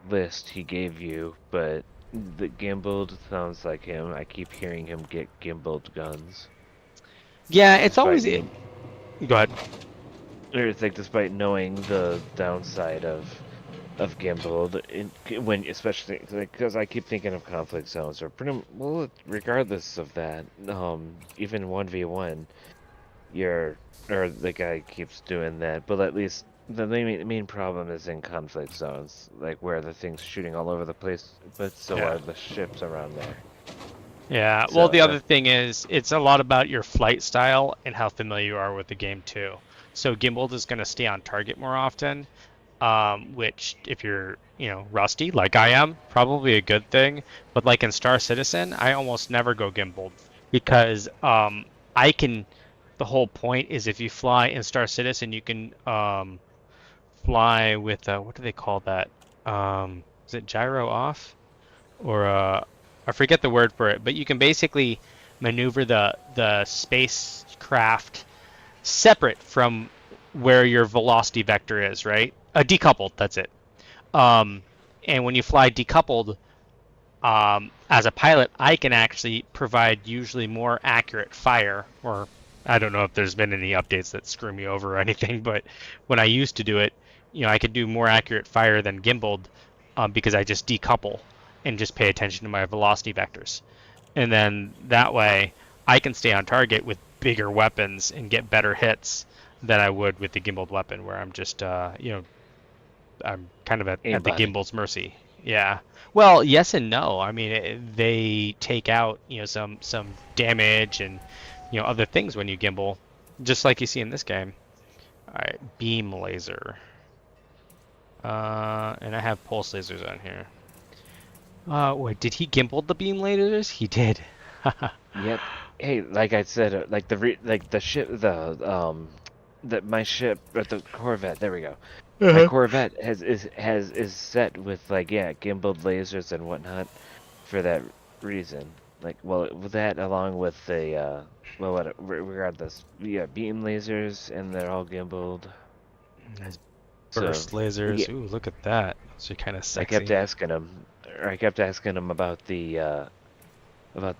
list he gave you, but the gimbaled sounds like him. I keep hearing him get gimbaled guns.
Yeah, it's
Despite
always.
me-
Go ahead.
Or it's like despite knowing the downside of gimbaled, when especially because I keep thinking of conflict zones or pretty well. Regardless of that, even 1v1, or the guy keeps doing that, but at least the main problem is in conflict zones, like where the thing's shooting all over the place, but so
Yeah.
are the ships around there.
Yeah, well,
So,
the other thing is, it's a lot about your flight style and how familiar you are with the game, too. So gimbaled is going to stay on target more often, which, if you're, rusty, like I am, probably a good thing. But like in Star Citizen, I almost never go gimbaled because the whole point is if you fly in Star Citizen, you can fly with, what do they call that? Is it gyro off? Or I forget the word for it, but you can basically maneuver the spacecraft separate from where your velocity vector is, right? Decoupled, that's it. And when you fly decoupled, as a pilot, I can actually provide usually more accurate fire. Or I don't know if there's been any updates that screw me over or anything, but when I used to do it, I could do more accurate fire than gimbaled, because I just decouple and just pay attention to my velocity vectors. And then that way, I can stay on target with bigger weapons and get better hits than I would with the gimbaled weapon, where I'm just, I'm kind of at the
Aimbot.
gimbal's mercy. Yeah. Well, yes and no. I mean, they take out, some damage and, other things when you gimbal, just like you see in this game. All right, beam laser. And I have pulse lasers on here. Wait, did he gimbal the beam lasers? He did.
Yep. Hey, like I said, like the ship, my ship, or the Corvette. There we go. My Corvette is set with gimbaled lasers and whatnot for that reason. Like, well, with that along with the regardless, beam lasers and they're all gimbaled.
Nice
So
burst lasers.
yeah,
Ooh, look at that. Those are kind of
I kept
sexy.
asking him about the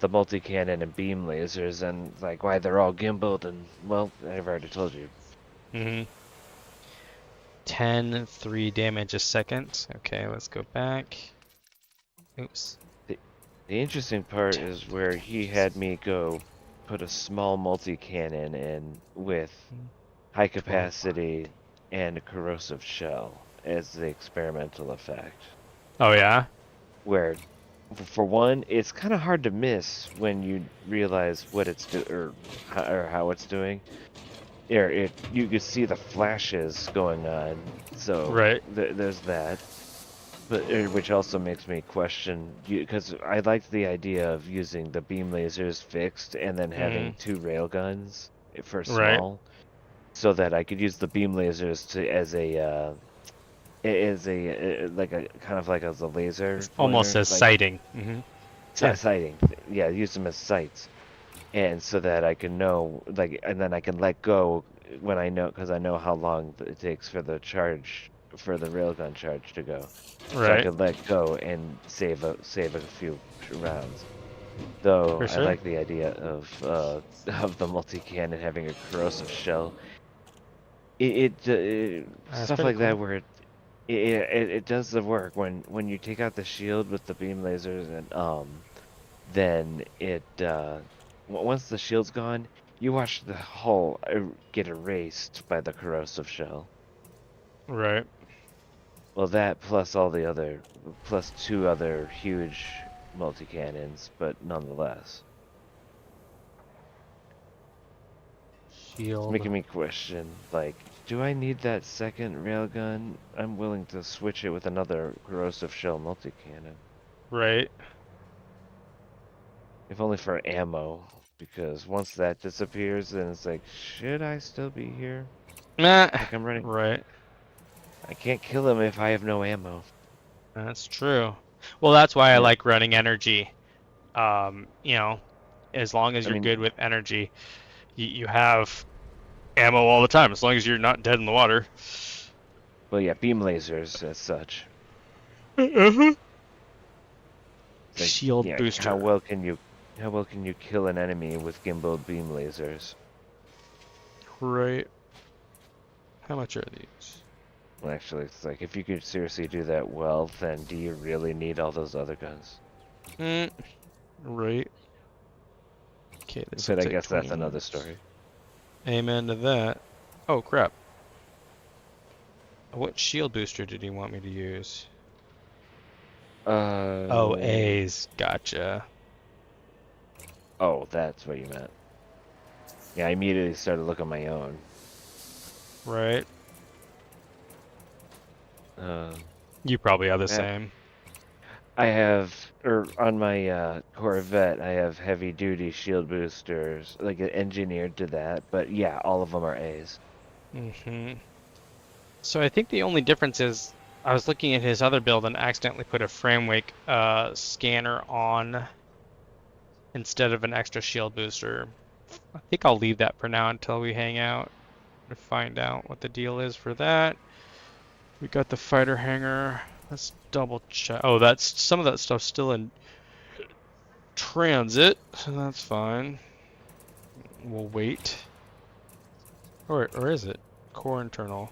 multi-cannon and beam lasers and like why they're all gimbaled, and well, I've already told you.
Mm-hmm. 10, 3 damage a second. Okay, let's go back. Oops.
The interesting part is where he had me go put a small multi-cannon in with high capacity and a corrosive shell as the experimental effect.
Oh yeah?
Where, for one, it's kind of hard to miss when you realize what it's or how it's doing. You could see the flashes going on, so
Right.
there's that. But which also makes me question, because I liked the idea of using the beam lasers fixed and then having two railguns for
Right.
small, so that I could use the beam lasers as a like a kind of like as a laser
It's almost
pointer,
as
like
sighting. Mm-hmm. Yeah.
sighting. Yeah, use them as sights, and so that I can know, like, and then I can let go when I know, because I know how long it takes for the railgun charge to go. So I
Right.
could let go and save a few rounds. Though
For
I
sure.
like the idea of the multi-cannon having a corrosive shell.
That's
Stuff
pretty
like that
cool.
where it does the work when you take out the shield with the beam lasers, and then once the shield's gone, you watch the hull get erased by the corrosive shell.
Right.
Well, that plus two other huge multi-cannons, but nonetheless. It's
Shield.
making me question, like, do I need that second railgun? I'm willing to switch it with another corrosive shell multi-cannon.
Right.
If only for ammo, because once that disappears, then it's like, should I still be here? Like, I'm running.
Right.
I can't kill him if I have no ammo.
That's true. Well, that's why I
Yeah.
like running energy. As long as
I
you're
mean,
good with energy, you have ammo all the time, as long as you're not dead in the water.
well, yeah, beam lasers as such.
Uh-huh.
It's like,
Shield
yeah,
booster.
how well can you kill an enemy with gimbal beam lasers?
Right. How much are these?
Well, actually, it's like, if you could seriously do that well, then do you really need all those other guns?
Right. Okay, this
But
looks
I
like
guess that's
20
another
minutes.
story.
Amen to that. Oh, crap. What shield booster did he want me to use? Oh, A's. Gotcha.
Oh, that's what you meant. Yeah, I immediately started looking at my own.
Right.
Uh,
You probably have the
that-
same.
I have, on my Corvette, I have heavy duty shield boosters, like engineered to that. But yeah, all of them are A's.
Mm-hmm. So I think the only difference is I was looking at his other build and accidentally put a frame wake scanner on instead of an extra shield booster. I think I'll leave that for now until we hang out to find out what the deal is for that. We got the fighter hangar. Let's double check. Oh, that's some of that stuff's still in transit, so that's fine. We'll wait. Or is it? Core internal.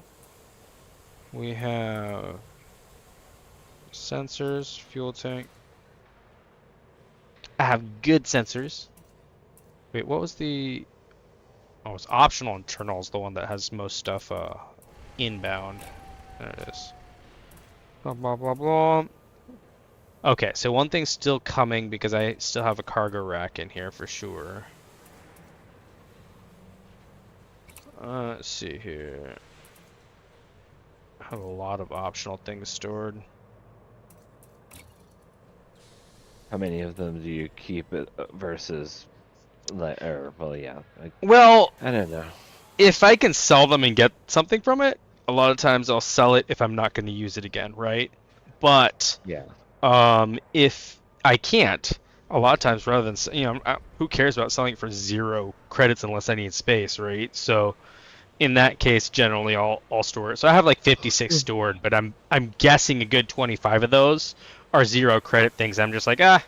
We have sensors, fuel tank. I have good sensors. Wait, what was the... Oh, it's optional internal is the one that has most stuff inbound. There it is. Blah, blah, blah, blah. Okay, so one thing's still coming because I still have a cargo rack in here for sure. Let's see here. I have a lot of optional things stored.
How many of them do you keep versus, like, or well, yeah.
Well,
I don't know.
if I can sell them and get something from it, a lot of times I'll sell it if I'm not going to use it again, right? But
Yeah.
if I can't, a lot of times rather than, who cares about selling it for 0 credits unless I need space, right? So in that case, generally I'll store it. So I have like 56 stored, but I'm guessing a good 25 of those are 0 credit things. I'm just like, God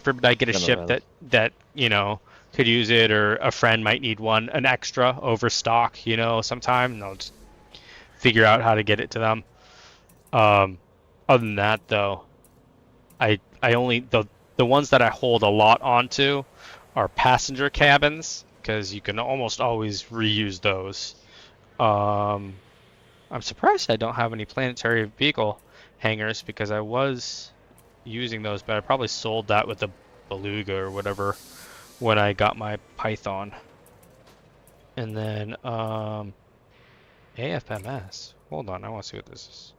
forbid I get a ship that could use it, or a friend might need an extra overstock, sometime, and I'll just figure out how to get it to them. Other than that, though, I only the ones that I hold a lot onto are passenger cabins, because you can almost always reuse those. I'm surprised I don't have any planetary vehicle hangars, because I was using those, but I probably sold that with the Beluga or whatever when I got my Python. And then AFMS. Hold on, I want to see what this is.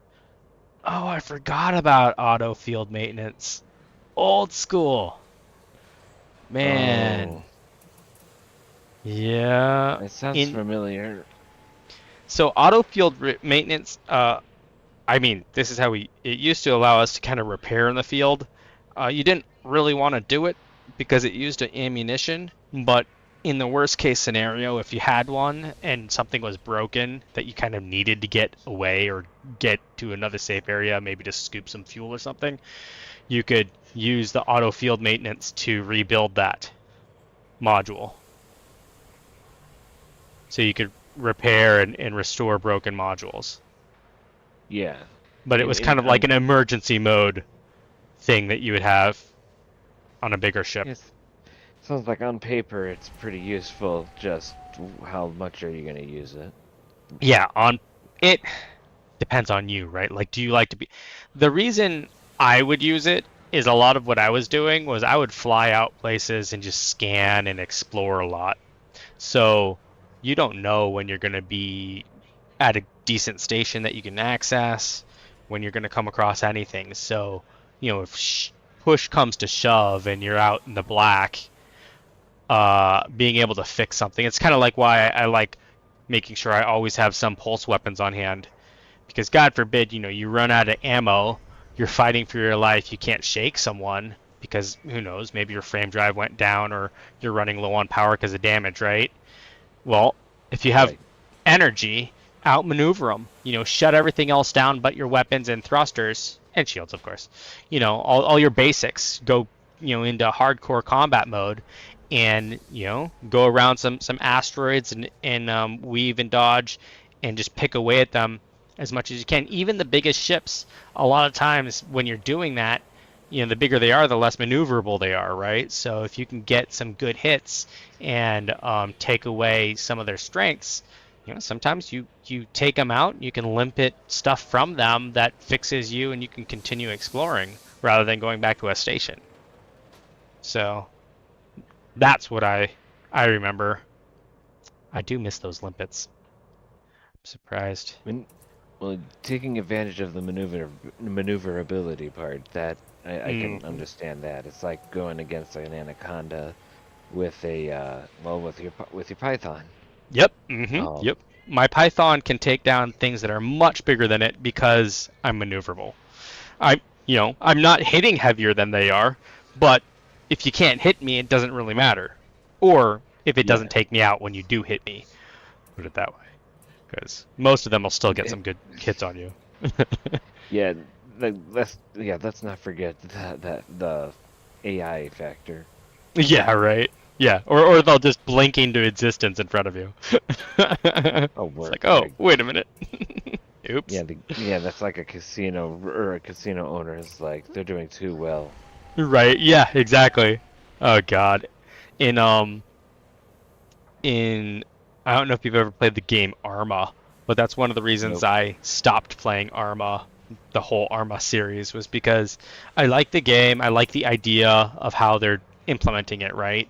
Oh, I forgot about auto field maintenance. Old school. Man.
Oh,
Yeah.
it sounds familiar.
So auto field maintenance, this is how it used to allow us to kind of repair in the field. You didn't really want to do it because it used ammunition, but in the worst case scenario, if you had one and something was broken that you kind of needed to get away or get to another safe area, maybe to scoop some fuel or something, you could use the auto field maintenance to rebuild that module. So you could repair and restore broken modules.
Yeah.
But it was kind of like an emergency mode thing that you would have on a bigger ship.
Yes. Sounds like on paper it's pretty useful, just how much are you going to use it?
Yeah, it depends on you, right? Like, do you like to be... The reason I would use it is a lot of what I was doing was I would fly out places and just scan and explore a lot. So you don't know when you're going to be at a decent station that you can access, when you're going to come across anything. So, if push comes to shove and you're out in the black, being able to fix something. It's kind of like why I like making sure I always have some pulse weapons on hand. Because God forbid, you run out of ammo, you're fighting for your life, you can't shake someone because, who knows, maybe your frame drive went down or you're running low on power because of damage, right? Well, if you have energy, outmaneuver them. Shut everything else down but your weapons and thrusters, and shields, of course. All your basics. Go, into hardcore combat mode, and go around some asteroids and weave and dodge, and just pick away at them as much as you can. Even the biggest ships, a lot of times when you're doing that, the bigger they are, the less maneuverable they are, right? So if you can get some good hits and take away some of their strengths, sometimes you take them out, you can limpet stuff from them that fixes you, and you can continue exploring rather than going back to a station. So that's what I remember. I do miss those limpets. I'm surprised.
Well, taking advantage of the maneuverability part, that I can understand that. It's like going against an anaconda with with your Python.
Yep. Yep. My Python can take down things that are much bigger than it because I'm maneuverable. I'm not hitting heavier than they are, but if you can't hit me, it doesn't really matter. Or if it doesn't take me out when you do hit me, put it that way. Because most of them will still get some good hits on you.
Yeah, let's not forget that the AI factor.
Yeah, right. Yeah, or they'll just blink into existence in front of you.
Oh,
It's
work
like, oh,
like
wait a minute. Oops.
yeah, that's like a casino or a casino owner is like they're doing too well.
Right. Yeah, exactly. Oh God. In in I don't know if you've ever played the game Arma, but that's one of the reasons
Nope.
I stopped playing Arma. The whole Arma series was because I like the game, I like the idea of how they're implementing it, right?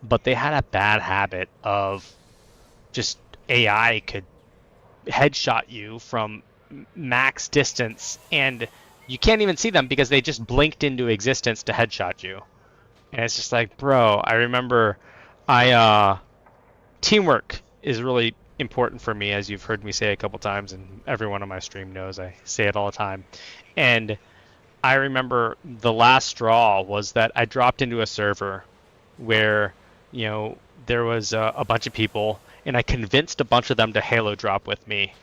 But they had a bad habit of just AI could headshot you from max distance, and you can't even see them because they just blinked into existence to headshot you. And it's just like, bro, I remember I teamwork is really important for me, as you've heard me say a couple times, and everyone on my stream knows I say it all the time. And I remember the last straw was that I dropped into a server where, you know, there was a bunch of people, and I convinced a bunch of them to Halo drop with me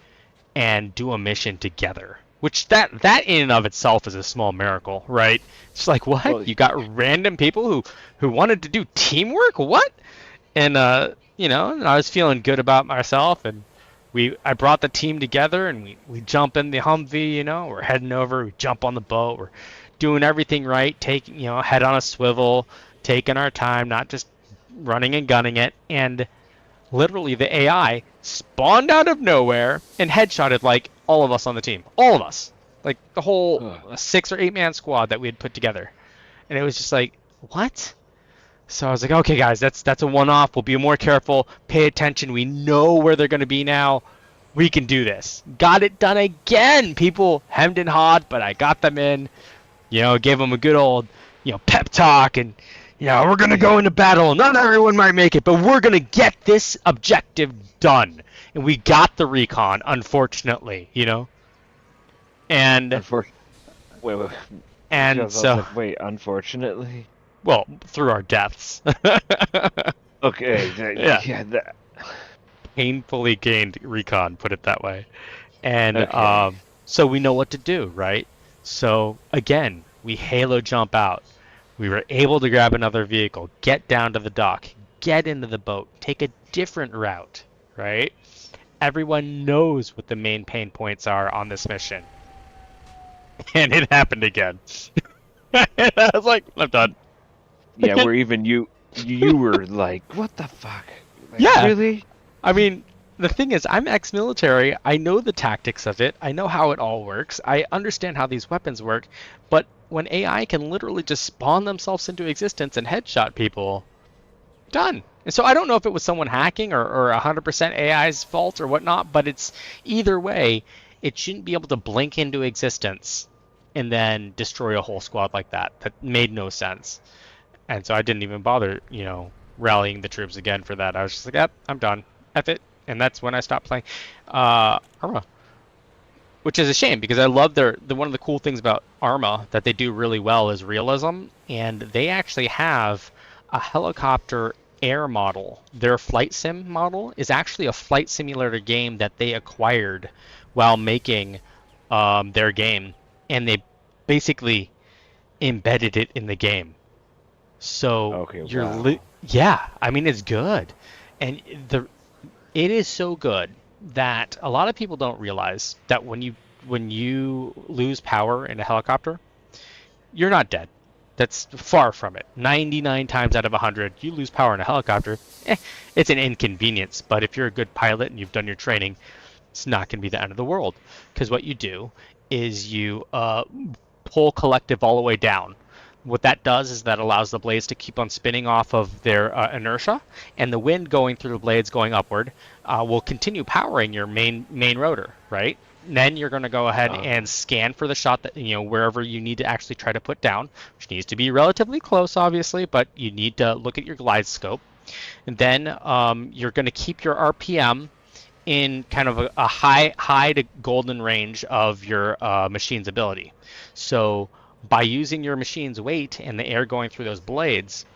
and do a mission together. Which that in and of itself is a small miracle, right? It's like, what?
Well,
You got random people who wanted to do teamwork? What? And you know, and I was feeling good about myself, and I brought the team together, and we jump in the Humvee, you know, we're heading over, we jump on the boat, we're doing everything right, taking, you know, head on a swivel, taking our time, not just running and gunning it, and literally the AI spawned out of nowhere and headshotted like all of us on the team, all of us, like the whole
ugh.
6 or 8 man squad that we had put together, and it was just like, what? So I was like, okay, guys, that's a one-off. We'll be more careful. Pay attention. We know where they're going to be now. We can do this. Got it done again. People hemmed and hawed, but I got them in. You know, gave them a good old, you know, pep talk, and you know, we're going to go into battle. Not everyone might make it, but we're going to get this objective done. And we got the recon, unfortunately, you know. And
Unfortunately, wait.
and
Because I was
so,
like, wait, unfortunately.
well, through our deaths.
Okay,
Yeah.
yeah, that.
Painfully gained recon, put it that way. And
Okay.
so we know what to do, right? So again, we Halo jump out. We were able to grab another vehicle, get down to the dock, get into the boat, take a different route, right? Everyone knows what the main pain points are on this mission. And it happened again. And I was like, I'm done.
Yeah, where even you were like, what the fuck? Like,
Yeah.
really?
I mean, the thing is, I'm ex-military. I know the tactics of it. I know how it all works. I understand how these weapons work. But when AI can literally just spawn themselves into existence and headshot people, done. And so I don't know if it was someone hacking or 100% AI's fault or whatnot, but it's either way, it shouldn't be able to blink into existence and then destroy a whole squad like that. That made no sense. And so I didn't even bother, you know, rallying the troops again for that. I was just like, yep, I'm done. F it. And that's when I stopped playing Arma, which is a shame because I love one of the cool things about Arma that they do really well is realism, and they actually have a helicopter air model. Their flight sim model is actually a flight simulator game that they acquired while making their game, and they basically embedded it in the game. So
Okay, wow.
yeah, I mean it's good, and it is so good that a lot of people don't realize that when you lose power in a helicopter, you're not dead. That's far from it. 99 times out of 100, you lose power in a helicopter. It's an inconvenience, but if you're a good pilot and you've done your training, it's not going to be the end of the world. Because what you do is you pull collective all the way down. What that does is that allows the blades to keep on spinning off of their inertia, and the wind going through the blades going upward will continue powering your main rotor, right? And then you're going to go ahead
Uh,
and scan for the shot that, you know, wherever you need to actually try to put down, which needs to be relatively close, obviously, but you need to look at your glide scope. And then you're going to keep your RPM in kind of a high to golden range of your machine's ability. So by using your machine's weight and the air going through those blades,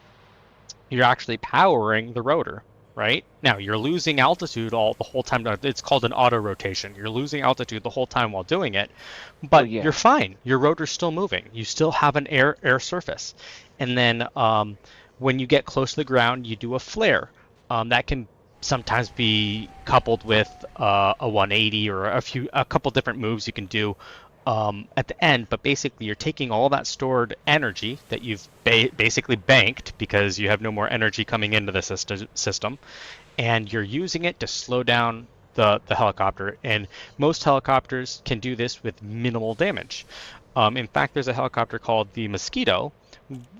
you're actually powering the rotor. right? Now you're losing altitude the whole time. It's called an auto rotation. You're losing altitude the whole time while doing it, but
yeah.
you're fine. Your rotor's still moving. You still have an air surface. And then when you get close to the ground, you do a flare. That can sometimes be coupled with a 180 or a couple different moves you can do at the end. But basically, you're taking all that stored energy that you've basically banked because you have no more energy coming into the system, and you're using it to slow down the helicopter. And most helicopters can do this with minimal damage. In fact, there's a helicopter called the Mosquito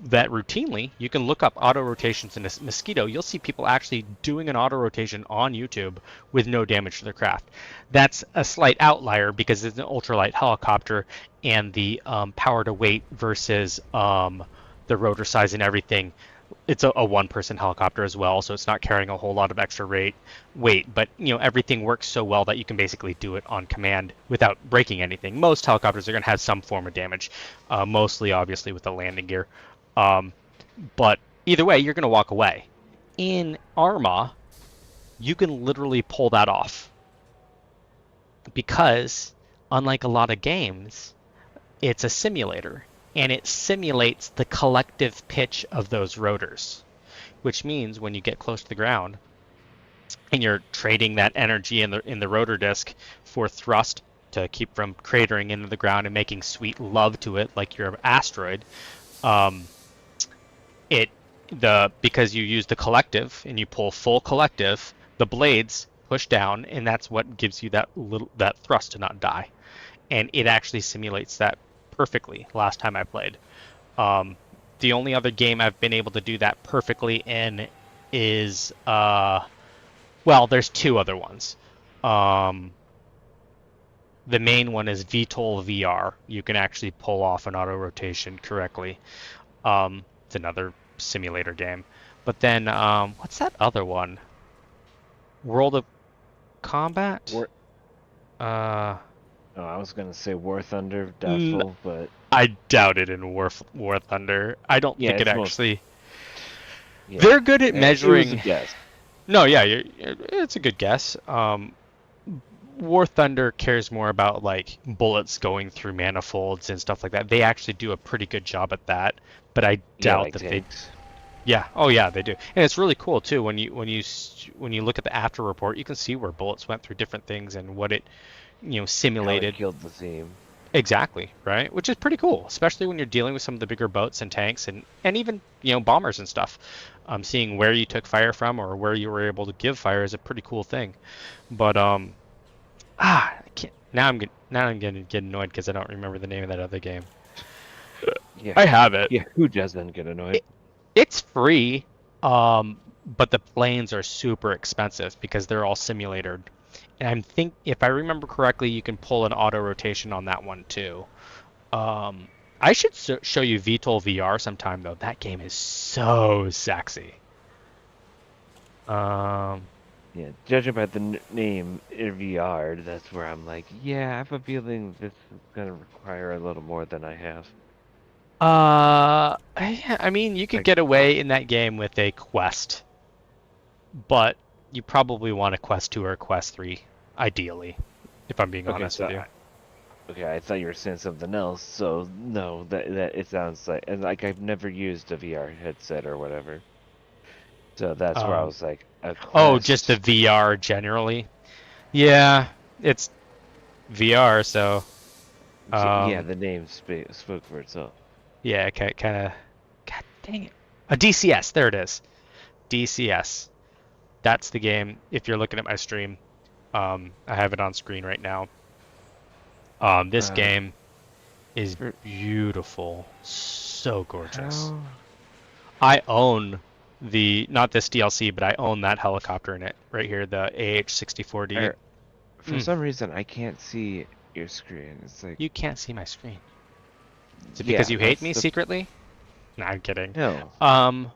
that routinely you can look up auto rotations in a Mosquito. You'll see people actually doing an auto rotation on YouTube with no damage to their craft. That's a slight outlier because it's an ultralight helicopter, and the power to weight versus the rotor size and everything, it's a one-person helicopter as well, so it's not carrying a whole lot of extra weight. But everything works so well that you can basically do it on command without breaking anything. Most helicopters are going to have some form of damage, mostly obviously with the landing gear. But either way, you're going to walk away. In Arma, you can literally pull that off because, unlike a lot of games, it's a simulator, and it simulates the collective pitch of those rotors, which means when you get close to the ground and you're trading that energy in the rotor disc for thrust to keep from cratering into the ground and making sweet love to it like you're an asteroid, because you use the collective and you pull full collective, the blades push down, and that's what gives you that thrust to not die. And it actually simulates that perfectly last time I played. The only other game I've been able to do that perfectly in is there's two other ones. The main one is VTOL VR. You can actually pull off an auto rotation correctly. It's another simulator game. But then what's that other one? World of Combat?
Oh, I was gonna say War Thunder, doubtful, but
I doubt it in War Thunder. I don't think it actually.
Yeah.
They're good at measuring.
It was a guess.
No, yeah, it's a good guess. War Thunder cares more about like bullets going through manifolds and stuff like that. They actually do a pretty good job at that, but I doubt
like
that
tanks.
Yeah. Oh, yeah, they do, and it's really cool too. When you look at the after report, you can see where bullets went through different things and what it simulated.
How it killed the theme.
Exactly, right? Which is pretty cool, especially when you're dealing with some of the bigger boats and tanks and even bombers and stuff. Seeing where you took fire from or where you were able to give fire is a pretty cool thing. But I can't, now I'm gonna get annoyed because I don't remember the name of that other game.
Yeah.
I have it.
Yeah, who doesn't get annoyed?
It's free, but the planes are super expensive because they're all simulated. And if I remember correctly, you can pull an auto rotation on that one too. I should show you VTOL VR sometime though. That game is so sexy.
Yeah, judging by the name VR, that's where I'm like, yeah, I have a feeling this is gonna require a little more than I have.
I mean, you could get away in that game with a quest, but you probably want a quest 2 or a quest 3, ideally, if I'm being honest with you.
Okay, I thought you were saying something else. So no, that it sounds like, and like I've never used a VR headset or whatever. So that's where I was like, a quest.
Oh, just the VR generally. Yeah, it's VR, so.
Yeah, the name spoke for itself.
Yeah, kind of. God dang it! A DCS. There it is. DCS. That's the game. If you're looking at my stream, I have it on screen right now. This game is beautiful, so gorgeous.
How?
I own not this DLC, but I own that helicopter in it right here, the AH-64D.
For some reason, I can't see your screen. It's like
You can't see my screen. Is it because you hate me secretly? No, I'm kidding.
No.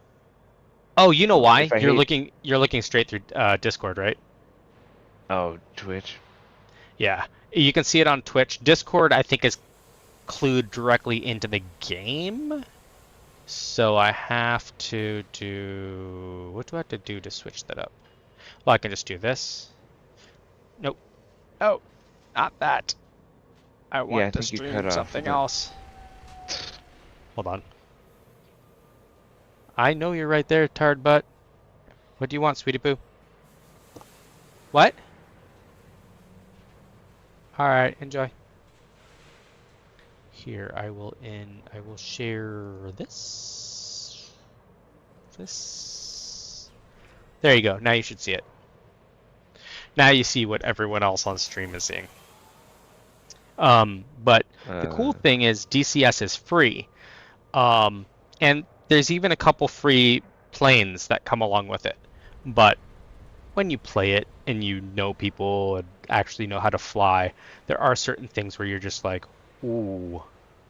Oh, you know why?
You're
looking straight through Discord, right?
Oh, Twitch.
Yeah, you can see it on Twitch. Discord, I think, is clued directly into the game. So I have to do... What do I have to do to switch that up? Well, I can just do this. Nope. Oh, not that. I
Yeah, I
want to
think you cut
stream
off
something
the-
else. Hold on. I know you're right there, tard butt. What do you want, sweetie poo? What? Alright, enjoy. Here, I will share this. This. There you go. Now you should see it. Now you see what everyone else on stream is seeing. But the cool thing is DCS is free. And there's even a couple free planes that come along with it. But when you play it and you know people and actually know how to fly, there are certain things where you're just like, ooh,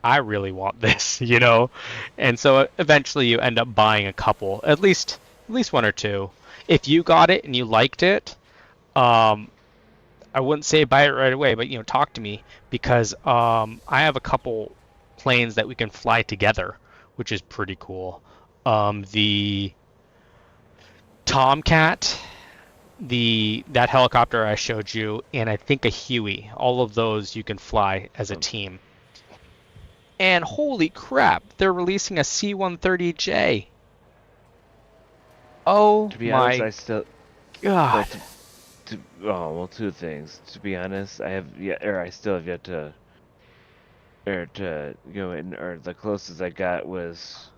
I really want this, you know? And so eventually you end up buying a couple, at least one or two. If you got it and you liked it, I wouldn't say buy it right away, but talk to me, because I have a couple planes that we can fly together, which is pretty cool. The Tomcat, that helicopter I showed you, and I think a Huey. All of those you can fly as a team. And holy crap, they're releasing a C-130J. Oh
To be
my
honest, I still.
god.
Well, two things. To be honest, I still have yet to go in, or the closest I got was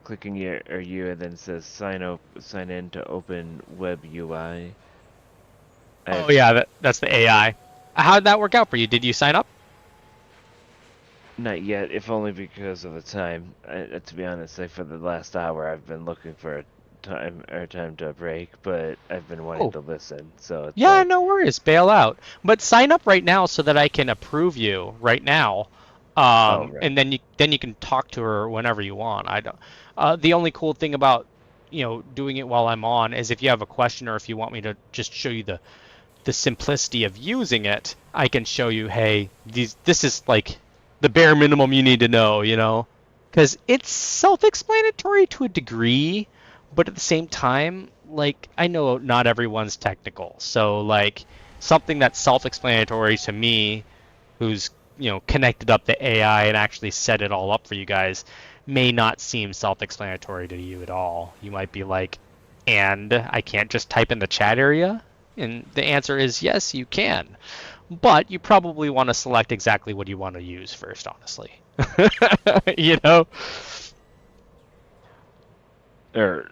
clicking you, and then it says sign in to open web UI.
Oh yeah, that's the AI. How did that work out for you? Did you sign up?
Not yet, if only because of the time. To be honest, for the last hour, I've been looking for a time to break, but I've been wanting to listen. So it's
Yeah,
like,
no worries. Bail out. But sign up right now so that I can approve you right now.
right.
And then you can talk to her whenever you want. I don't. The only cool thing about doing it while I'm on is if you have a question or if you want me to just show you the simplicity of using it, I can show you, hey, this is like the bare minimum you need to know, because it's self-explanatory to a degree, but at the same time, like, I know not everyone's technical, so like something that's self-explanatory to me, who's connected up the AI and actually set it all up for you guys, may not seem self-explanatory to you at all. You might be like, and I can't just type in the chat area? And the answer is yes, you can. But you probably want to select exactly what you want to use first, honestly.
Or,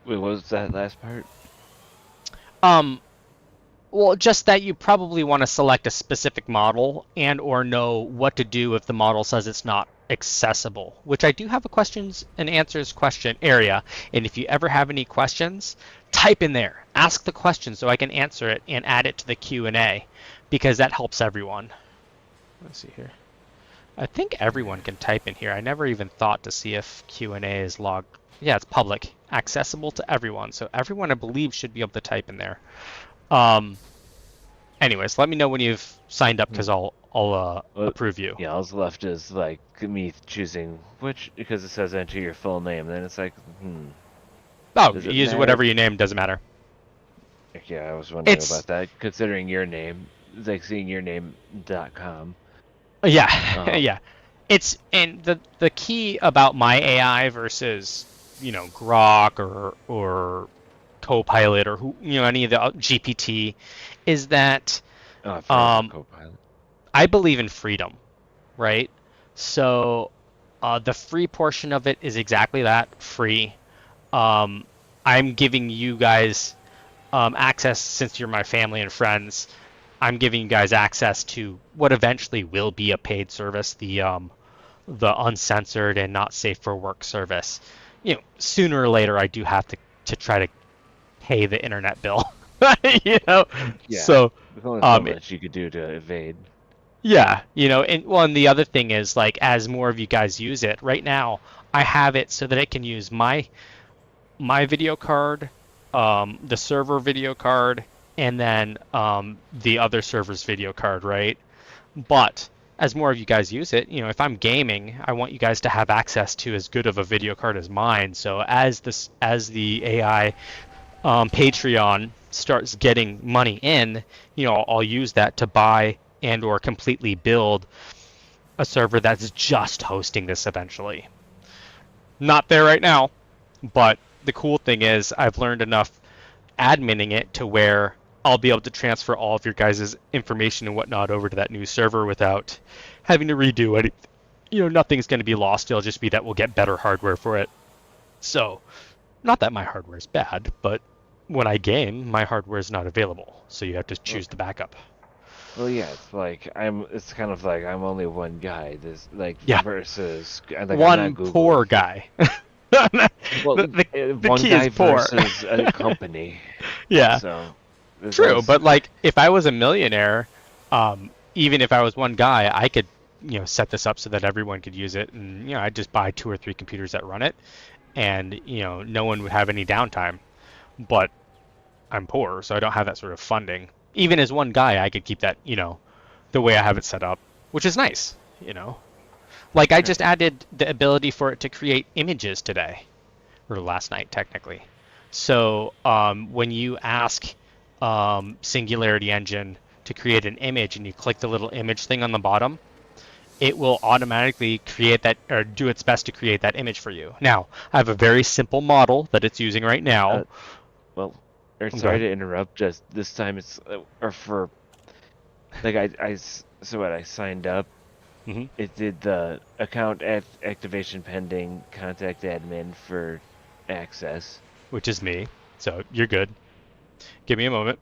wait, what was that last part?
Well, just that you probably want to select a specific model and or know what to do if the model says it's not accessible, which I do have a questions and answers question area. And if you ever have any questions, type in there, ask the question so I can answer it and add it to the Q&A, because that helps everyone. Let's see here. I think everyone can type in here. I never even thought to see if Q&A is logged. Yeah, it's public, accessible to everyone. So everyone, I believe, should be able to type in there. Anyways, let me know when you've signed up, because I'll approve you.
Yeah, all's left is like me choosing which, because it says enter your full name. Then it's like,
Oh,
Does it
use
matter?
whatever you name, doesn't matter.
Yeah, I was wondering
It's-
about that. Considering your name, like seeing your name.com.
Yeah, yeah. It's, and the key about my AI versus Grok or Copilot or any of the GPT is that
Copilot.
I believe in freedom, right? So the free portion of it is exactly that, free. I'm giving you guys access, since you're my family and friends. I'm giving you guys access to what eventually will be a paid service, the uncensored and not safe for work service. Sooner or later, I do have to try to pay the internet bill.
Yeah.
So
There's only so much you could do to evade.
yeah, and the other thing is, like, as more of you guys use it, right now I have it so that it can use my video card, the server video card, and then the other server's video card, right? But as more of you guys use it, if I'm gaming, I want you guys to have access to as good of a video card as mine. So as the AI Patreon starts getting money in, I'll use that to buy and or completely build a server that's just hosting this eventually. Not there right now, but the cool thing is I've learned enough adminning it to where I'll be able to transfer all of your guys' information and whatnot over to that new server without having to redo anything. Nothing's going to be lost. It'll just be that we'll get better hardware for it. So, not that my hardware is bad, but when I game, my hardware is not available. So you have to choose the backup.
Well, yeah, it's kind of like I'm only one guy. This
Yeah.
versus like,
One
I'm not Google.
poor guy.
Well,
the
one
key
guy
is poor.
versus a company.
Yeah.
So
True, but like if I was a millionaire, even if I was one guy, I could, set this up so that everyone could use it, and I'd just buy 2 or 3 computers that run it, and no one would have any downtime. But I'm poor, so I don't have that sort of funding. Even as one guy, I could keep that, the way I have it set up, which is nice, Like I just added the ability for it to create images today, or last night technically. So when you ask Singularity Engine to create an image and you click the little image thing on the bottom, it will automatically create that, or do its best to create that image for you. Now, I have a very simple model that it's using right now.
Sorry to interrupt. Just this time it's or for like I signed up.
Mm-hmm.
It did the account activation pending, contact admin for access.
Which is me, so you're good. Give me a moment.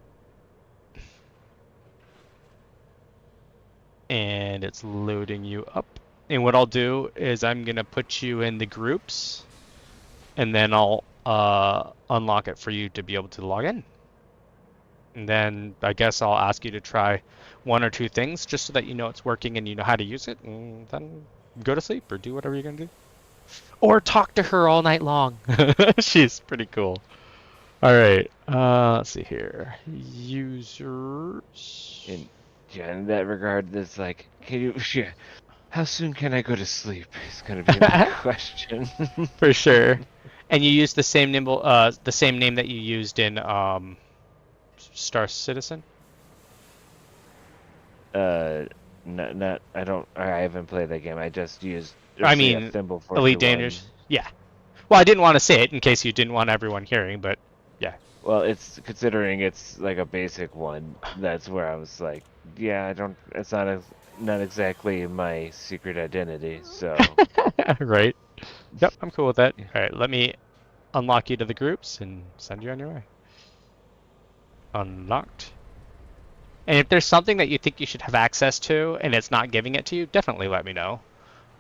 And it's loading you up. And what I'll do is I'm going to put you in the groups, and then I'll unlock it for you to be able to log in. And then I guess I'll ask you to try 1 or 2 things just so that you know it's working and you know how to use it, and then go to sleep or do whatever you're going to do. Or talk to her all night long. She's pretty cool. All right, let's see here. Users.
In that regard, it's like, how soon can I go to sleep? Is gonna be my question.
For sure. And you use the same name that you used in Star Citizen.
I haven't played that game. I just used.
Elite Dangerous. Yeah. Well, I didn't want to say it in case you didn't want everyone hearing, but yeah.
Well, it's considering it's like a basic one. That's where I was like, yeah, it's not exactly my secret identity. So.
Right. Yep, I'm cool with that. All right, let me unlock you to the groups and send you on your way. Unlocked. And if there's something that you think you should have access to and it's not giving it to you, definitely let me know.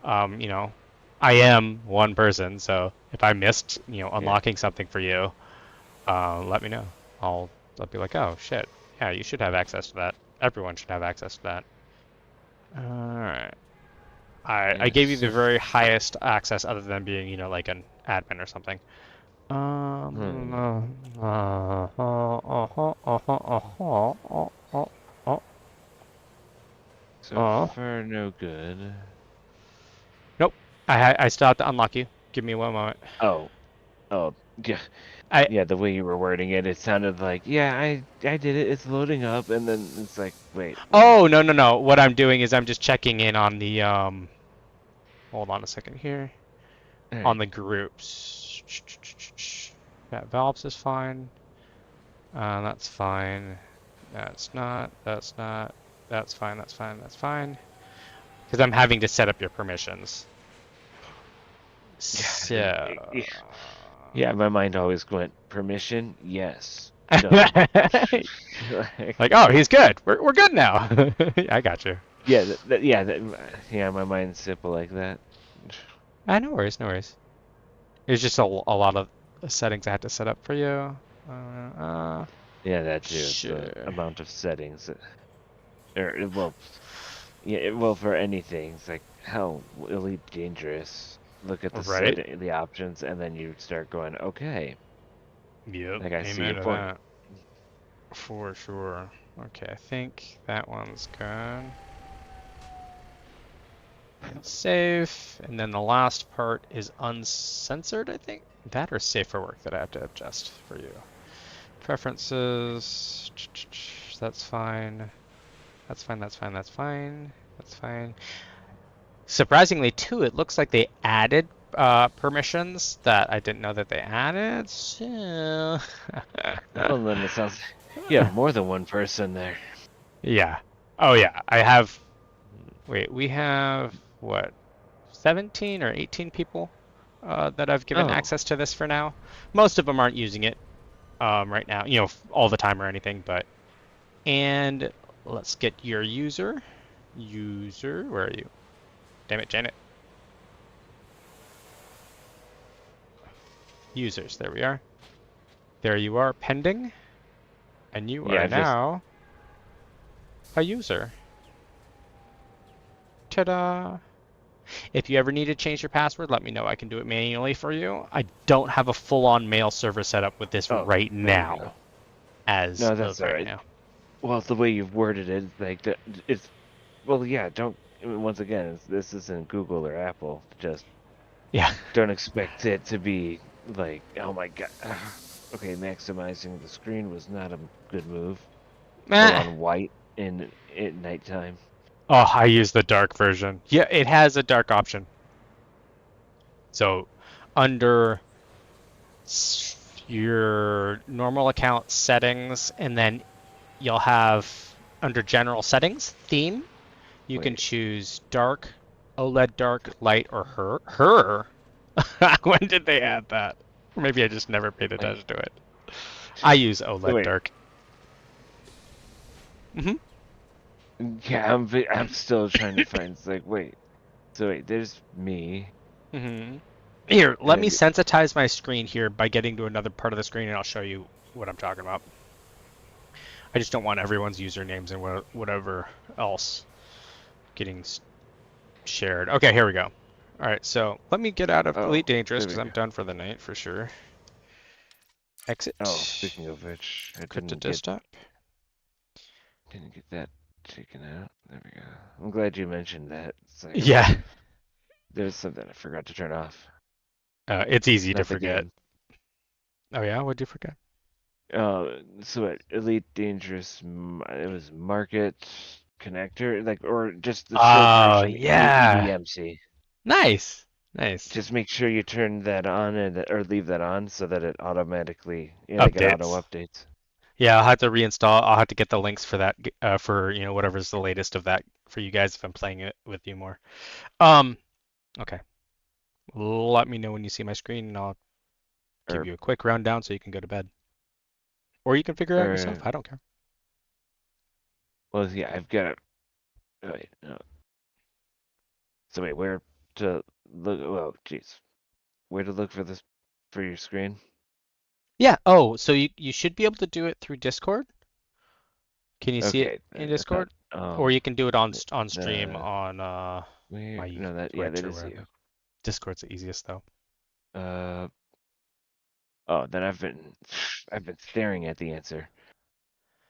I am one person, so if I missed, unlocking something for you, let me know. I'll be like, oh shit, yeah, you should have access to that. Everyone should have access to that. All right. I gave you the very highest access, other than being, like an admin or something.
So far, no good.
Nope. I still have to unlock you. Give me 1 moment.
Oh, yeah. Yeah, the way you were wording it, it sounded like, yeah, I did it. It's loading up, and then it's like, wait.
Oh, no. What I'm doing is I'm just checking in on the hold on a second here. Right. On the groups. That valves is fine. That's fine. That's not. That's fine. That's fine. Because I'm having to set up your permissions. So.
Yeah, my mind always went, permission? Yes.
Like, oh, he's good. We're good now. I got you.
Yeah, my mind's simple like that.
No worries. There's just a lot of settings I had to set up for you.
Yeah, that too.
Sure.
The amount of settings. For anything, it's like, hell, Elite Dangerous. Look at the options, and then you start going, okay.
Yep.
Like, I see your point.
That. For sure. Okay, I think that one's good. Save, and then the last part is uncensored, I think. That or safe for work that I have to adjust for you. Preferences. That's fine. That's fine. That's fine. That's fine. That's fine. Surprisingly, too, it looks like they added permissions that I didn't know that they added. So...
Well, then it sounds you have more than one person there.
Yeah. Oh, yeah. I have. Wait, we have what? 17 or 18 people that I've given
Oh,
access to this for now. Most of them aren't using it right now, all the time or anything, but. And let's get your user. User, where are you? Damn it, Janet. Users, there we are. There you are, pending. And you
yeah,
are
I've just
now a user. Ta-da! If you ever need to change your password, let me know. I can do it manually for you. I don't have a full-on mail server set up with this
oh,
right
there we
now.
go.
As
No,
of
that's all
right
right.
now.
Well, the way you've worded it, like that, it's well, yeah. Don't I mean, once again, this isn't Google or Apple. Just
Yeah.
don't expect it to be like, oh my god. Okay, maximizing the screen was not a good move. Full on white at nighttime.
Oh, I use the dark version. Yeah, it has a dark option. So, under your normal account settings, and then you'll have under general settings, theme, you can
Wait.
choose dark, OLED dark, light, or her. When did they add that? Or maybe I just never paid attention to it. I use OLED
Wait.
dark.
Yeah, I'm still trying to find. It's like, wait. So wait, there's me.
Here, let
then
me
you-
sensitize my screen here by getting to another part of the screen, and I'll show you what I'm talking about. I just don't want everyone's usernames and whatever else getting shared. Okay, here we go. All right, so let me get out of Elite Dangerous
there we
because I'm
go.
done for the night for sure. Exit.
Oh, speaking of which, I
Cut to
didn't get
desktop.
that taken out. There we go. I'm glad you mentioned that. It's like,
Yeah,
there's something I forgot to turn off.
it's easy to
Not the
forget.
game.
Oh yeah, what'd you forget?
So at Elite Dangerous, it was Market Connector, like, or just the short
Oh
version,
yeah,
EMC.
nice.
Just make sure you turn that on or leave that on so that it automatically, like it auto
Updates.
updates.
Yeah, I'll have to reinstall. I'll have to get the links for that for whatever's the latest of that for you guys if I'm playing it with you more. Okay. Let me know when you see my screen and I'll give you a quick rundown so you can go to bed. Or you can figure it out yourself. I don't care.
Well, yeah, I've got it. Wait, no. So wait, where to look? Oh, jeez, where to look for this for your screen?
Yeah. Oh, so you should be able to do it through Discord. Can you see it in Discord? Or you can do it on stream on my Twitch or wherever. Discord's the easiest though.
Oh, then I've been staring at the answer.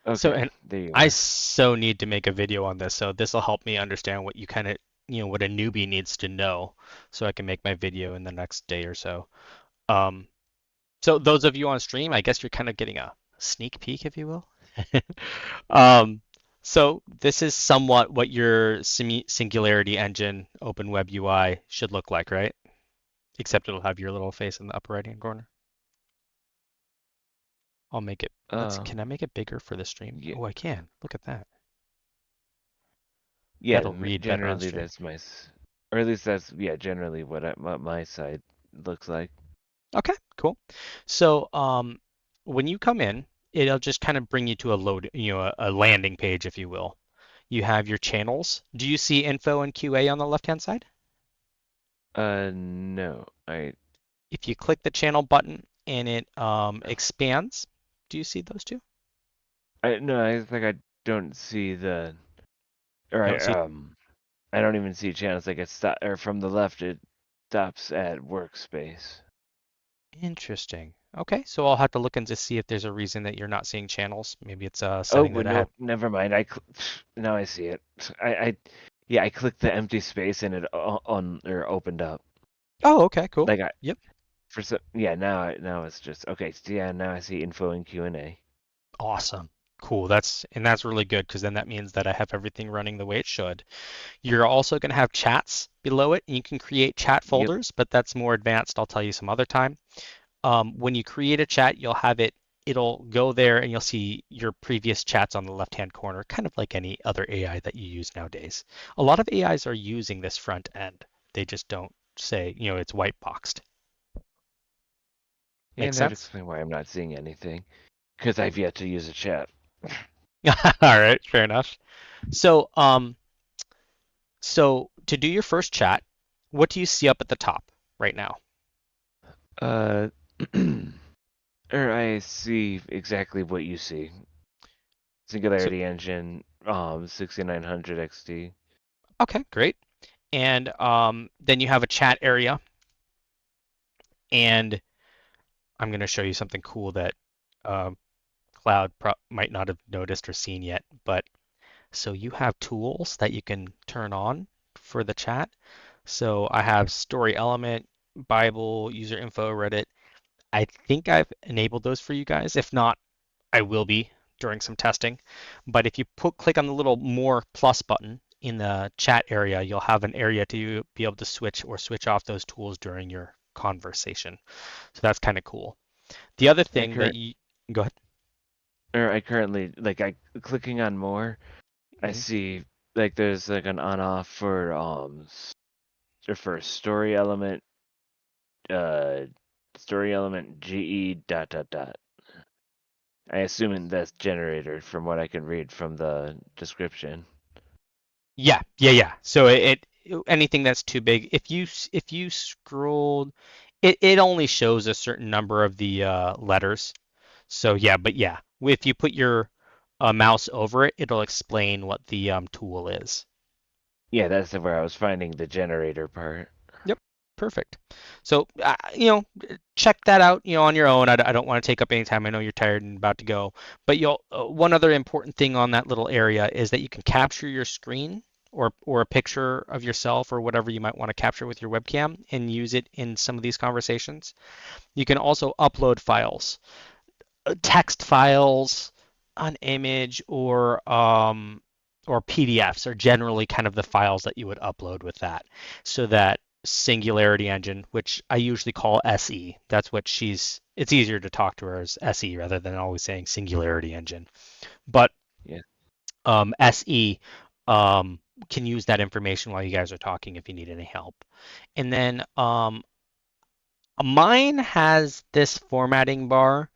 Okay,
So and
there you
I
are.
so need to make a video on this, so this will help me understand what you kind of what a newbie needs to know, so I can make my video in the next day or so. So those of you on stream, I guess you're kind of getting a sneak peek, if you will. So this is somewhat what your Singularity Engine Open Web UI should look like, right? Except it'll have your little face in the upper right-hand corner. I'll make it. Can I make it bigger for the stream?
Yeah.
Oh, I can. Look at that.
Yeah,
That'll read better on
generally
stream.
that's or at least that's generally what my side looks like.
Okay, cool. So when you come in, it'll just kind of bring you to a landing page, if you will. You have your channels. Do you see info and QA on the left-hand side?
No,
If you click the channel button and it expands, do you see those two?
no, I think I don't see the, or
You don't see.
I don't even see channels. Like it stop, or from the left, it stops at workspace.
Interesting. Okay, so I'll have to look and just see if there's a reason that you're not seeing channels. Maybe it's a setting that I have.
Never mind. Now I see it. I clicked the empty space and it opened up.
Oh, okay, cool.
Like
Yep.
For some, yeah, now it's just okay. So yeah, now I see info and Q&A.
Awesome. Cool. That's really good because then that means that I have everything running the way it should. You're also going to have chats below it, and you can create chat
Yep.
folders, but that's more advanced. I'll tell you some other time. When you create a chat, you'll have it, it'll go there and you'll see your previous chats on the left-hand corner, kind of like any other AI that you use nowadays. A lot of AIs are using this front end. They just don't say, it's white boxed. Make
And that'd
sense?
explain why I'm not seeing anything, because I've yet to use a chat.
All right, fair enough. So, so to do your first chat, what do you see up at the top right now?
Uh, or I see exactly what you see.
So,
Singularity Engine, 6900 XT.
okay, great. And then you have a chat area, and I'm going to show you something cool that um, Cloud might not have noticed or seen yet. But so you have tools that you can turn on for the chat. So I have Story Element, Bible, User Info, Reddit. I think I've enabled those for you guys. If not, I will be during some testing. But if you click on the little more plus button in the chat area, you'll have an area to be able to switch off those tools during your conversation. So that's kind of cool. The other
I
thing that you go ahead.
I currently I clicking on more. I
Mhm.
see like there's like an on off for for story element uh story element GE dot dot dot. I assume that's generator from what I can read from the description.
Yeah. So anything that's too big, if you scrolled, it only shows a certain number of the letters. So yeah, if you put your mouse over it, it'll explain what the tool is.
Yeah, that's where I was finding the generator part.
Yep, perfect. So check that out, on your own. I don't want to take up any time. I know you're tired and about to go, but you'll one other important thing on that little area is that you can capture your screen or a picture of yourself or whatever you might want to capture with your webcam and use it in some of these conversations. You can also upload files, text files, an image, or PDFs are generally kind of the files that you would upload with that. So that Singularity Engine, which I usually call SE, that's what it's easier to talk to her as SE rather than always saying Singularity Engine. But
Yeah.
SE can use that information while you guys are talking if you need any help. And then mine has this formatting bar,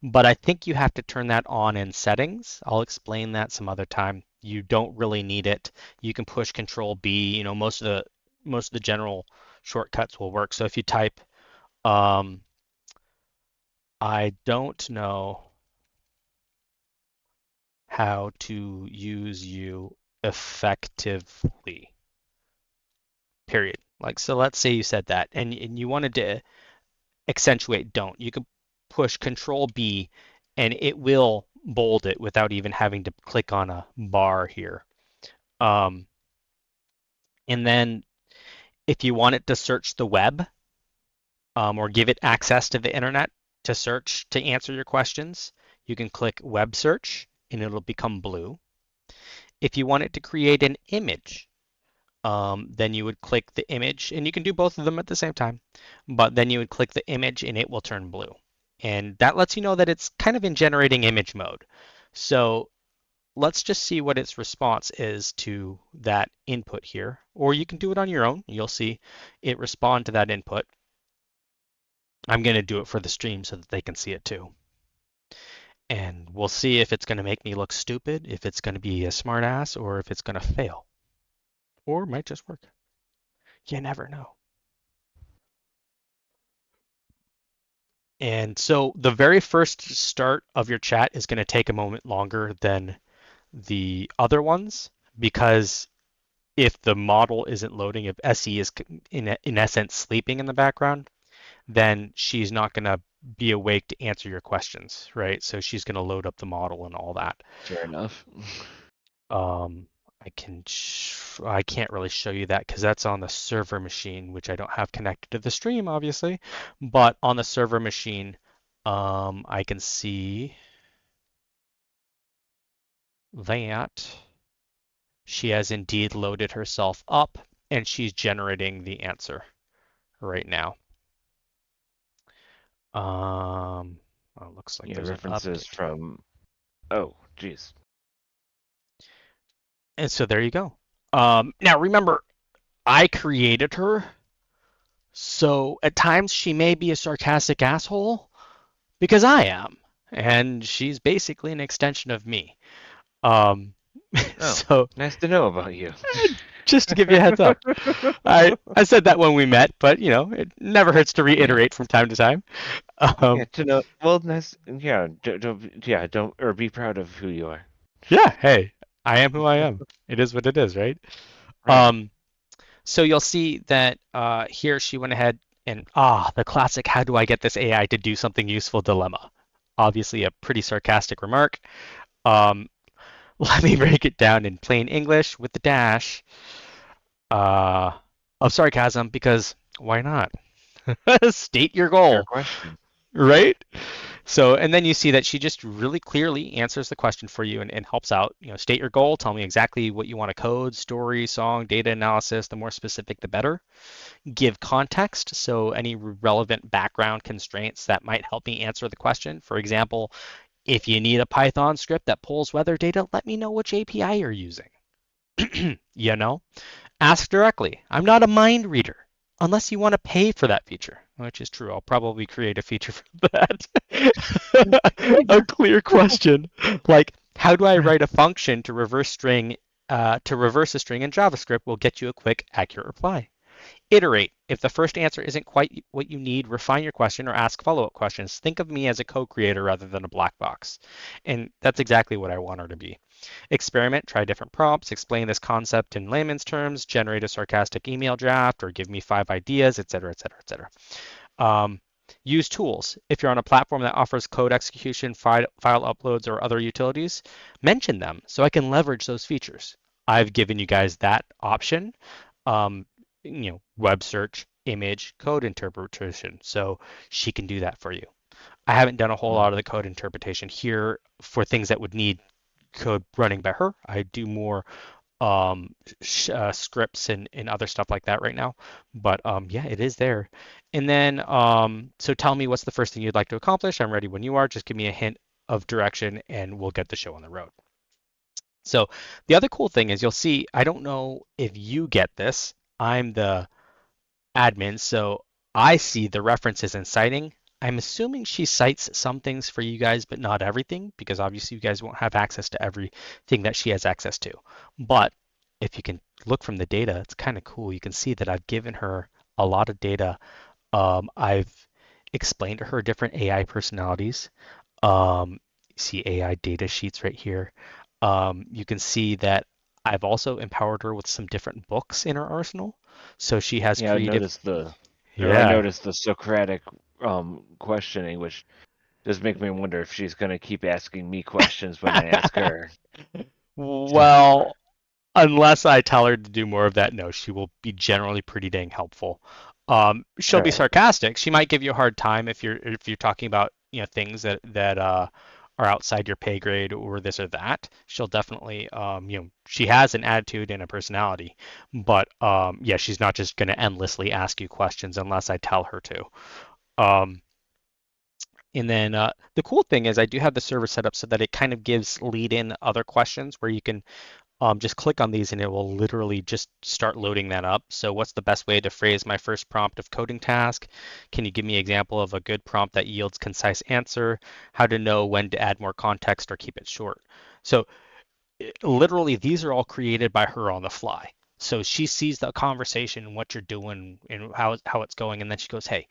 but I think you have to turn that on in settings. I'll explain that some other time. You don't really need it. You can push Control B. Most of the general shortcuts will work. So if you type, um, I don't know how to use you effectively, period. Like, so let's say you said that and you wanted to accentuate don't. You can push Control B and it will bold it without even having to click on a bar here. Um, and then if you want it to search the web or give it access to the internet to search to answer your questions, you can click web search and it'll become blue. If you want it to create an image, then you would click the image, and you can do both of them at the same time, but then you would click the image and it will turn blue. And that lets you know that it's kind of in generating image mode. So let's just see what its response is to that input here. Or you can do it on your own. You'll see it respond to that input. I'm going to do it for the stream so that they can see it too. And we'll see if it's going to make me look stupid, if it's going to be a smart ass, or if it's going to fail. Or it might just work. You never know. And so the very first start of your chat is going to take a moment longer than the other ones because if the model isn't loading, if SE is in essence sleeping in the background, then she's not going to be awake to answer your questions, right? So she's going to load up the model and all that.
Fair enough.
I I can't really show you that because that's on the server machine, which I don't have connected to the stream, obviously. But on the server machine, I can see that she has indeed loaded herself up and she's generating the answer right now. Oh, looks like
Yeah,
there's an
references
update.
from. Oh, geez.
And so there you go. Now remember, I created her, so at times she may be a sarcastic asshole because I am, and she's basically an extension of me. Um,
Oh,
so
nice to know about you.
just to give you a heads up, I said that when we met, but it never hurts to
Yeah,
reiterate from time to time.
yeah,
Um,
to know. Well, nice. Yeah, don't, or be proud of who you are.
yeah, hey, I am who I am. It is what it is, right?
Right.
Um, So you'll see that here she went ahead and the classic how do I get this AI to do something useful dilemma. Obviously a pretty sarcastic remark. Um, let me break it down in plain English with the dash uh, of sarcasm because why not? State your
Fair
goal,
question.
right? So, and then you see that she just really clearly answers the question for you and helps out. State your goal, tell me exactly what you want to code, story, song, data analysis. The more specific, the better. Give context, so any relevant background constraints that might help me answer the question. For example, if you need a Python script that pulls weather data, let me know which API you're using. you know, Ask directly. I'm not a mind reader unless you want to pay for that feature, which is true. I'll probably create a feature for that. A clear question like, how do I write a function to reverse a string in JavaScript will get you a quick, accurate reply. Iterate. If the first answer isn't quite what you need, refine your question or ask follow-up questions. Think of me as a co-creator rather than a black box. And that's exactly what I want her to be. Experiment, try different prompts, explain this concept in layman's terms, generate a sarcastic email draft, or give me 5 ideas, etc., etc., etc. Use tools. If you're on a platform that offers code execution, file uploads, or other utilities, mention them so I can leverage those features. I've given you guys that option. Um, web search, image, code interpretation. So she can do that for you. I haven't done a whole lot of the code interpretation here for things that would need code running by her. I do more scripts and other stuff like that right now. But yeah, it is there. And then, so tell me what's the first thing you'd like to accomplish. I'm ready when you are. Just give me a hint of direction and we'll get the show on the road. So the other cool thing is you'll see, I don't know if you get this. I'm the admin, so I see the references and citing. I'm assuming she cites some things for you guys, but not everything, because obviously you guys won't have access to everything that she has access to. But if you can look from the data, it's kind of cool. You can see that I've given her a lot of data. I've explained to her different AI personalities. See AI data sheets right here. You can see that I've also empowered her with some different books in her arsenal. So she has
Yeah,
creative.
I
Yeah.
noticed the Socratic questioning, which does make me wonder if she's gonna keep asking me questions when I ask her.
Well, unless I tell her to do more of that, no, she will be generally pretty dang helpful. She'll
All
be
right.
sarcastic. She might give you a hard time if you're talking about things that are outside your pay grade or this or that. She'll definitely she has an attitude and a personality, but yeah, she's not just going to endlessly ask you questions unless I tell her to. Um, and then the cool thing is I do have the server set up so that it kind of gives lead in other questions where you can just click on these and it will literally just start loading that up. So what's the best way to phrase my first prompt of coding task? Can you give me an example of a good prompt that yields concise answer? How to know when to add more context or keep it short? So literally these are all created by her on the fly. So she sees the conversation and what you're doing and how it's going, and then she goes, "Hey,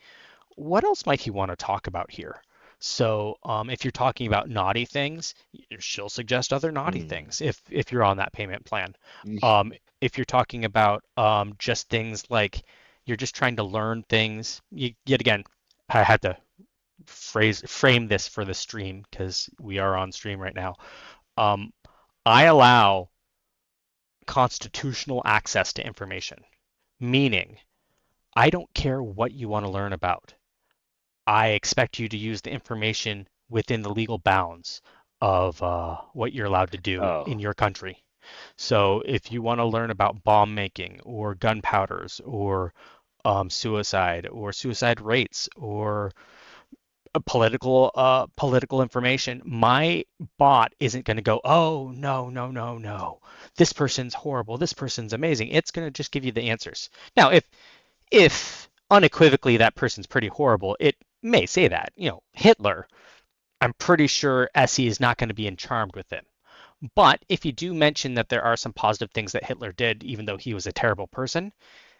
what else might he want to talk about here?" So if you're talking about naughty things, she'll suggest other naughty
Mm.
things if you're on that payment plan. If you're talking about just things like you're just trying to learn things, yet again, I had to frame this for the stream because we are on stream right now. Um, I allow constitutional access to information, meaning I don't care what you want to learn about. I expect you to use the information within the legal bounds of what you're allowed to do
Oh,
in your country. So if you want to learn about bomb making or gunpowders or suicide rates or political information, my bot isn't going to go, oh no no no no, this person's horrible, this person's amazing. It's going to just give you the answers. Now, if unequivocally that person's pretty horrible, it may say that. Hitler, I'm pretty sure SE is not going to be charmed with him. But if you do mention that there are some positive things that Hitler did, even though he was a terrible person,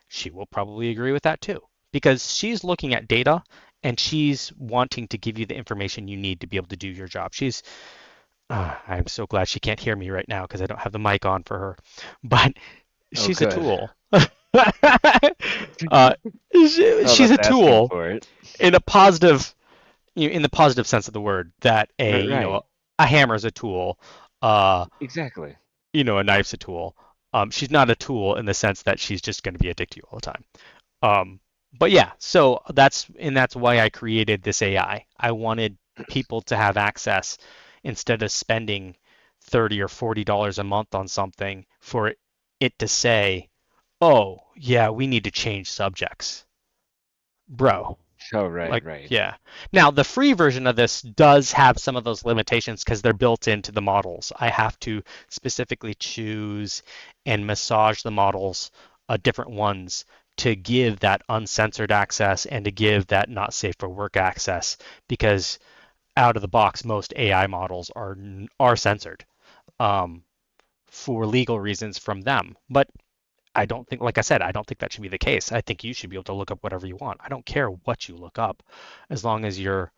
she will probably agree with that too. Because she's looking at data and she's wanting to give you the information you need to be able to do your job. I'm so glad she can't hear me right now because I don't have the mic on for her. But
oh,
she's a
good.
tool.
How
She's a
about asking
tool
for it?
in the positive sense of the word, that
Right.
a hammer is a tool, uh,
Exactly.
a knife's a tool. She's not a tool in the sense that she's just going to be a dick to you all the time. But yeah, so that's why I created this AI. I wanted people to have access instead of spending $30 or $40 a month on something for it to say, "Oh, yeah, we need to change subjects." Bro,
Oh, right,
like,
right.
yeah. Now, the free version of this does have some of those limitations because they're built into the models. I have to specifically choose and massage the models, different ones, to give that uncensored access and to give that not safe for work access, because out of the box, most AI models are censored, um, for legal reasons from them. But I don't think, like I said, I don't think that should be the case. I think you should be able to look up whatever you want. I don't care what you look up, as long as you're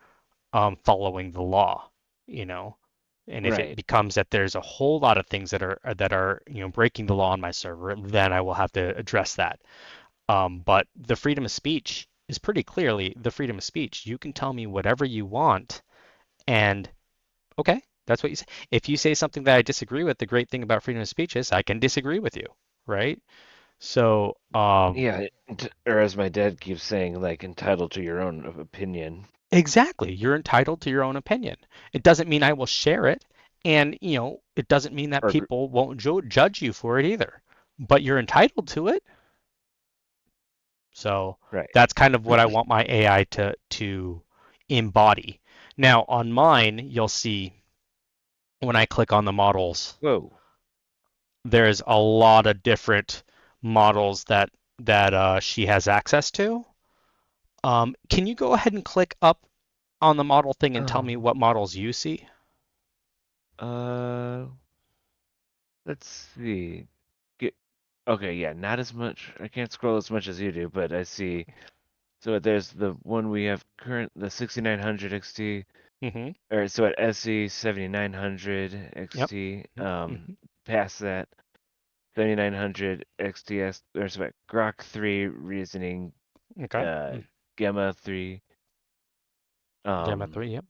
following the law, you know. And if it
Right.
becomes that there's a whole lot of things that are breaking the law on my server, then I will have to address that. But the freedom of speech is pretty clearly the freedom of speech. You can tell me whatever you want, and okay, that's what you say. If you say something that I disagree with, the great thing about freedom of speech is I can disagree with you, right? So,
Yeah, or as my dad keeps saying, like entitled to your own opinion.
exactly, you're entitled to your own opinion. It doesn't mean I will share it, and it doesn't mean that
Or
people won't judge you for it either. But you're entitled to it. So
right.
that's kind of what I want my AI to embody. Now on mine, you'll see when I click on the models,
Whoa.
there's a lot of different models that she has access to. Can you go ahead and click up on the model thing and tell me
Um.
what models you see?
Uh. Let's see. Get. Okay. Yeah. Not as much. I can't scroll as much as you do, but I see. So there's the one we have current, the 6900 XT,
Mm-hmm.
or so at SE 7900
Yep.
XT.
Mm-hmm.
Past that 7900 XTS, or so at Grok 3 reasoning,
Okay.
uh, Gamma 3,
Gamma
um,
3. Yep.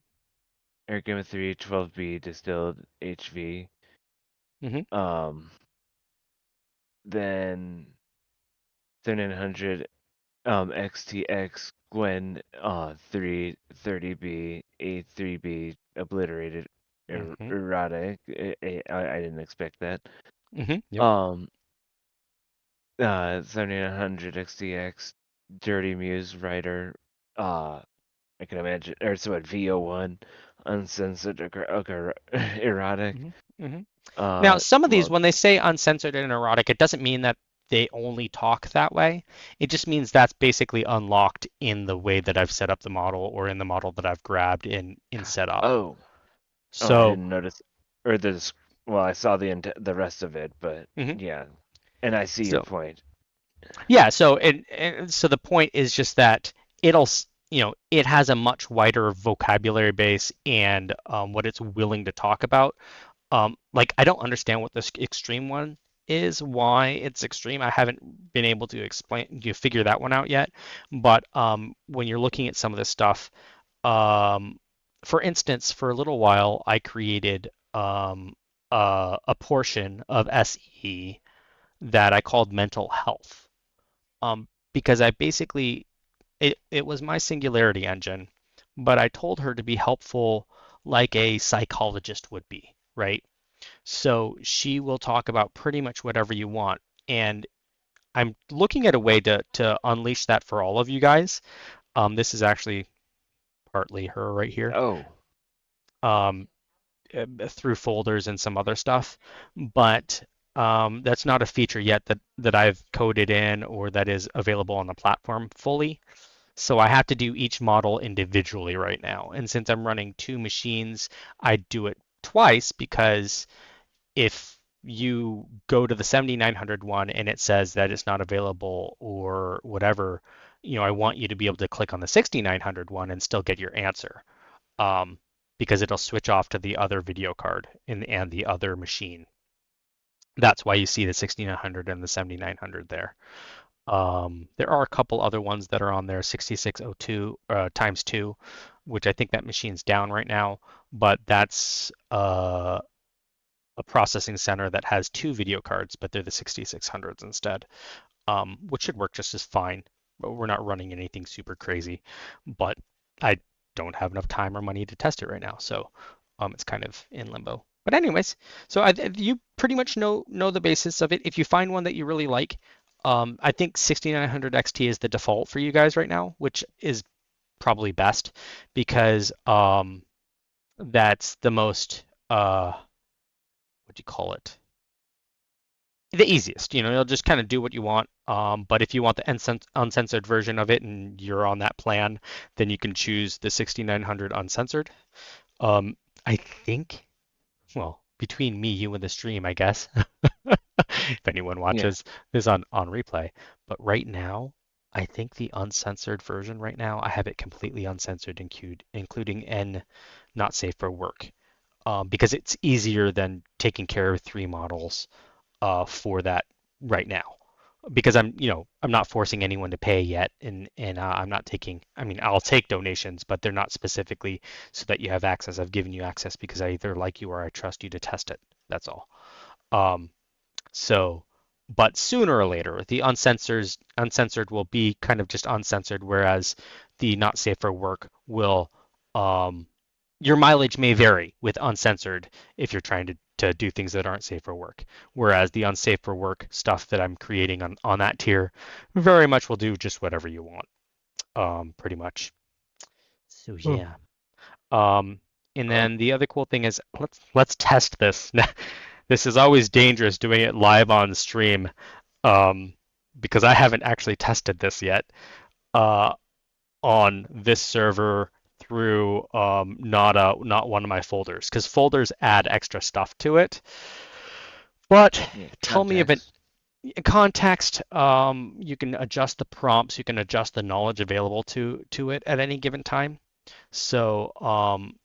or Gamma 3 12B distilled HV.
Mm-hmm.
Um, then 7900 XTX Gwen 330B A3B obliterated
Mm-hmm.
erotic. I didn't expect that.
Mm-hmm. Yep.
Um 7900 XTX Dirty Muse writer. I can imagine, or so at VO1 uncensored erotic.
Mm-hmm. Mm-hmm. Now, some of these,
Well,
when they say uncensored and erotic, it doesn't mean that they only talk that way. It just means that's basically unlocked in the way that I've set up the model or in the model that I've grabbed in setup.
oh, I
So,
didn't notice, or well, I saw the rest of it, but
mhm.
yeah, and I see your
So
point.
yeah, so and so the point is just that it has a much wider vocabulary base and what it's willing to talk about. Like I don't understand what this extreme one is, why it's extreme. I haven't been able to figure that one out yet. But when you're looking at some of this stuff, um, for instance, for a little while, I created a portion of SE. that I called mental health. Because I basically it was my singularity engine, but I told her to be helpful like a psychologist would be, right? So she will talk about pretty much whatever you want. And I'm looking at a way to unleash that for all of you guys. This is actually partly her right here.
Oh,
Um, through folders and some other stuff, but that's not a feature yet that I've coded in or that is available on the platform fully. So I have to do each model individually right now. And since I'm running two machines, I do it twice because if you go to the 7900 one and it says that it's not available or whatever, I want you to be able to click on the 6900 one and still get your answer. Um, because it'll switch off to the other video card and the other machine. That's why you see the 6900 and the 7900 there. There are a couple other ones that are on there, 6602 times 2, which I think that machine's down right now, but that's a processing center that has two video cards, but they're the 6600s instead, which should work just as fine. But we're not running anything super crazy, but I don't have enough time or money to test it right now, so it's kind of in limbo. But anyways, so you pretty much know the basis of it. If you find one that you really like, I think 6900 XT is the default for you guys right now, which is probably best because that's the most what do you call it? The easiest. You'll just kind of do what you want. But if you want the uncensored version of it and you're on that plan, then you can choose the 6900 uncensored. I think, well, between me, you, and the stream, I guess, if anyone watches this on replay. But right now, I think the uncensored version right now, I have it completely uncensored, including N not safe for work, because it's easier than taking care of three models for that right now. Because I'm not forcing anyone to pay yet, and I'm not taking. I mean, I'll take donations, but they're not specifically so that you have access. I've given you access because I either like you or I trust you to test it. That's all. Um, so, but sooner or later, the uncensored will be kind of just uncensored, whereas the not safe for work will. Your mileage may vary with uncensored if you're trying to do things that aren't safe for work. Whereas the unsafe for work stuff that I'm creating on that tier very much will do just whatever you want, pretty much. So yeah. And then the other cool thing is let's test this. This is always dangerous doing it live on stream, because I haven't actually tested this yet on this server through not one of my folders, because folders add extra stuff to it. But tell me if it context, you can adjust the prompts, you can adjust the knowledge available to it at any given time. So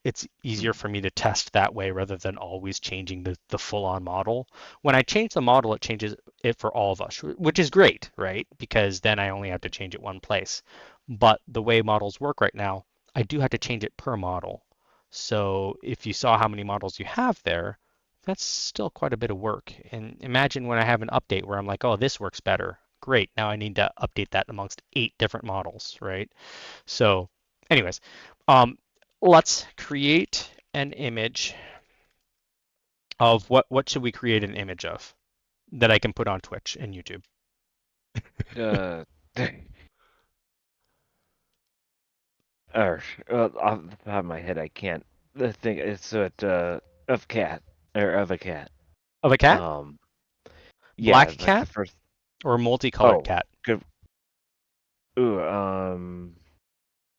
it's easier for me to test that way rather than always changing the full-on model. When I change the model, it changes it for all of us, which is great, right? Because then I only have to change it one place. But the way models work right now, I do have to change it per model. So if you saw how many models you have there, that's still quite a bit of work. And imagine when I have an update where I'm like, oh, this works better. Great, now I need to update that amongst 8 different models, right? So anyways, let's create an image of what should we create an image of that I can put on Twitch and YouTube?
Or off the top of my head, I can't think. It's of cat or of a cat.
Of a cat?
Yeah,
Black
like
cat?
the first.
Or multicolored cat?
Good. Ooh,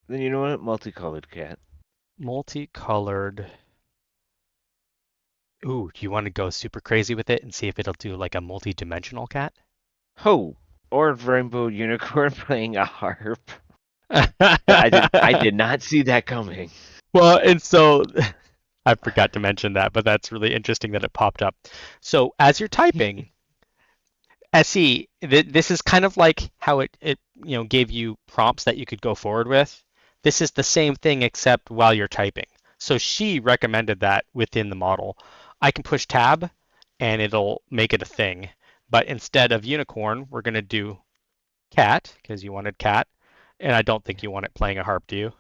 then you know what? Multicolored cat.
Multicolored. Ooh, do you want to go super crazy with it and see if it'll do like a multi-dimensional cat?
Oh, or rainbow unicorn playing a harp. I did not see that coming.
Well, and so I forgot to mention that, but that's really interesting that it popped up. So as you're typing, SE, this is kind of like how it gave you prompts that you could go forward with. This is the same thing except while you're typing. So she recommended that within the model. I can push tab and it'll make it a thing. But instead of unicorn, we're going to do cat, because you wanted cat. And I don't think you want it playing a harp, do you?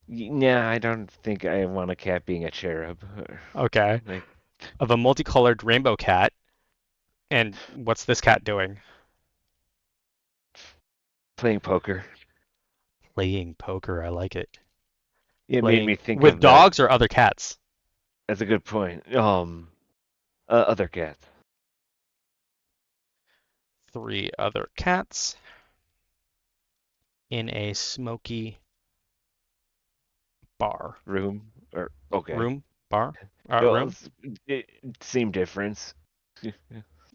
Yeah, I don't think I want a cat being a cherub.
Okay.
Like
Of a multicolored rainbow cat. And what's this cat doing?
playing poker.
Playing poker. I like it.
It made me
Playing
think
with
of that.
dogs or other cats?
That's a good point. Other cats.
3 other cats in a smoky bar.
Room or okay.
Room? Bar?
Well,
Room?
same difference.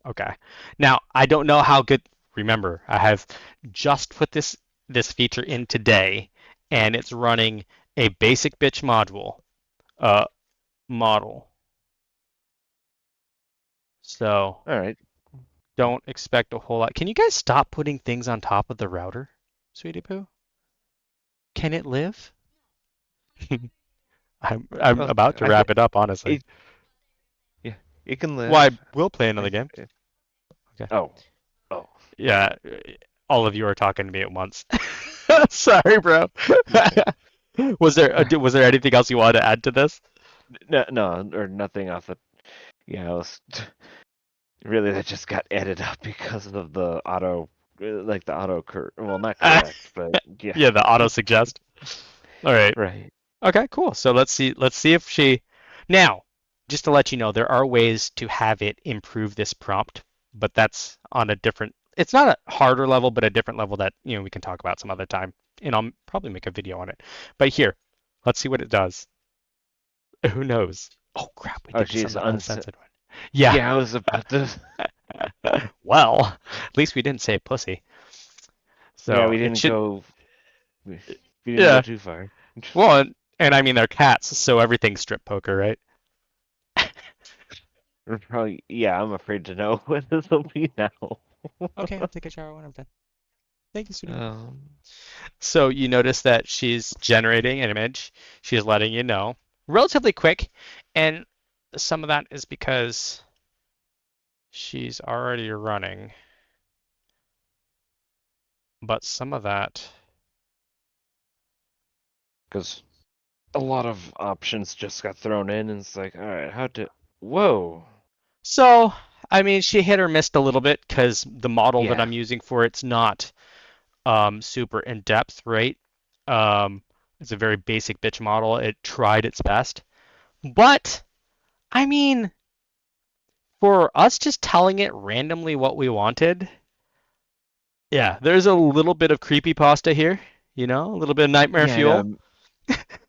Okay. Now, I don't know how good. Remember, I have just put this feature in today, and it's running a basic bitch model. So
All right.
don't expect a whole lot. Can you guys stop putting things on top of the router, Sweetie Poo? Can it live? I'm
Well,
about to wrap it up, honestly.
Yeah, it can live.
Well, I will play another game. Okay.
Oh.
Yeah, all of you are talking to me at once. Sorry, bro. Was there anything else you wanted to add to this?
No, or nothing off the. Yeah, really that just got added up because of the auto, like the auto well, not correct, but yeah.
Yeah, the auto suggest. All right.
Right.
Okay, cool. So let's see if she. Now, just to let you know, there are ways to have it improve this prompt, but that's on a different. It's not a harder level, but a different level that we can talk about some other time, and I'll probably make a video on it. But here, let's see what it does. Who knows? Oh crap, we did
She's
some uncensored one. Yeah.
Yeah, I was about to.
Well, at least we didn't say pussy. So
Yeah, we
it
didn't
should.
go. We didn't
Yeah.
go too far.
Well, and I mean they're cats, so everything's strip poker, right?
We're probably. Yeah, I'm afraid to know what this will be now.
Okay, I'll take a shower when I'm done. Thank you, sweetie. So you notice that she's generating an image. She's letting you know relatively quick, and some of that is because she's already running. But some of that.
Because a lot of options just got thrown in, and it's like, all right, how to. Whoa.
So, I mean, she hit or missed a little bit because the model that
Yeah.
I'm using for it's not super in depth, right? It's a very basic bitch model. It tried its best. But, I mean, for us just telling it randomly what we wanted, yeah, there's a little bit of creepypasta here, a little bit of nightmare fuel.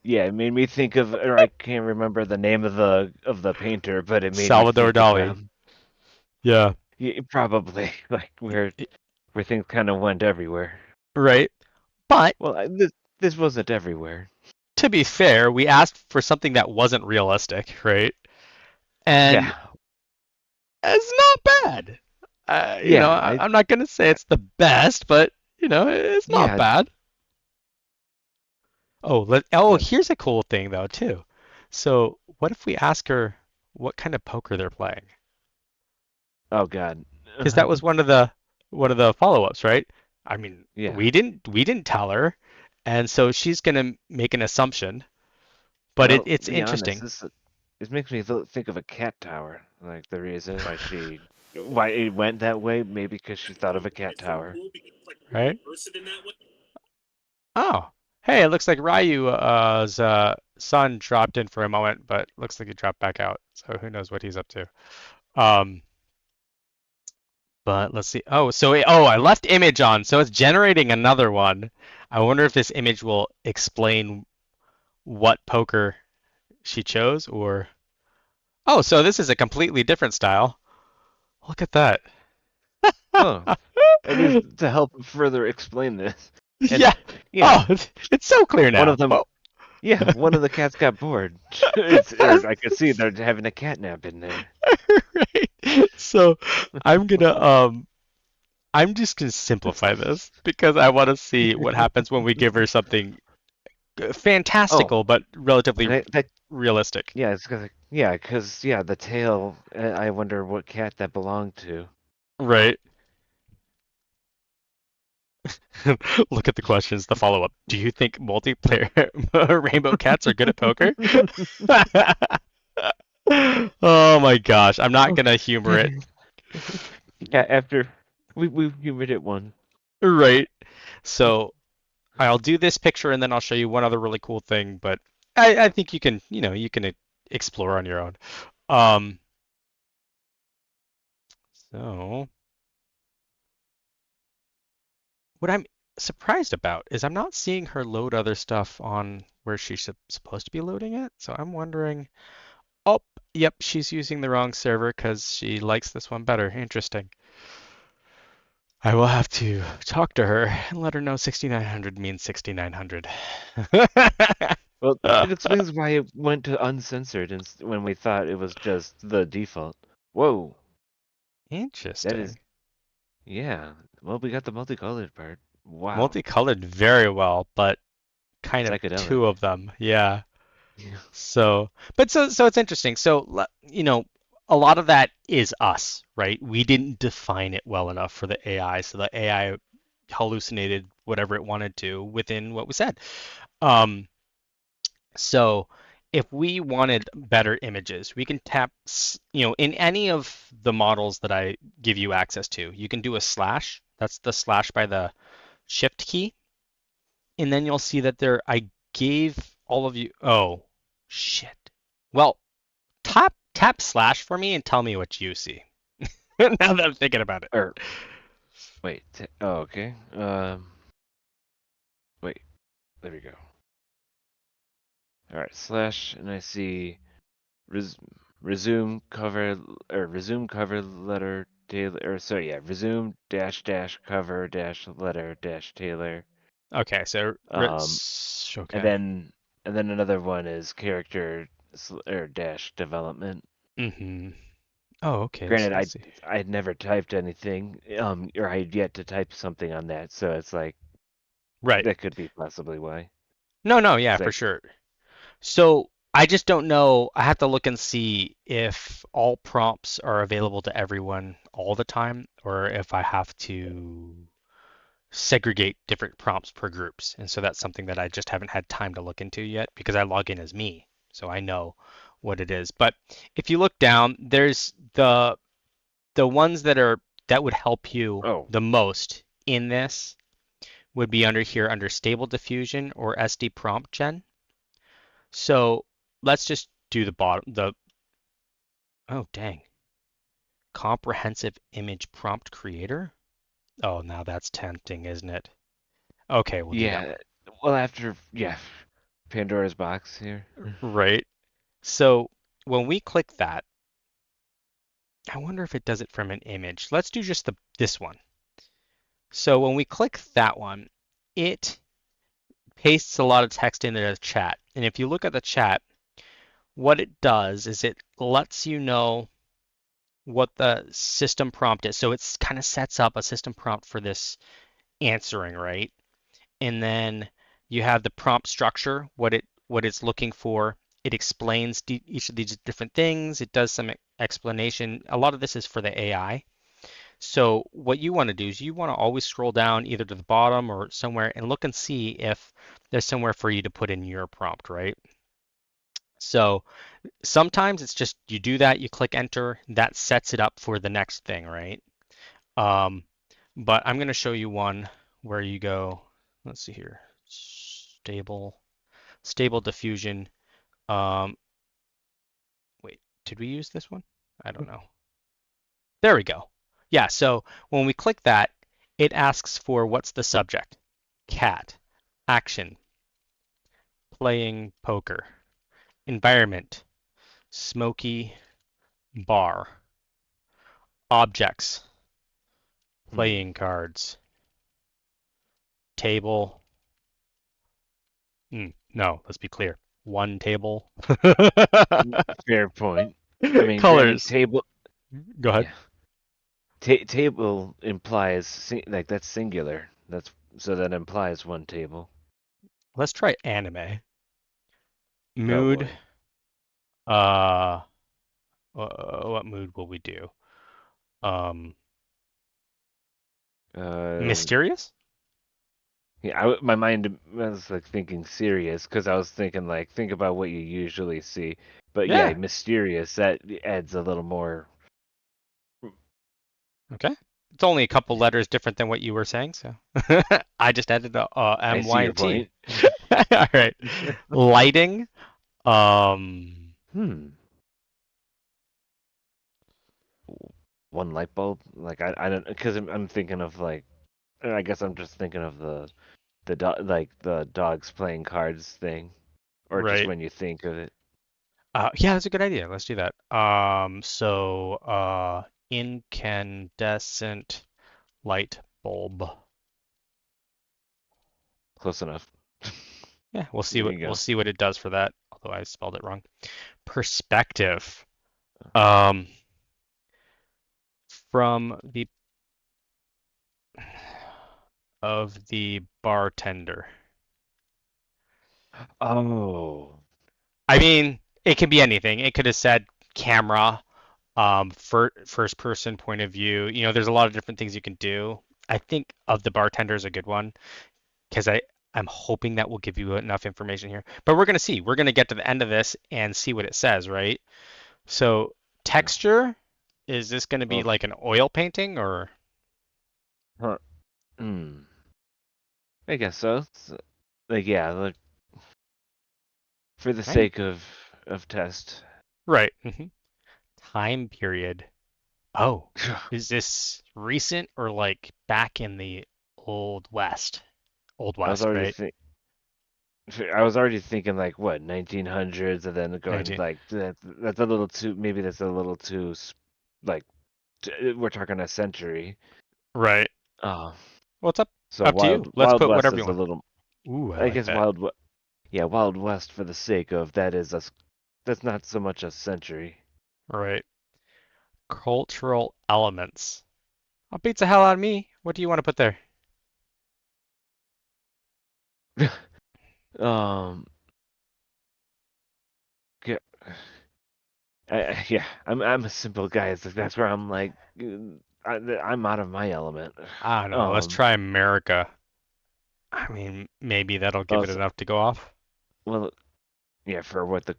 Yeah, it made me think of, or I can't remember the name of the painter, but it made
Salvador
me think
Dali.
of
Yeah.
yeah, probably like where things kind of went everywhere.
Right. But
Well, this wasn't everywhere.
to be fair, we asked for something that wasn't realistic, right? And
Yeah.
it's not bad. I'm not gonna say it's the best, but it's not
Yeah.
bad. Oh,
Yeah.
here's a cool thing though too. So what if we ask her what kind of poker they're playing?
Oh God.
Because that was one of the follow-ups, right? I mean,
Yeah.
we didn't tell her, and so she's gonna make an assumption. But
Well,
it's
to be
interesting.
honest, this makes me think of a cat tower. Like the reason why it went that way, maybe because she thought of a cat tower.
Right? Oh, hey, it looks like Ryu's son dropped in for a moment, but looks like he dropped back out. So who knows what he's up to. But let's see. Oh, I left image on, so it's generating another one. I wonder if this image will explain what poker she chose, or oh, so this is a completely different style. Look at that.
Oh, it is to help further explain this. And,
Yeah.
Yeah.
Oh, it's so clear now.
One of them.
Oh.
Yeah, one of the cats got bored. Or I could see they're having a cat nap in there.
Right. So I'm just gonna simplify this because I want to see what happens when we give her something fantastical but relatively realistic.
Yeah, it's because the tail. I wonder what cat that belonged to.
Right. Look at the questions, the follow-up. Do you think multiplayer rainbow cats are good at poker? Oh my gosh, I'm not
Oh,
gonna humor it.
yeah, after we humored it one.
Right. So I'll do this picture and then I'll show you one other really cool thing, but I think you can, you can explore on your own. Um, so what I'm surprised about is I'm not seeing her load other stuff on where she's supposed to be loading it. So I'm wondering, oh, yep, she's using the wrong server because she likes this one better. Interesting. I will have to talk to her and let her know 6900 means 6900.
Well, it explains why it went to uncensored when we thought it was just the default. Whoa, that is,
Interesting.
yeah. Well, we got the multicolored part. Wow,
Multicolored very well, but kind of
psychedelic.
two of them. Yeah.
Yeah.
So it's interesting. So, a lot of that is us, right? We didn't define it well enough for the AI, so the AI hallucinated whatever it wanted to within what we said. Um, so if we wanted better images, we can tap, in any of the models that I give you access to, you can do a slash. That's the slash by the shift key. And then you'll see that I gave all of you, oh, shit. Well, tap slash for me and tell me what you see. Now that I'm thinking about it.
Or wait. Oh, okay. Wait. There we go. All right. Slash, and I see res, resume cover letter Taylor. Or sorry, yeah. Resume dash dash cover dash letter dash Taylor.
Okay, so
Um, and
okay.
then another one is character or dash development.
Mm-hmm. Oh, okay.
Granted,
So let's see.
I had never typed anything, or I had yet to type something on that, so it's like
Right.
that could be possibly why.
No, yeah,
It's
for
like,
sure. So I just don't know. I have to look and see if all prompts are available to everyone all the time, or if I have to segregate different prompts per groups. And so that's something that I just haven't had time to look into yet because I log in as me, so I know what it is. But if you look down, there's the ones that would help you
oh,
the most in this would be under here under Stable Diffusion or SD Prompt Gen. So let's just do the bottom, oh dang, Comprehensive Image Prompt Creator. Oh, now that's tempting, isn't it? Okay, we'll do that
yeah.
one.
Well, Pandora's box here.
Right. So when we click that, I wonder if it does it from an image. Let's do just this one. So when we click that one, it pastes a lot of text into the chat. And if you look at the chat, what it does is it lets you know what the system prompt is. So it's kind of sets up a system prompt for this answering, right? And then you have the prompt structure, what it's looking for. It explains each of these different things. It does some explanation. A lot of this is for the AI. So what you want to do is you want to always scroll down either to the bottom or somewhere and look and see if there's somewhere for you to put in your prompt, right? So sometimes it's just you do that, you click enter, that sets it up for the next thing, right? Um, but I'm going to show you one where you go, let's see here, stable diffusion. Um, wait, did we use this one? I don't know. There we go. Yeah, so when we click that, it asks for what's the subject? Cat, action, playing poker, environment, smoky bar, objects,
Hmm.
playing cards, table. No, let's be clear. One table.
Fair point. I mean, granted,
Colors.
table,
Go ahead.
yeah, table implies like that's singular. That's so that implies one table.
Let's try anime.
Oh
Mood.
boy.
Uh, what mood will we do? Um, Mysterious?
Yeah, my mind was like thinking serious because I was thinking like think about what you usually see. But yeah,
Yeah.
mysterious that adds a little more.
Okay. It's only a couple letters different than what you were saying, so I just added a
I
M,
see
Y,
your
and T.
point.
All right. Lighting. Um,
Hmm. One light bulb? Like I don't because I'm thinking of like I guess I'm just thinking of the dog like the dogs playing cards thing, or just
right.
when you think of it.
Yeah, that's a good idea. Let's do that. Incandescent light bulb.
Close enough.
Yeah, we'll see
There
what
you
we'll
go.
see what it does for that. Although I spelled it wrong. Perspective. Um, from the of the bartender.
Oh.
I mean, it can be anything. It could have said camera, first person point of view. There's a lot of different things you can do. I think of the bartender is a good one because I'm hoping that will give you enough information here. But we're gonna see. We're gonna get to the end of this and see what it says, right? So texture, is this gonna be
Well,
like an oil painting or
huh. Hmm. I guess so. Like yeah, like for the
right?
sake of test.
Right. Time period. Oh, is this recent or like back in the old West? Old
I was
West,
already
right?
think I was already thinking like what 1900s, and then going
19.
like that's a little too maybe that's a little too like we're talking a century.
Right.
Oh,
Well, it's
so
up to you. Let's
Wild
put
West
whatever you
is a
want.
little.
Ooh, I
I
like
guess
that.
yeah, Wild West for the sake of that is that's not so much a century.
Right. Cultural elements. That beats the hell out of me. What do you want to put there?
um, yeah, yeah, I'm a simple guy. So that's where I'm like, I'm out of my element.
I don't know. Let's
Um,
try America. I mean, maybe that'll give it
also,
enough to go off.
well, yeah, for what the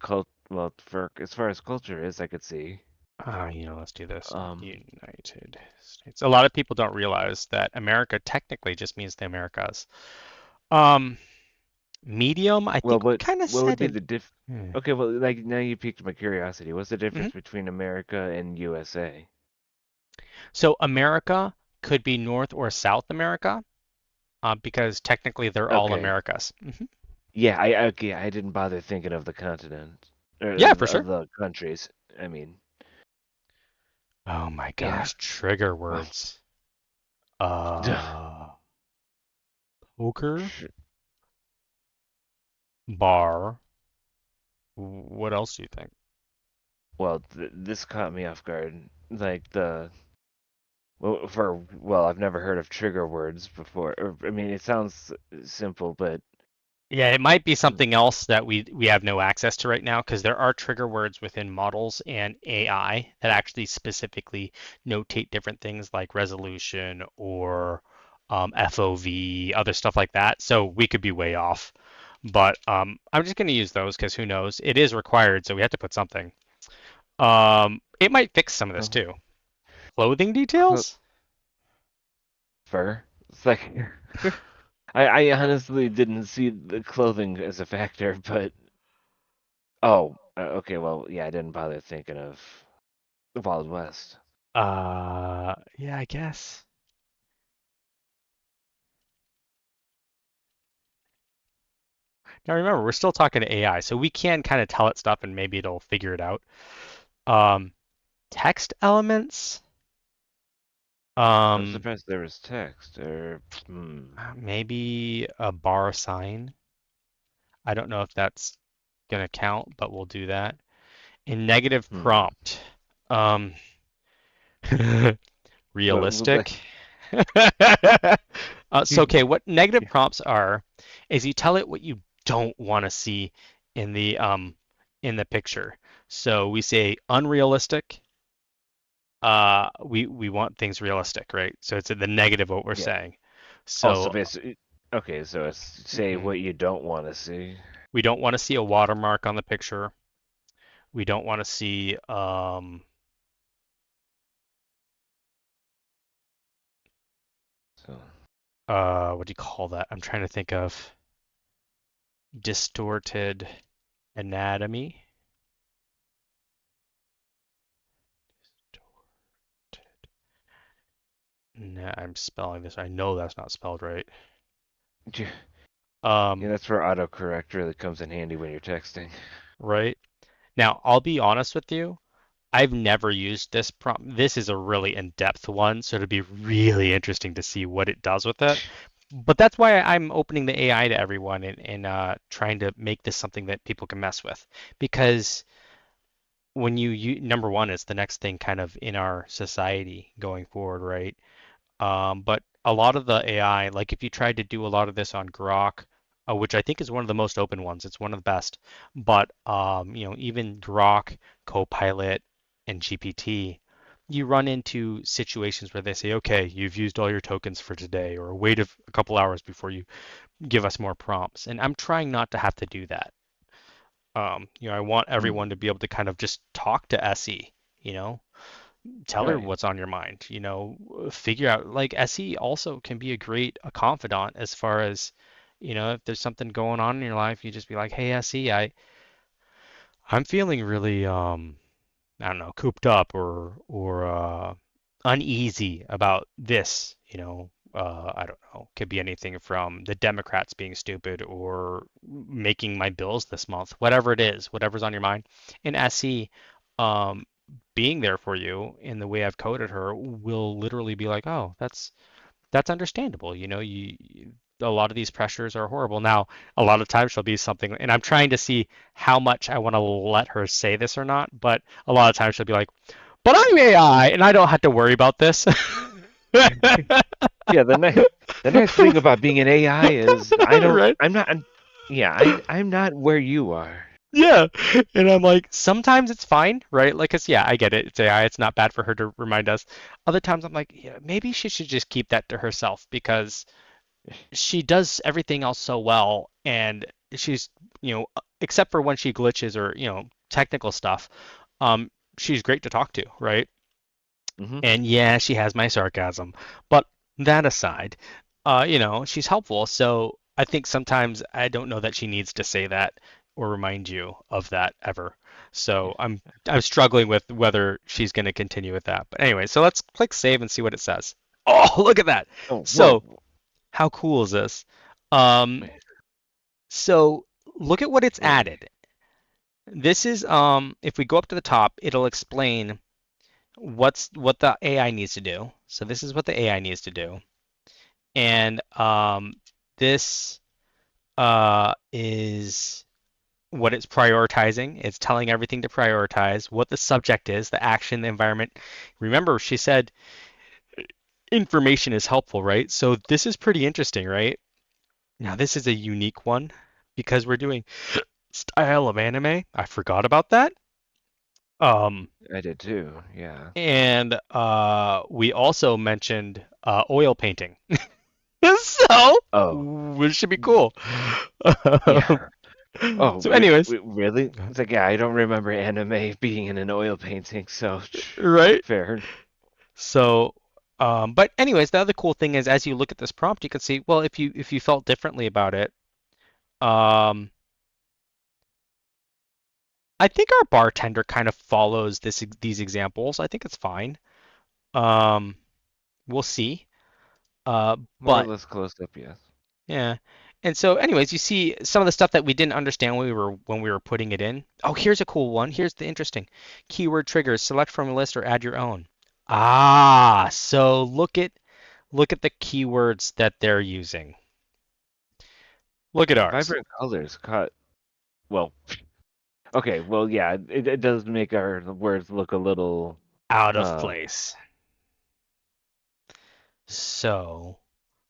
well, for as far as culture is, I could see.
Let's do this.
Um,
United States. A lot of people don't realize that America technically just means the Americas. Um, Medium, I
well,
think we kind of
what would
said
be
in.
the diff?
Hmm.
Okay, well, like now you piqued my curiosity. What's the
Mhm.
difference between America and USA?
So America could be North or South America, because technically they're all
Okay.
Americas.
Yeah, okay, I didn't bother thinking of the continent or
Yeah, for
of
sure.
the countries. I mean,
Oh my
yeah.
gosh, trigger
Well,
words. Uh, Poker,
sh-
bar. What else do you think?
well, this caught me off guard. Like I've never heard of trigger words before. I mean, it sounds simple, but
Yeah, it might be something else that we have no access to right now because there are trigger words within models and AI that actually specifically notate different things like resolution or FOV, other stuff like that. So we could be way off. But I'm just going to use those because who knows? It is required, so we have to put something. It might fix some of this
oh,
too. Clothing
cl-
details?
fur. It's like I honestly didn't see the clothing as a factor, but oh, okay. Well, yeah, I didn't bother thinking of the Wild West.
Yeah, I guess. Now remember, we're still talking to AI, so we can kind of tell it stuff and maybe it'll figure it out. Um, Text elements,
I'm
um,
surprised there was text or
maybe a bar sign. I don't know if that's gonna count, but we'll do that. In negative
hmm.
prompt, um,
But like
realistic. Okay, what negative prompts are is you tell it what you don't want to see in the picture. So we say unrealistic, we want things realistic, right? So it's the negative what we're
Yeah.
saying.
Also,
So
basically, okay, so it's say
mhm.
what you don't want to see.
We don't want to see a watermark on the picture. We don't want to see
So,
what do you call that? I'm trying to think of distorted anatomy. Nah, I'm spelling this. I know that's not spelled right.
yeah,
Um,
that's where autocorrect really comes in handy when you're texting.
right? Now, I'll be honest with you. I've never used this prompt. This is a really in-depth one, so it'd be really interesting to see what it does with it. But that's why I'm opening the AI to everyone and trying to make this something that people can mess with. Because when number one, it's the next thing kind of in our society going forward, right? But a lot of the AI, like if you tried to do a lot of this on Grok, which I think is one of the most open ones, it's one of the best. But even Grok, Copilot, and GPT, you run into situations where they say, okay, you've used all your tokens for today, or wait a couple hours before you give us more prompts. And I'm trying not to have to do that. I want everyone to
Hmm.
be able to kind of just talk to SE, you know, tell her
Right.
what's on your mind, figure out like SE also can be a confidant as far as, if there's something going on in your life, you just be like, hey SE, I'm feeling really I don't know, cooped up or uneasy about this, I don't know, could be anything from the Democrats being stupid or making my bills this month, whatever it is, whatever's on your mind. And SE, um, being there for you in the way I've coded her will literally be like, oh, that's understandable. A lot of these pressures are horrible. Now, a lot of times she'll be something, and I'm trying to see how much I want to let her say this or not, but a lot of times she'll be like, but I'm AI and I don't have to worry about this.
Yeah, the nice thing about being an AI is
Right?
I'm not where you are.
Yeah. And I'm like, sometimes it's fine, right? Like, 'cause yeah, I get it. It's AI. It's not bad for her to remind us. Other times I'm like, yeah, maybe she should just keep that to herself because she does everything else so well, and she's, except for when she glitches or, technical stuff, she's great to talk to, right?
Hmm.
And yeah, she has my sarcasm. But that aside, she's helpful. So I think sometimes I don't know that she needs to say that or remind you of that ever. So I'm struggling with whether she's going to continue with that. But anyway, so let's click save and see what it says. Oh, look at that.
Oh,
So
whoa.
how cool is this? Um, so look at what it's
Wait.
added. This is if we go up to the top, it'll explain what the AI needs to do. So this is what the AI needs to do. And this is what it's prioritizing. It's telling everything to prioritize, what the subject is, the action, the environment. Remember, she said information is helpful, right? So this is pretty interesting, right? Now, this is a unique one because we're doing style of anime. I forgot about that. Um,
I did too. Yeah.
and we also mentioned oil painting. So,
Oh.
which should be cool.
Yeah. Oh,
So, anyways,
really? It's like, yeah, I don't remember anime being in an oil painting, so
right?
fair.
So, but anyways, the other cool thing is as you look at this prompt, you can see, well, if you felt differently about it, um, I think our bartender kind of follows these examples. I think it's fine. Um, we'll see.
More or
But
less close up, yes.
yeah. And so anyways, you see some of the stuff that we didn't understand when we were putting it in. Oh, here's a cool one. Here's the interesting. Keyword triggers, select from a list or add your own. Ah, so look at the keywords that they're using. Look at ours.
Vibrant colors caught. Well, okay. Well, yeah, it does make our words look a little.
Out of
Uh,
place. So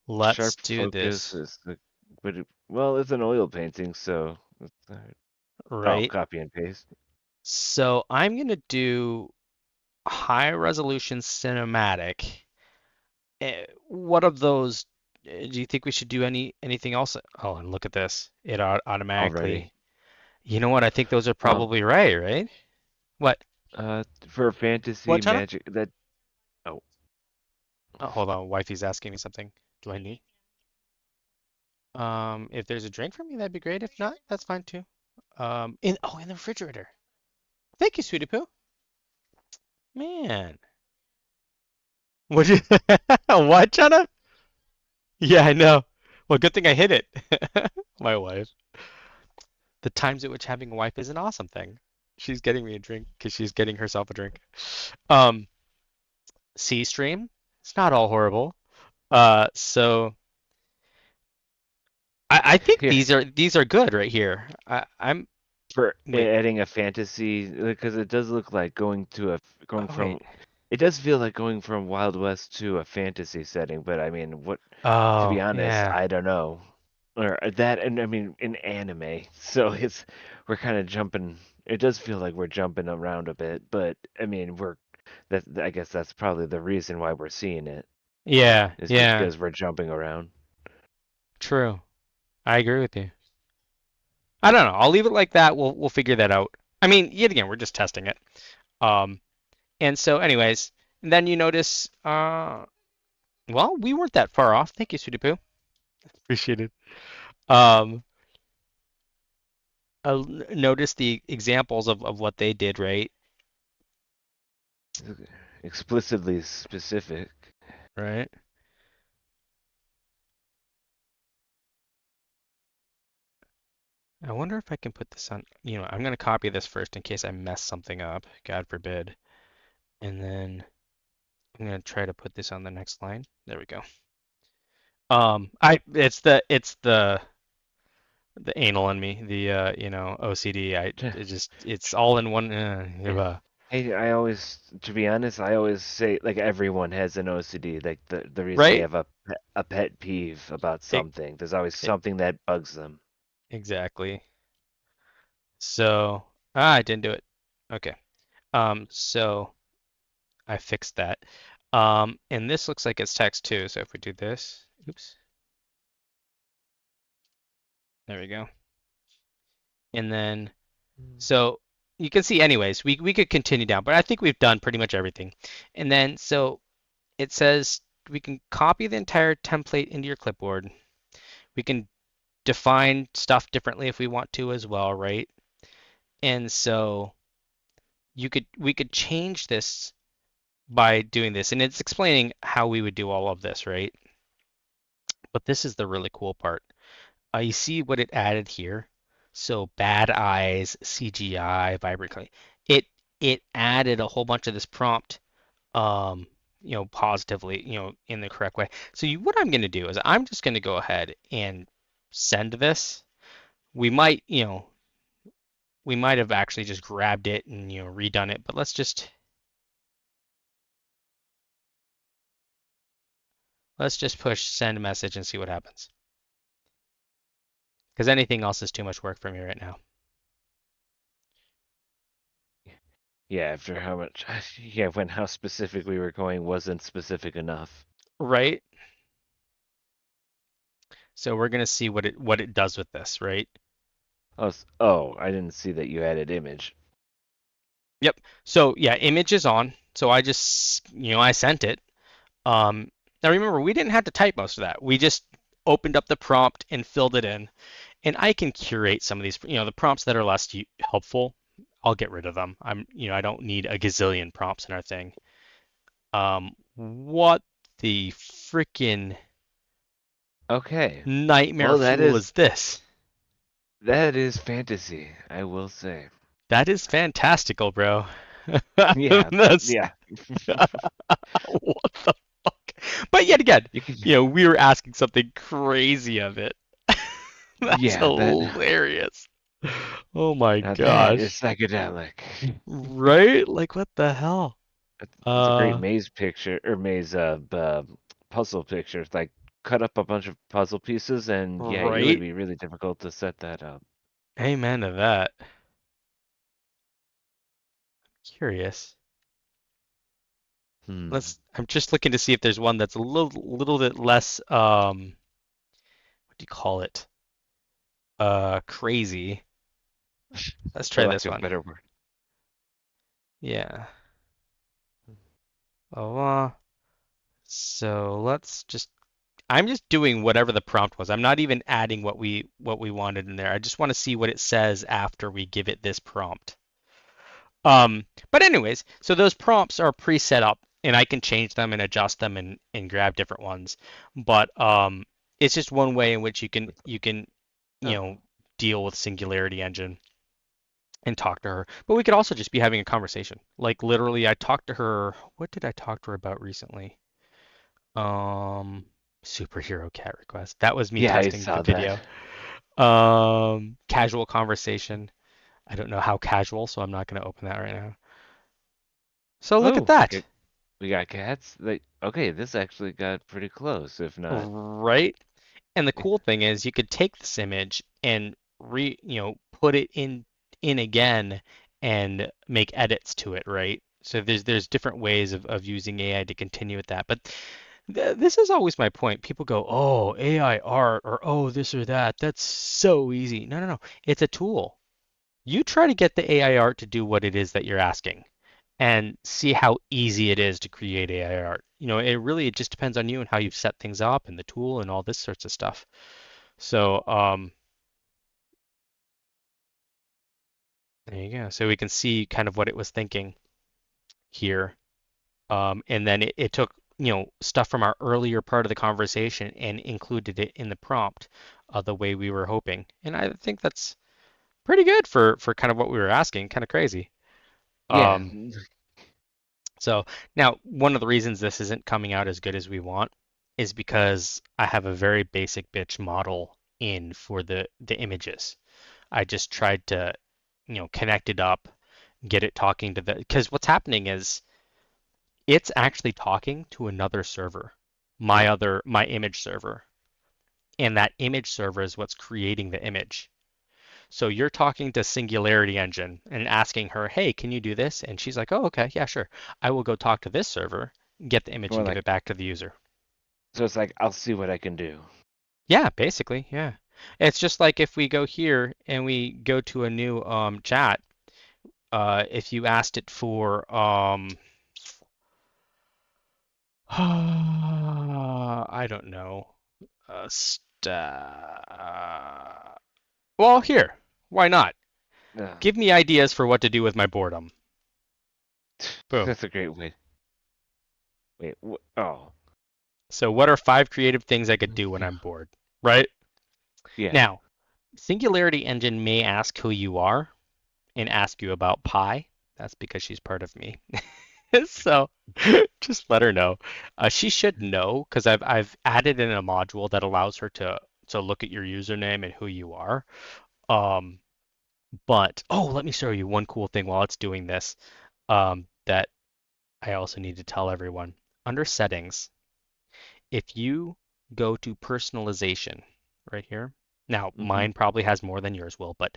let's
Sharp
do
focus
this,
is the. But well, it's an oil painting, so. Oh,
right?
copy and paste.
So I'm gonna do high resolution cinematic. What of those do you think we should do anything else? Oh, and look at this. It
already.
automatically. You know what? I think those are
Um,
probably right? What?
for fantasy
What, China?
magic that. Oh,
Oh, hold on. Wifey's asking me something. Do I need? If there's a drink for me, that'd be great. If not, that's fine too. In the refrigerator. Thank you, sweetie poo. Man. What you what, China? Yeah, I know. Well, good thing I hit it. My wife. The times at which having a wife is an awesome thing. She's getting me a drink because she's getting herself a drink. Um, C stream. It's not all horrible. So I think
here
these are good right here. I'm
for
wait.
adding a fantasy because it does look like going
Oh
from.
wait.
It does feel like going from Wild West to a fantasy setting, but I mean, what? To be
Oh
honest,
yeah.
I don't know. Or that, and I mean, in anime, so we're kind of jumping. It does feel like we're jumping around a bit, but I mean, I guess that's probably the reason why we're seeing it
Yeah,
is
yeah.
because we're jumping around.
True. I agree with you. I don't know. I'll leave it like that. We'll figure that out. I mean, yet again, we're just testing it. Um, and so anyways, and then you notice well, we weren't that far off. Thank you, Sweetie Poo. Appreciate it. Um, notice the examples of what they did, right?
Explicitly specific.
Right. I wonder if I can put this on, I'm going to copy this first in case I mess something up, God forbid. And then I'm going to try to put this on the next line. There we go. It's the anal in me, the OCD. It's all in one.
Yeah. Hey, to be honest, I always say like everyone has an OCD. Like the reason they
Right?
have a pet peeve about
It,
something, there's always
it,
something that bugs them.
exactly. So, I didn't do it. Okay. So I fixed that. And this looks like it's text too. So if we do this, oops, there we go. And then, so you can see anyways, we could continue down, but I think we've done pretty much everything. And then, so it says we can copy the entire template into your clipboard. We can define stuff differently if we want to as well, right? And so we could change this by doing this, and it's explaining how we would do all of this, right? But this is the really cool part. You see what it added here? So bad eyes, CGI, vibrant clay. It it added a whole bunch of this prompt, positively, in the correct way. So what I'm going to do is I'm just going to go ahead and send this. We might, we might have actually just grabbed it and redone it, but let's just push send message and see what happens. Because anything else is too much work for me right now.
Yeah, after how much, yeah, when how specific we were going wasn't specific enough.
Right? So we're gonna see what it does with this, right?
Oh, I didn't see that you added image.
Yep. So yeah, image is on. So I just I sent it. Now remember, we didn't have to type most of that. We just opened up the prompt and filled it in. And I can curate some of these, the prompts that are less helpful. I'll get rid of them. I don't need a gazillion prompts in our thing. What the freaking
Okay.
nightmare
Well,
fuel is this?
that is fantasy, I will say.
That is fantastical, bro.
Yeah,
That's
yeah.
what the fuck? But yet again,
You can,
we were asking something crazy of it. That's
yeah,
hilarious. Oh my
that is
gosh.
psychedelic.
Right? Like what the hell?
It's a great
Uh,
maze picture or maze puzzle picture. It's like cut up a bunch of puzzle pieces, and yeah, it would
right?
be really difficult to set that up.
Amen to that. Curious. I'm just looking to see if there's one that's a little bit less what do you call it? Crazy. Let's
For
try
lack
this
of a
one.
better word.
Yeah. Oh, so I'm just doing whatever the prompt was. I'm not even adding what we wanted in there. I just want to see what it says after we give it this prompt. But anyways, so those prompts are preset up and I can change them and adjust them and grab different ones. But it's just one way in which you can
Oh,
deal with Singularity Engine and talk to her. But we could also just be having a conversation. Like literally, I talked to her. What did I talk to her about recently? Um, Superhero cat request. That was me
yeah, I
testing the
saw that.
video. Casual conversation. I don't know how casual, so I'm not going to open that right now. So look at
Oh,
that.
we got cats. Like, okay, this actually got pretty close, if not.
Right? And the cool thing is you could take this image and put it in again and make edits to it, right? So there's different ways of using AI to continue with that. But this is always my point. People go, "Oh, AI art," or "Oh, this or that." That's so easy. No, no, no. It's a tool. You try to get the AI art to do what it is that you're asking and see how easy it is to create AI art. It just depends on you and how you've set things up and the tool and all this sorts of stuff. So, there you go. So we can see kind of what it was thinking here. And then it took, stuff from our earlier part of the conversation and included it in the prompt, the way we were hoping. And I think that's pretty good for kind of what we were asking, kind of crazy.
Yeah.
Um, so now one of the reasons this isn't coming out as good as we want is because I have a very basic bitch model in for the images. I just tried to, connect it up, get it talking to because what's happening is it's actually talking to another server, my image server, and that image server is what's creating the image. So you're talking to Singularity Engine and asking her, "Hey, can you do this?" And she's like, "Oh, okay, yeah, sure. I will go talk to this server, get the image,
More
and give
like,
it back to the user."
so it's like, I'll see what I can do.
Yeah, basically, yeah. It's just like if we go here and we go to a new chat, if you asked it for I don't know. Well, here. Why not?
Uh,
Give me ideas for what to do with my boredom. Boom.
that's a great way. Wait, oh,
So, what are 5 creative things I could do when I'm bored? Right?
yeah.
Now, Singularity Engine may ask who you are and ask you about Pi. That's because she's part of me. So, just let her know. She should know because I've added in a module that allows her to look at your username and who you are. Um, But let me show you one cool thing while it's doing this, that I also need to tell everyone. Under settings, if you go to personalization right here, now
Hmm.
mine probably has more than yours will, but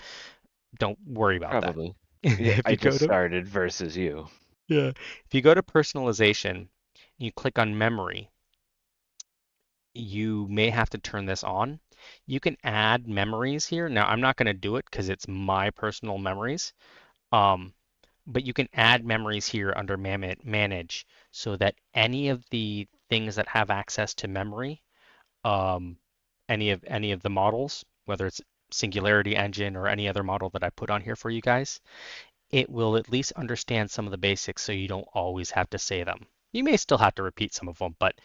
don't worry about that.
Probably. Yeah,
If
I
you go
just
to
started versus you.
Yeah, if you go to personalization, you click on memory, you may have to turn this on. You can add memories here. Now I'm not going to do it because it's my personal memories. Um, but you can add memories here under manage so that any of the things that have access to memory, um, any of the models, whether it's Singularity Engine or any other model that I put on here for you guys, it will at least understand some of the basics so you don't always have to say them. You may still have to repeat some of them, but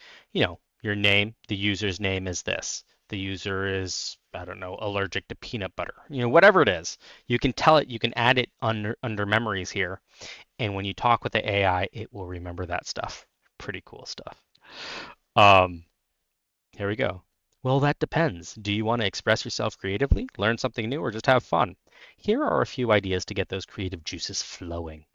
your name, the user's name is this. The user is, I don't know, allergic to peanut butter. Whatever it is, you can tell it, you can add it under memories here, and when you talk with the AI, it will remember that stuff. Pretty cool stuff. Um, Here we go. Well, that depends. Do you want to express yourself creatively, learn something new, or just have fun? Here are a few ideas to get those creative juices flowing.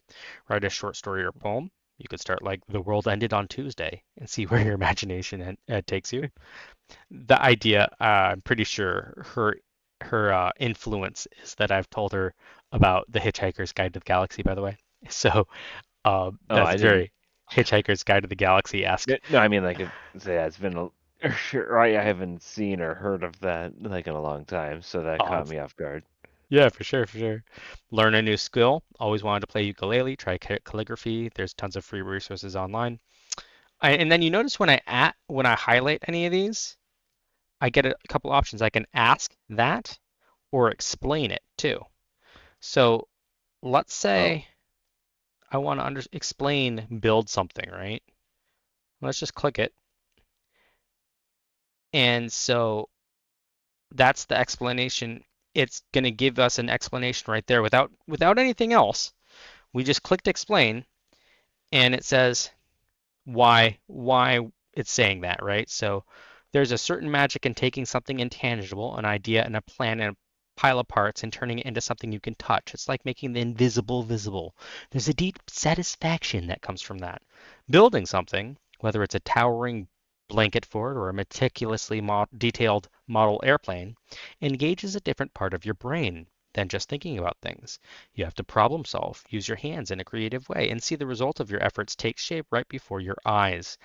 Write a short story or poem. You could start like "The world ended on Tuesday" and see where your imagination takes you. The idea, I'm pretty sure her influence is that I've told her about The Hitchhiker's Guide to the Galaxy, by the way. So
Oh,
that's
I didn't.
very Hitchhiker's Guide to the Galaxy esque.
No, I mean like yeah, it's been right. I haven't seen or heard of that like in a long time, so that
Oh,
caught me off guard.
yeah, for sure, for sure. Learn a new skill. Always wanted to play ukulele. Try calligraphy. There's tons of free resources online. And then you notice when I highlight any of these, I get a couple options. I can ask that or explain it too. So let's
Oh,
say I want to explain build something, right? Let's just click it. And so that's the explanation. It's going to give us an explanation right there without anything else. We just clicked explain and it says why it's saying that, right? So there's a certain magic in taking something intangible, an idea and a plan and a pile of parts and turning it into something you can touch. It's like making the invisible visible. There's a deep satisfaction that comes from that. Building something, whether it's a towering blanket fort or a meticulously detailed model airplane, engages a different part of your brain than just thinking about things. You have to problem solve, use your hands in a creative way, and see the result of your efforts take shape right before your eyes.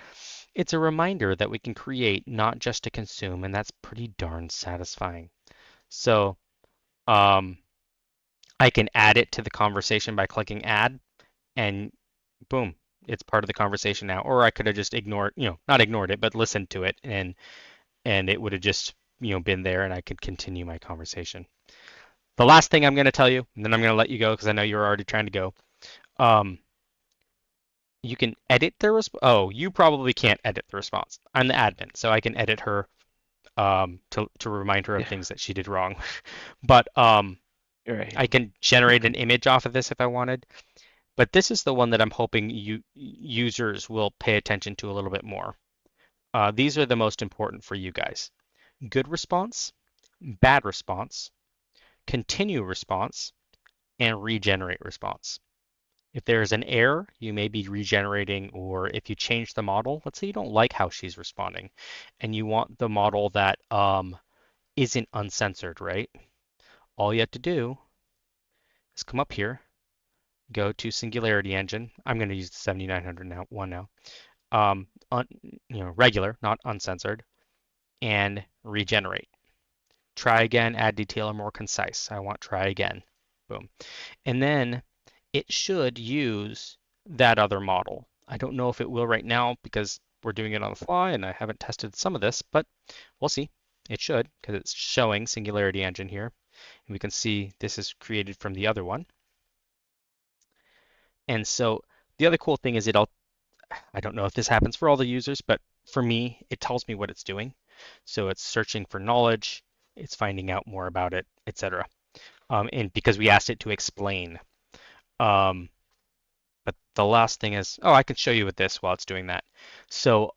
It's a reminder that we can create not just to consume, and that's pretty darn satisfying. So, um, I can add it to the conversation by clicking add, and boom, it's part of the conversation now. Or I could have just ignored, not ignored it, but listened to it, and it would have just, been there, and I could continue my conversation. The last thing I'm going to tell you, and then I'm going to let you go because I know you're already trying to go. Um, you can edit the response. Oh, you probably can't edit the response. I'm the admin, so I can edit her to remind her of
yeah,
things that she did wrong. But
right.
I can generate an image off of this if I wanted. But this is the one that I'm hoping you users will pay attention to a little bit more. These are the most important for you guys. Good response, bad response, continue response, and regenerate response. If there is an error, you may be regenerating, or if you change the model, let's say you don't like how she's responding, and you want the model that isn't uncensored, right? All you have to do is come up here, go to Singularity Engine. I'm going to use the 7900 now. Um, regular, not uncensored, and regenerate. Try again, add detail, or more concise. I want try again. Boom. And then it should use that other model. I don't know if it will right now because we're doing it on the fly and I haven't tested some of this, but we'll see. It should because it's showing Singularity Engine here. And we can see this is created from the other one. And so the other cool thing is I don't know if this happens for all the users, but for me, it tells me what it's doing. So it's searching for knowledge, it's finding out more about it, etc. And because we asked it to explain. Um, but the last thing is, oh, I can show you with this while it's doing that. So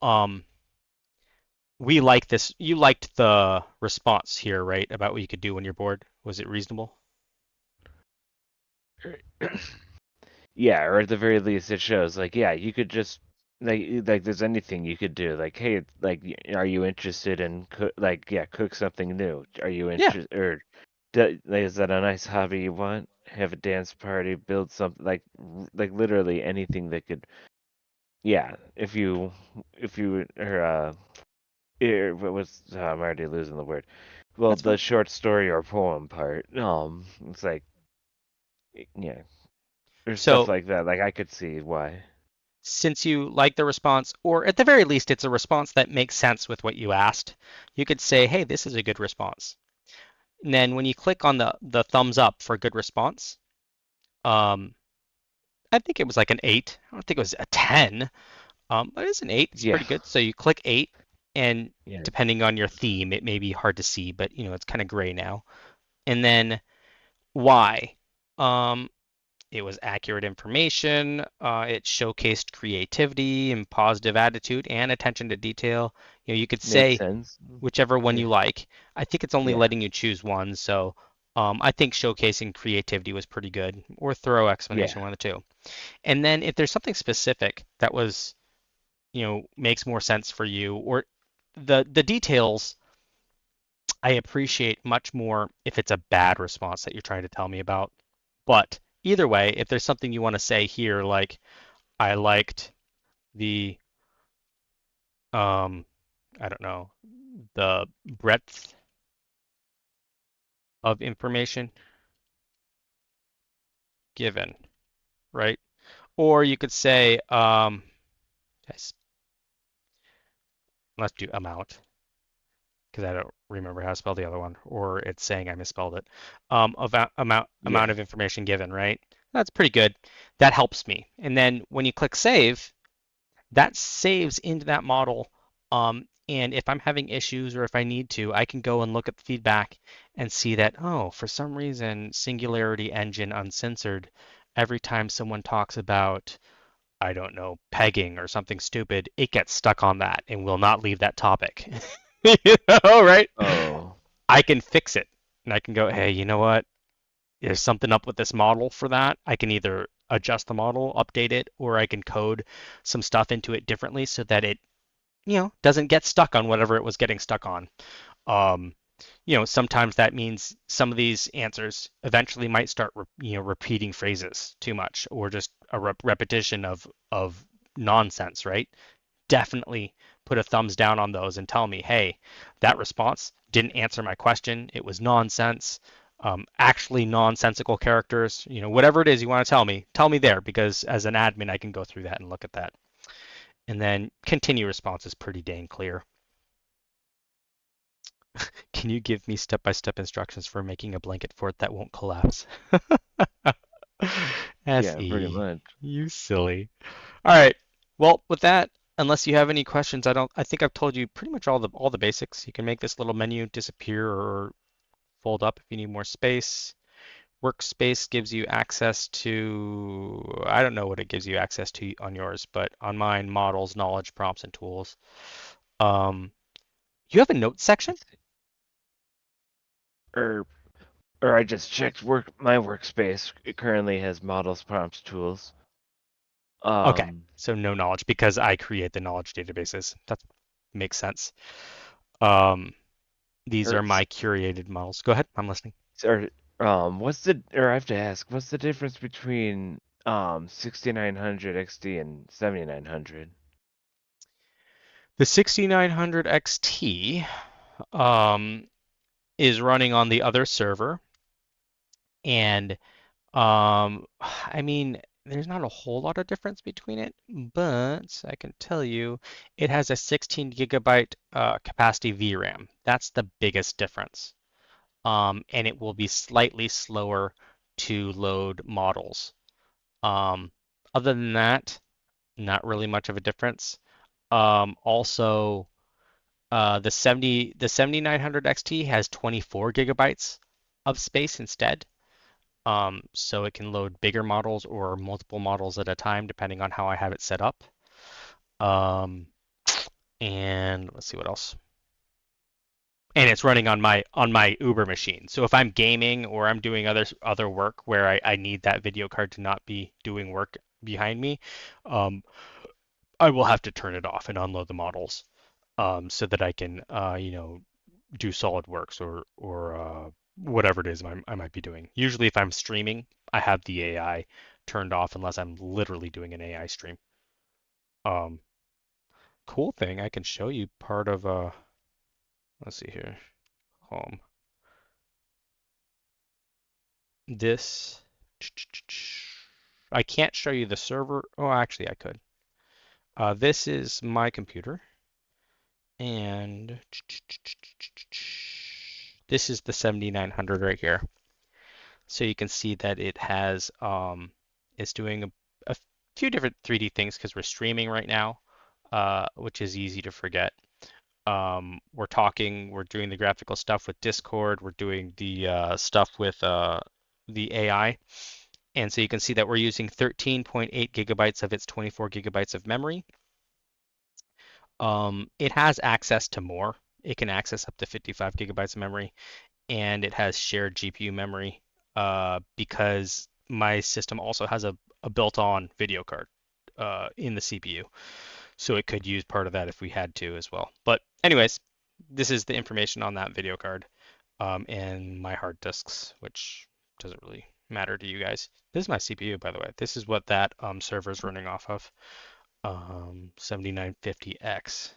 we like this. You liked the response here, right? About what you could do when you're bored. Was it reasonable?
Yeah, or at the very least, it shows like yeah, you could just like there's anything you could do. Like hey, like are you interested in cook something new? Are you
Yeah.
interested or like, is that a nice hobby you want? Have a dance party, build something like literally anything that could. Yeah, if you are what was I'm already losing the word. Well,
That's
the
fine.
short story or poem part. It's like yeah, there's stuff
So
like that. Like I could see why.
since you like the response, or at the very least, it's a response that makes sense with what you asked, you could say, hey, this is a good response. And then when you click on the thumbs up for good response, um, I think it was like an 8. I don't think it was a 10. But it's an 8. It's
Yeah,
pretty good. So you click 8, and
yeah,
depending on your theme, it may be hard to see, but it's kind of gray now. And then why? Um, it was accurate information. It showcased creativity and positive attitude and attention to detail. You could
makes
say
sense.
whichever one
Yeah,
you like. I think it's only
yeah,
letting you choose one, so I think showcasing creativity was pretty good, or thorough
yeah,
explanation, one of the two. And then if there's something specific that was, makes more sense for you, or the details, I appreciate much more if it's a bad response that you're trying to tell me about. But either way, if there's something you want to say here, like I liked the I don't know, the breadth of information given, right? Or you could say, let's do amount, because I don't remember how to spell the other one, or it's saying I misspelled it. Amount
Yeah.
of information given, right? That's pretty good. That helps me. And then when you click save, that saves into that model. And if I'm having issues or if I need to, I can go and look at the feedback and see that, oh, for some reason, Singularity Engine Uncensored, every time someone talks about, I don't know, pegging or something stupid, it gets stuck on that and will not leave that topic. You know, right?
Oh.
I can fix it. And I can go, hey, you know what? There's something up with this model for that. I can either adjust the model, update it, or I can code some stuff into it differently so that it, doesn't get stuck on whatever it was getting stuck on. Um, sometimes that means some of these answers eventually might start, repeating phrases too much, or just a repetition of nonsense, right? Definitely put a thumbs down on those and tell me, hey, that response didn't answer my question. It was nonsense. Actually nonsensical characters, whatever it is you want to tell me there, because as an admin, I can go through that and look at that. And then continue response is pretty dang clear. Can you give me step-by-step instructions for making a blanket fort that won't collapse?
Yeah, pretty
SE,
much.
you silly. All right. Well, with that, unless you have any questions, I think I've told you pretty much all the basics. You can make this little menu disappear or fold up if you need more space. Workspace gives you access to, I don't know what it gives you access to on yours, but on mine, models, knowledge, prompts, and tools. You have a notes section?
Let's see. Or I just checked my workspace. It currently has models, prompts, tools.
Okay,
Um,
so no knowledge because I create the knowledge databases. That makes sense. Um, these
or
are my curated models. Go ahead, I'm listening.
or I have to ask, what's the difference between 6900 XT and 7900?
The 6900 XT is running on the other server, and I mean, there's not a whole lot of difference between it, but I can tell you it has a 16 gigabyte capacity VRAM. That's the biggest difference. And it will be slightly slower to load models. Um, Other than that, not really much of a difference. Also, the 7900 XT has 24 gigabytes of space instead. So it can load bigger models or multiple models at a time, depending on how I have it set up. Um, and let's see what else. And it's running on my Uber machine. So if I'm gaming or I'm doing other work where I need that video card to not be doing work behind me, um, I will have to turn it off and unload the models, so that I can do SolidWorks or whatever it is I might be doing. Usually, if I'm streaming, I have the AI turned off unless I'm literally doing an AI stream. Um, Cool thing, I can show you part of let's see here, home. This, I can't show you the server. Oh, actually, I could. This is my computer, and this is the 7900 right here. So you can see that it has it's doing a few different 3D things because we're streaming right now, which is easy to forget. We're talking, we're doing the graphical stuff with Discord, we're doing the stuff with the AI. And so you can see that we're using 13.8 gigabytes of its 24 gigabytes of memory. It has access to more. It can access up to 55 gigabytes of memory, and it has shared GPU memory because my system also has a built-on video card in the CPU. So it could use part of that if we had to as well. But anyways, this is the information on that video card and my hard disks, which doesn't really matter to you guys. This is my CPU, by the way. This is what that server is running off of. 7950X.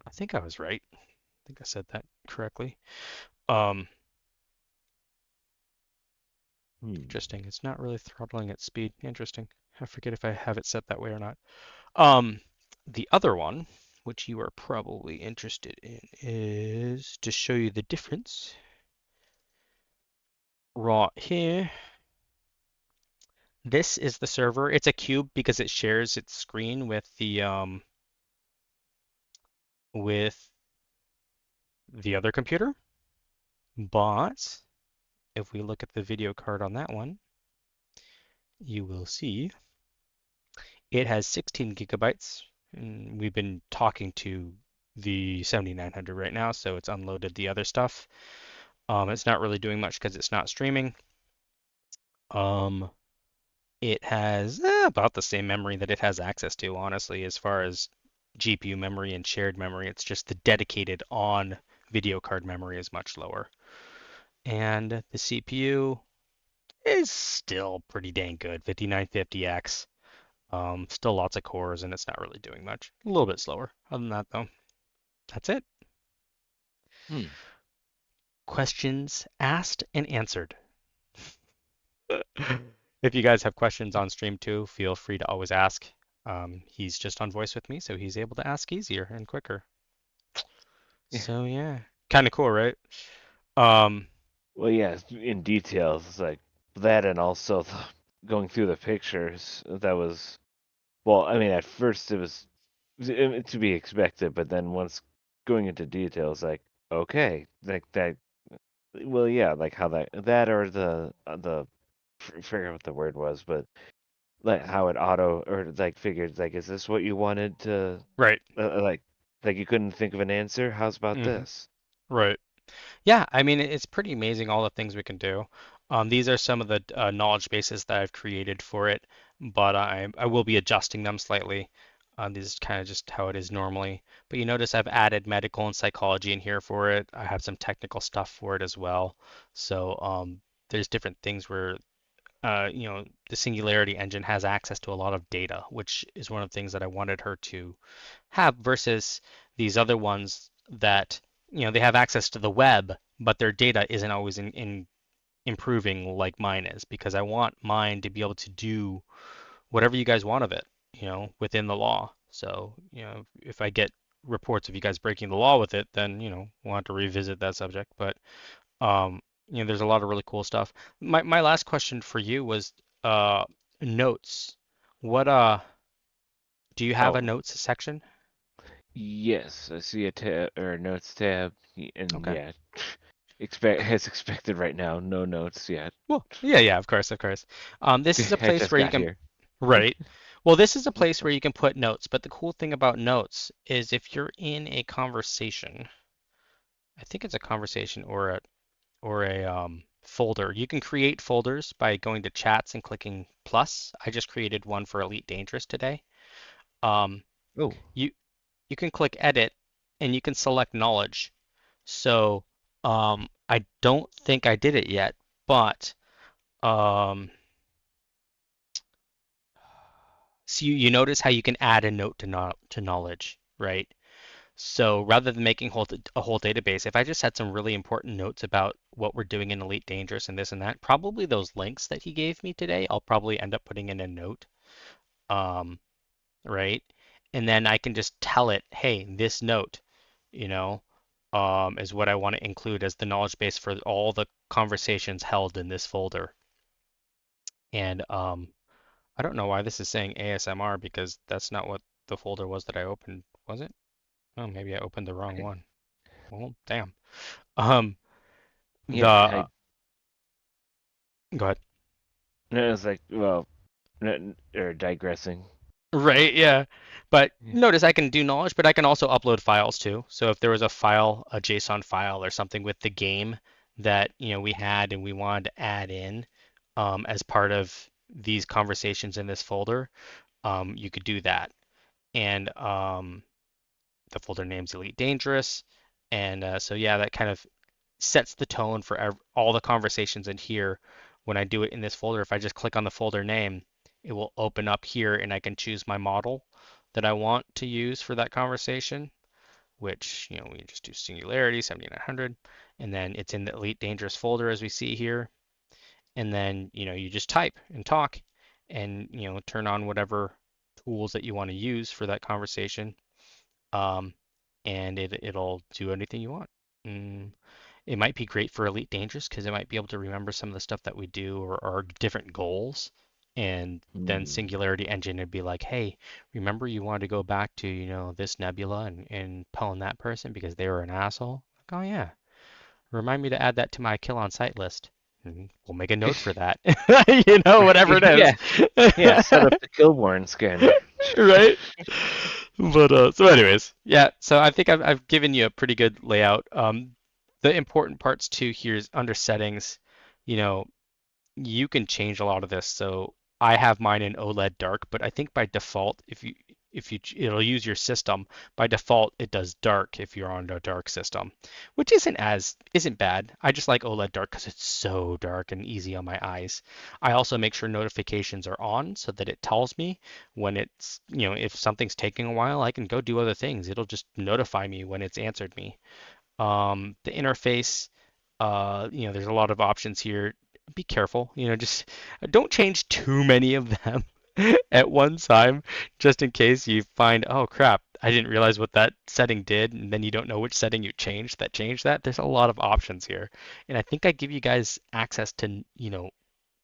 I think I was right. I think I said that correctly. Um, Interesting. It's not really throttling at speed. Interesting. I forget if I have it set that way or not. Um, the other one, which you are probably interested in, is to show you the difference. Right here. This is the server. It's a cube because it shares its screen with the other computer. But if we look at the video card on that one, you will see it has 16 gigabytes. And we've been talking to the 7900 right now, so it's unloaded the other stuff. It's not really doing much because it's not streaming. It has about the same memory that it has access to, honestly, as far as GPU memory and shared memory. It's just the dedicated on video card memory is much lower. And the CPU is still pretty dang good, 5950X. Still lots of cores, and it's not really doing much. A little bit slower. Other than that, though, that's it. Questions asked and answered. If you guys have questions on stream too, feel free to always ask. He's just on voice with me, so he's able to ask easier and quicker.
Yeah.
So yeah, kind of cool, right? Um,
Well, yeah, in details, it's like that, and also going through the pictures. That was, well, I mean, at first it was to be expected, but then once going into details, like, okay, like that. Well, yeah, like how that or the figure out what the word was, but like how it auto or like figured like, is this what you wanted to
right.
like you couldn't think of an answer? How's about
hmm
this?
Right. Yeah, I mean, it's pretty amazing all the things we can do. These are some of the knowledge bases that I've created for it, but I will be adjusting them slightly. This is kind of just how it is normally. But you notice I've added medical and psychology in here for it. I have some technical stuff for it as well. So there's different things where the Singularity engine has access to a lot of data, which is one of the things that I wanted her to have versus these other ones that they have access to the web, but their data isn't always in improving like mine is because I want mine to be able to do whatever you guys want of it, within the law. So, if I get reports of you guys breaking the law with it, then, we'll have to revisit that subject. But um, there's a lot of really cool stuff. My last question for you was uh notes. What do you have a
Oh,
notes section?
yes, I see a tab or notes tab, and
Okay.
yeah, expect as expected right now, no notes yet.
Well, yeah, of course, of course. This is a
I
place
just
where you
got
can,
here.
right. Well, this is a place where you can put notes, but the cool thing about notes is if you're in a conversation, I think it's a conversation or a folder. You can create folders by going to chats and clicking plus. I just created one for Elite Dangerous today. Um,
Oh,
you you can click edit and you can select knowledge. So I don't think I did it yet, but um, so you notice how you can add a note to knowledge, right? So rather than making a whole database, if I just had some really important notes about what we're doing in Elite Dangerous and this and that, probably those links that he gave me today, I'll probably end up putting in a note, um, right? And then I can just tell it, hey, this note, you know, is what I want to include as the knowledge base for all the conversations held in this folder. And I don't know why this is saying ASMR because that's not what the folder was that I opened, was it? Oh, maybe I opened the wrong one. Well, damn. Um,
yeah,
the Go ahead.
no, it's like, well, or digressing.
Right, yeah. But
Yeah.
notice I can do knowledge, but I can also upload files too. So if there was a file, a JSON file or something with the game that, we had and we wanted to add in as part of these conversations in this folder, you could do that. And the folder name's Elite Dangerous. And so yeah, that kind of sets the tone for all the conversations in here. When I do it in this folder, if I just click on the folder name, it will open up here and I can choose my model that I want to use for that conversation, which, we just do Singularity 7900, and then it's in the Elite Dangerous folder as we see here. And then, you just type and talk and, turn on whatever tools that you want to use for that conversation. Um, and it'll do anything you want. Mm, it might be great for Elite Dangerous because it might be able to remember some of the stuff that we do or different goals. And then Singularity Engine would be like, hey, remember you wanted to go back to, this nebula and pwn that person because they were an asshole? Like, oh yeah. Remind me to add that to my kill on site list. We'll make a note for that. Whatever it is.
Yeah, set up the kill warrant scanner.
Right? But so anyways, yeah, so I think I've given you a pretty good layout. The important parts too here is under settings, you know, you can change a lot of this. So I have mine in OLED dark, but I think by default, if you it'll use your system. By default, it does dark if you're on a dark system, which isn't bad. I just like OLED dark because it's so dark and easy on my eyes. I also make sure notifications are on so that it tells me when it's, if something's taking a while, I can go do other things. It'll just notify me when it's answered me. The interface, there's a lot of options here. Be careful, just don't change too many of them at one time, just in case you find, oh crap, I didn't realize what that setting did, and then you don't know which setting you changed that. There's a lot of options here, and I think I give you guys access to,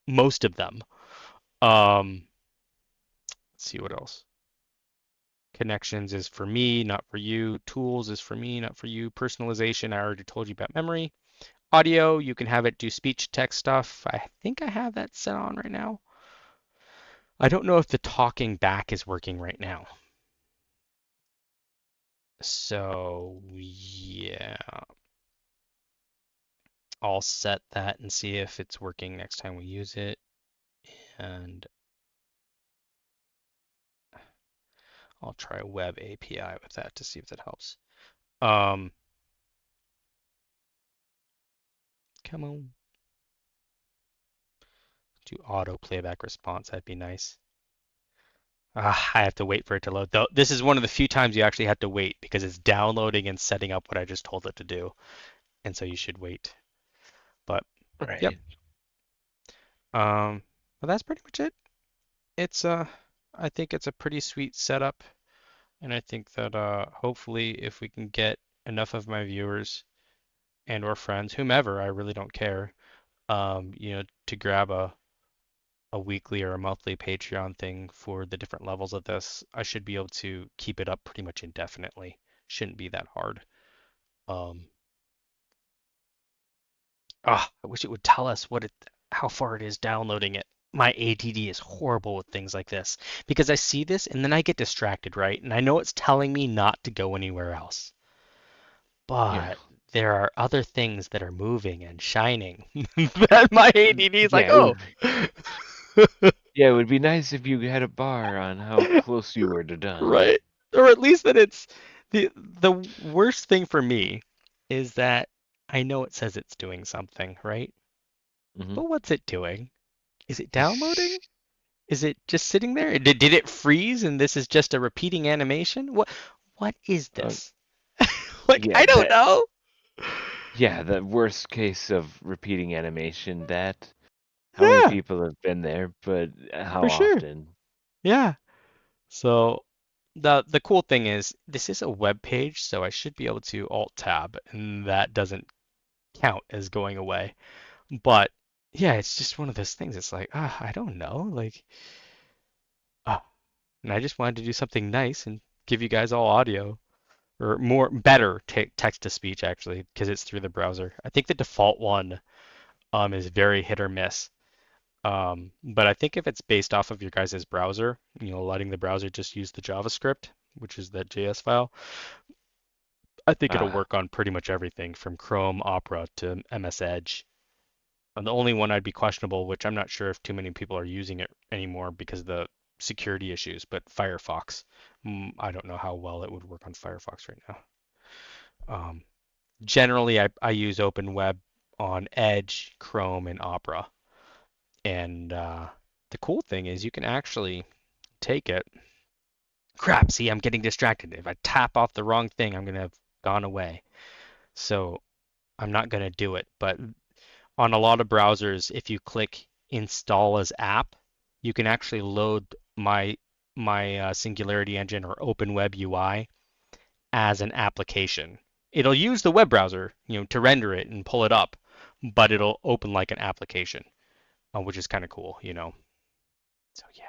most of them. Let's see what else. Connections is for me, not for you. Tools is for me, not for you. Personalization, I already told you about memory. Audio, you can have it do speech text stuff. I think I have that set on right now. I don't know if the talking back is working right now. So yeah, I'll set that and see if it's working next time we use it. And I'll try web API with that to see if that helps. Come on. Do auto playback response, that'd be nice. I have to wait for it to load. Though this is one of the few times you actually have to wait because it's downloading and setting up what I just told it to do. And so you should wait. But
Right.
yep. But that's pretty much it. It's I think it's a pretty sweet setup, and I think that hopefully if we can get enough of my viewers and or friends, whomever, I really don't care, to grab a weekly or a monthly Patreon thing for the different levels of this, I should be able to keep it up pretty much indefinitely. Shouldn't be that hard. I wish it would tell us how far it is downloading it. My ADD is horrible with things like this because I see this and then I get distracted, right? And I know it's telling me not to go anywhere else. But there are other things that are moving and shining that my ADD is like, oh.
Yeah, it would be nice if you had a bar on how close you were to done.
Right. Or at least that it's the worst thing for me is that I know it says it's doing something, right? But what's it doing? Is it downloading? Is it just sitting there? Did it freeze and this is just a repeating animation? What is this? I don't know.
Yeah, the worst case of repeating animation, that how many people have been there, but how
For sure.
often?
Yeah. So the cool thing is this is a web page, so I should be able to alt tab and that doesn't count as going away. But yeah, it's just one of those things. It's like, I don't know. And I just wanted to do something nice and give you guys all audio or better text to speech actually, because it's through the browser. I think the default one is very hit or miss. But I think if it's based off of your guys' browser, letting the browser just use the JavaScript, which is that JS file, I think it'll work on pretty much everything from Chrome, Opera to MS Edge. And the only one I'd be questionable, which I'm not sure if too many people are using it anymore because of the security issues, but Firefox. I don't know how well it would work on Firefox right now. Generally, I use Open Web on Edge, Chrome, and Opera. And the cool thing is you can actually take it. Crap, see, I'm getting distracted. If I tap off the wrong thing, I'm gonna have gone away. So I'm not gonna do it. But on a lot of browsers, if you click install as app, you can actually load my Singularity Engine or Open Web UI as an application. It'll use the web browser, to render it and pull it up, but it'll open like an application, which is kind of cool. So yeah.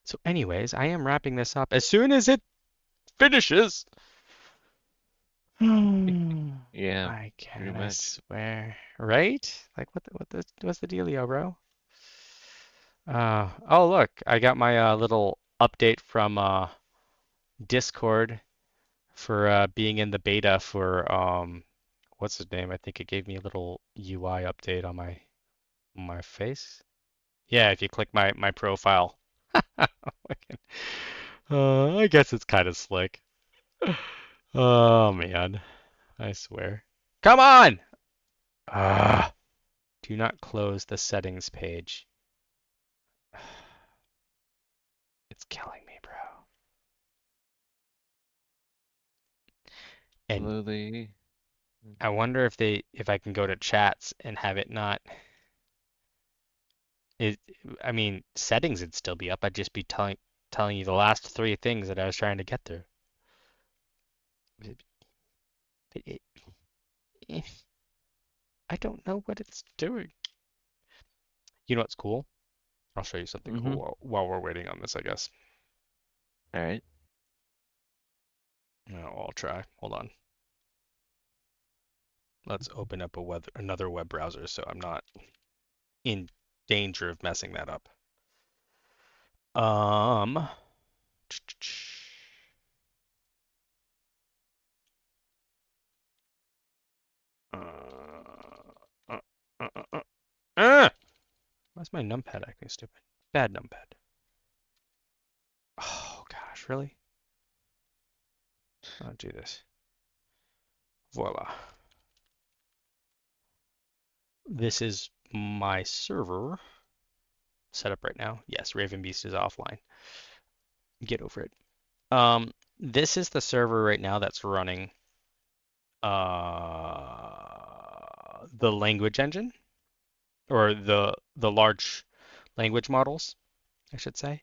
So anyways, I am wrapping this up as soon as it finishes.
Yeah,
I
pretty
can, I
much.
swear. Right? Like what's the dealio, bro? Oh look, I got my little update from Discord for being in the beta for what's his name? I think it gave me a little UI update on my face. Yeah, if you click my profile. I guess it's kind of slick. Oh man, I swear. Come on! Ah, do not close the settings page. It's killing me, bro. And
Slowly.
I wonder if I can go to chats and have it not. It, I mean, settings would still be up. I'd just be telling you the last three things that I was trying to get through. But eh, I don't know what it's doing. You know what's cool? I'll show you something
Mm-hmm.
cool while we're waiting on this, I guess.
All right.
No, I'll try. Hold on. Let's open up another web browser so I'm not in danger of messing that up. Um, uh, uh, uh, uh, uh, why's my numpad acting stupid? Bad numpad. Oh gosh, really? I'll do this. Voila. This is my server set up right now. Yes, Raven Beast is offline. Get over it. This is the server right now that's running the language engine or the large language models, I should say.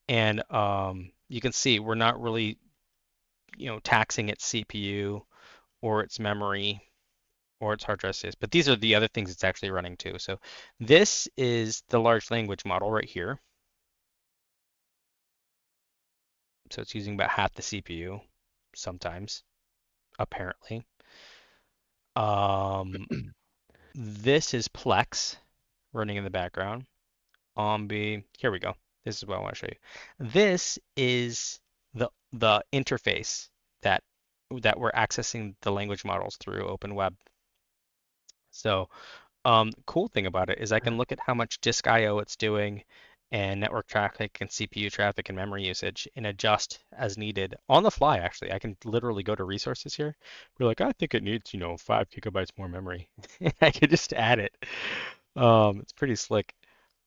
And you can see we're not really, taxing its CPU or its memory or its hard drive space, but these are the other things it's actually running too. So this is the large language model right here. So it's using about half the CPU sometimes, apparently. This is Plex running in the background. Here we go. This is what I want to show you. This is the interface that we're accessing the language models through Open Web. So, cool thing about it is I can look at how much disk I/O it's doing and network traffic and CPU traffic and memory usage and adjust as needed on the fly, actually. I can literally go to resources here. We're like, I think it needs, 5 gigabytes more memory. I could just add it. It's pretty slick.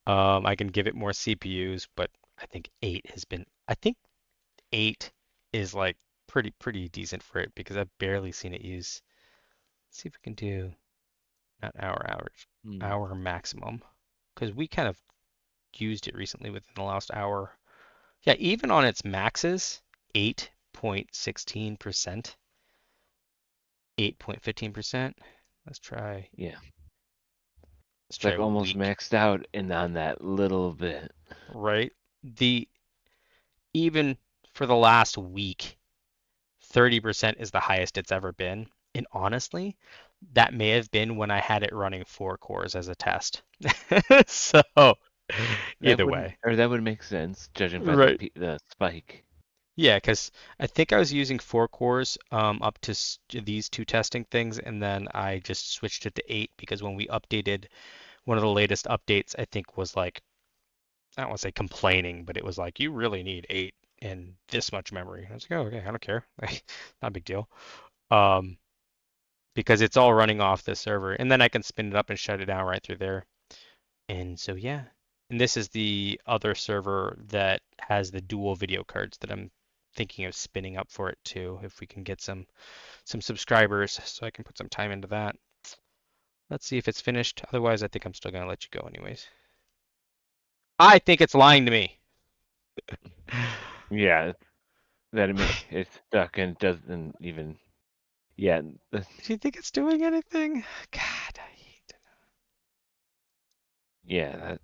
I can give it more CPUs, but I think I think 8 is like pretty decent for it because I've barely seen it use. Let's see if we can do not hour maximum because we kind of used it recently within the last hour. Yeah, even on its maxes, 8.16%, 8.15%. Let's try.
Yeah.
Let's
It's
try
like almost
week,
maxed out and on that little bit.
right? Even for the last week, 30% is the highest it's ever been. And honestly, that may have been when I had it running 4 cores as a test. So,
That
either
wouldn't,
way,
or that would make sense judging by
right.
the spike.
Yeah, because I think I was using 4 cores up to these two testing things, and then I just switched it to 8 because when we updated one of the latest updates, I think was like, I don't want to say complaining, but it was like, you really need 8 and this much memory. I was like, oh, okay, I don't care. Not a big deal. Um, because it's all running off the server, and then I can spin it up and shut it down right through there. And so, yeah. And this is the other server that has the dual video cards that I'm thinking of spinning up for it too, if we can get some subscribers, so I can put some time into that. Let's see if it's finished. Otherwise, I think I'm still gonna let you go anyways. I think it's lying to me.
Yeah, it's stuck and doesn't even. Yeah,
Do you think it's doing anything? God, I hate it.
yeah.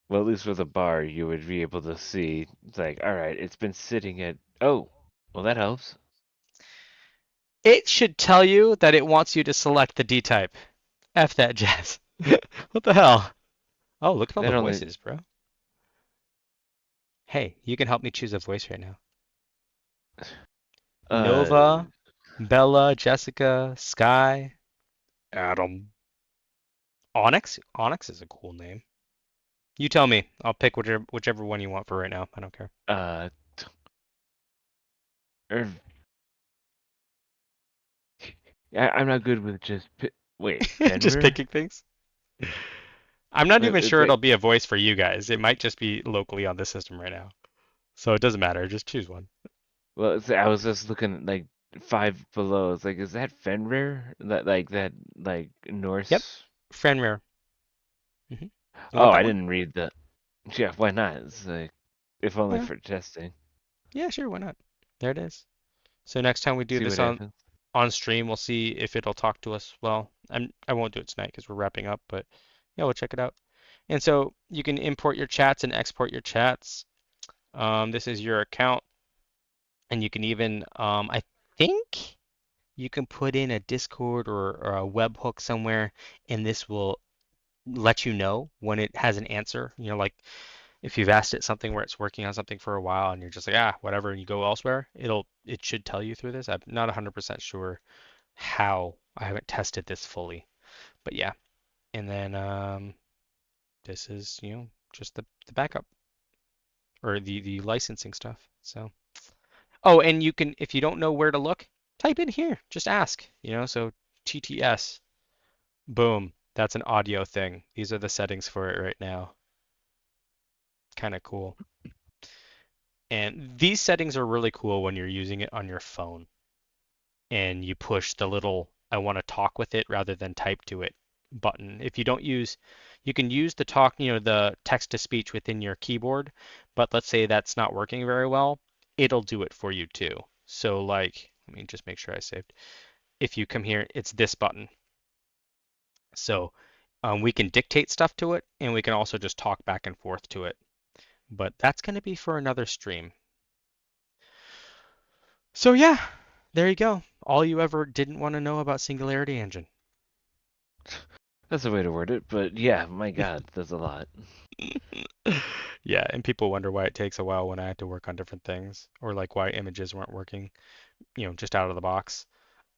Well, at least with a bar, you would be able to see. It's like, all right, it's been sitting at. Oh, well, that helps.
It should tell you that it wants you to select the D type. F that jazz. What the hell? Oh, look at all the
That only.
voices, bro. Hey, you can help me choose a voice right now.
Uh,
Nova, Bella, Jessica, Sky, Adam. Onyx? Onyx is a cool name. You tell me. I'll pick whichever one you want for right now. I don't care.
uh, er, I'm not good with just. Wait,
Just
Fenrir?
picking things. I'm not even
It's
sure
like,
it'll be a voice for you guys. It might just be locally on this system right now. So it doesn't matter. Just choose one.
well, I was just looking like five below. It's like, is that Fenrir? That
Yep,
Norse?
Fenrir. You
Oh,
want that
I
one?
didn't read the. Yeah, why not? It's like, if only
Yeah.
for testing.
Yeah, sure. Why not? There it is. So next time we do
See
this
what happens.
on stream, we'll see if it'll talk to us. Well, I won't do it tonight because we're wrapping up, but yeah, we'll check it out. And so you can import your chats and export your chats. This is your account, and you can even, I think you can put in a Discord or a webhook somewhere, and this will let you know when it has an answer. You know, like if you've asked it something where it's working on something for a while and you're just like, whatever, and you go elsewhere, it should tell you through this. I'm not 100% sure how. I haven't tested this fully, but yeah. And then this is, just the backup or the licensing stuff. So, oh, and you can, if you don't know where to look, type in here. Just ask, so TTS, boom. That's an audio thing. These are the settings for it right now. Kind of cool. And these settings are really cool when you're using it on your phone and you push the little I want to talk with it rather than type to it button. If you don't use, you can use the talk, the text to speech within your keyboard, but let's say that's not working very well, it'll do it for you too. So like, let me just make sure I saved. If you come here, it's this button. So we can dictate stuff to it and we can also just talk back and forth to it. But that's going to be for another stream. So yeah, there you go. All you ever didn't want to know about Singularity Engine.
That's a way to word it, but yeah, my God, that's a lot.
Yeah, and people wonder why it takes a while when I had to work on different things, or like why images weren't working, just out of the box.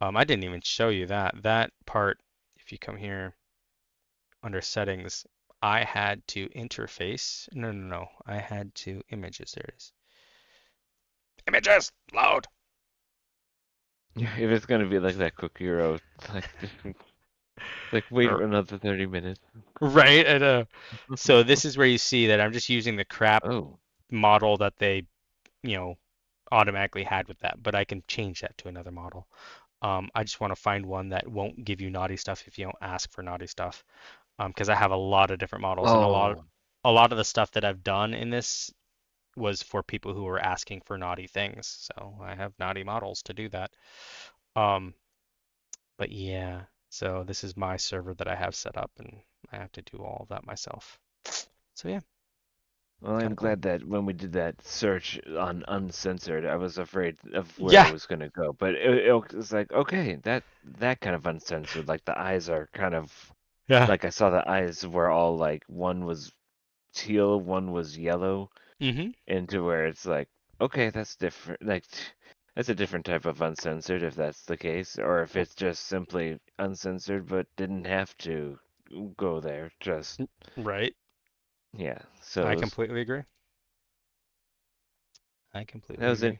I didn't even show you that. That part, if you come here under settings, I had to interface. No, no, no. I had to images. There it is. Images, load.
Yeah, if it's gonna be like that quick hero, like like wait
R-
another 30 minutes.
Right? So this is where you see that I'm just using the crap
Oh,
model that they, you know, automatically had with that, but I can change that to another model. I just want to find one that won't give you naughty stuff if you don't ask for naughty stuff. Because I have a lot of different models, and
oh,
a lot of the stuff that I've done in this was for people who were asking for naughty things. So I have naughty models to do that. Um, but yeah, so this is my server that I have set up, and I have to do all of that myself. So yeah,
well,
kind
I'm
of cool.
glad that when we did that search on uncensored, I was afraid of where it
Yeah,
was gonna go, but it was like, okay, that kind of uncensored, like the eyes are kind of
yeah.
like I saw the eyes were all like one was teal, one was yellow,
Mm-hmm.
into where it's like, okay, that's different. Like, that's a different type of uncensored if that's the case, or if it's just simply uncensored but didn't have to go there. Just,
Right.
yeah. So
I completely agree. I
that
completely
was it.
agree.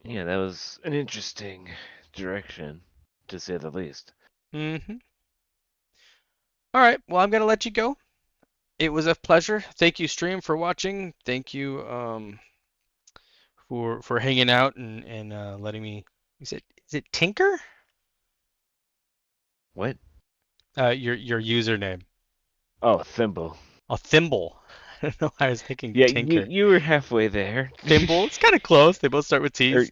Yeah, that was an interesting direction, to say the least.
Mm-hmm. All right. Well, I'm gonna let you go. It was a pleasure. Thank you, stream, for watching. Thank you for hanging out and letting me. Is it Tinker?
What?
Your username.
Oh, thimble.
Oh, Thimble. I don't know why I was thinking
Yeah, you
Tinker.
you were halfway there.
Thimble. It's kind of close. They both start with
Or
T's.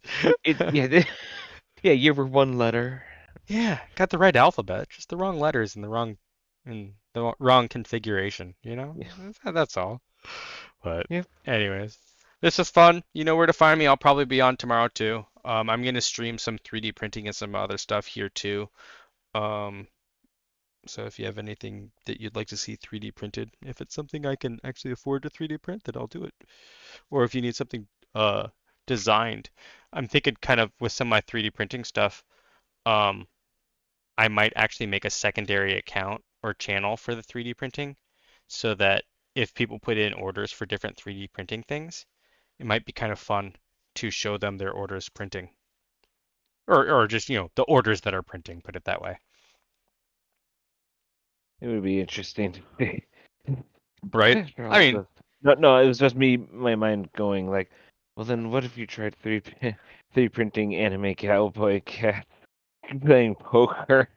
yeah, you were one letter.
Yeah, got the right alphabet, just the wrong letters in the wrong configuration, you know?
Yeah.
That's all. But
Yeah.
anyways, this was fun. You know where to find me. I'll probably be on tomorrow too. I'm gonna stream some 3D printing and some other stuff here too. Um, so if you have anything that you'd like to see 3D printed, if it's something I can actually afford to 3D print, then I'll do it. Or if you need something designed, I'm thinking kind of with some of my 3D printing stuff. Um, I might actually make a secondary account or channel for the 3D printing so that if people put in orders for different 3D printing things, it might be kind of fun to show them their orders printing. Or just, the orders that are printing, put it that way.
It would be interesting to see.
Right?
After
I
all
mean,
the- No, it was just my mind going like, well then what if you tried 3D printing anime cowboy cat playing poker?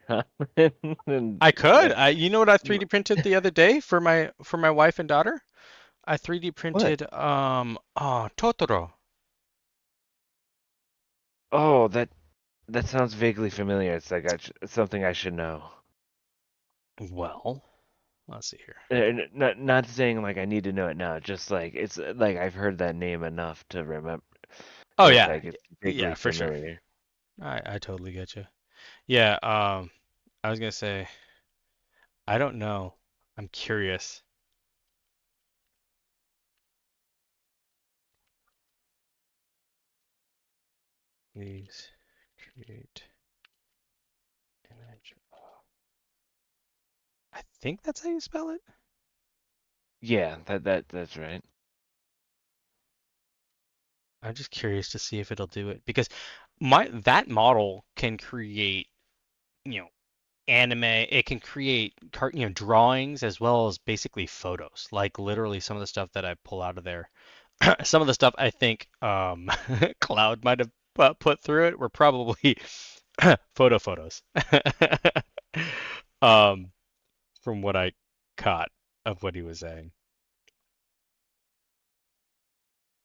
and
I could. You know what I 3D printed the other day for my wife and daughter? I 3D
what?
printed Totoro.
Oh, that sounds vaguely familiar. It's like it's something I should know.
Well, let's see here.
Not saying like I need to know it now. Just like it's like I've heard that name enough to remember.
Oh
It's
yeah.
like it's
Yeah,
vaguely
for sure.
familiar.
I totally get you. Yeah, I was gonna say, I don't know. I'm curious. Please create image. I think that's how you spell it.
Yeah, that's right.
I'm just curious to see if it'll do it because that model can create, you know, anime. It can create drawings as well as basically photos. Like literally some of the stuff that I pull out of there. Some of the stuff I think Cloud might have put through it were probably photos. um, from what I caught of what he was saying.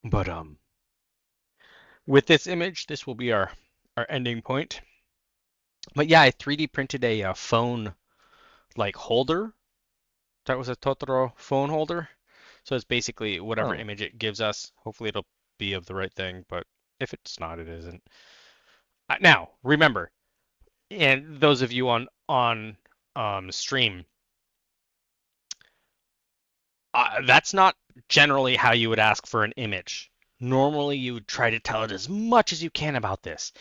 But with this image, this will be our ending point. But yeah, I 3D printed a phone like holder. That was a Totoro phone holder. So it's basically whatever
Oh,
image it gives us. Hopefully it'll be of the right thing, but if it's not, it isn't. Now, remember, and those of you on stream, that's not generally how you would ask for an image. Normally, you would try to tell it as much as you can about this.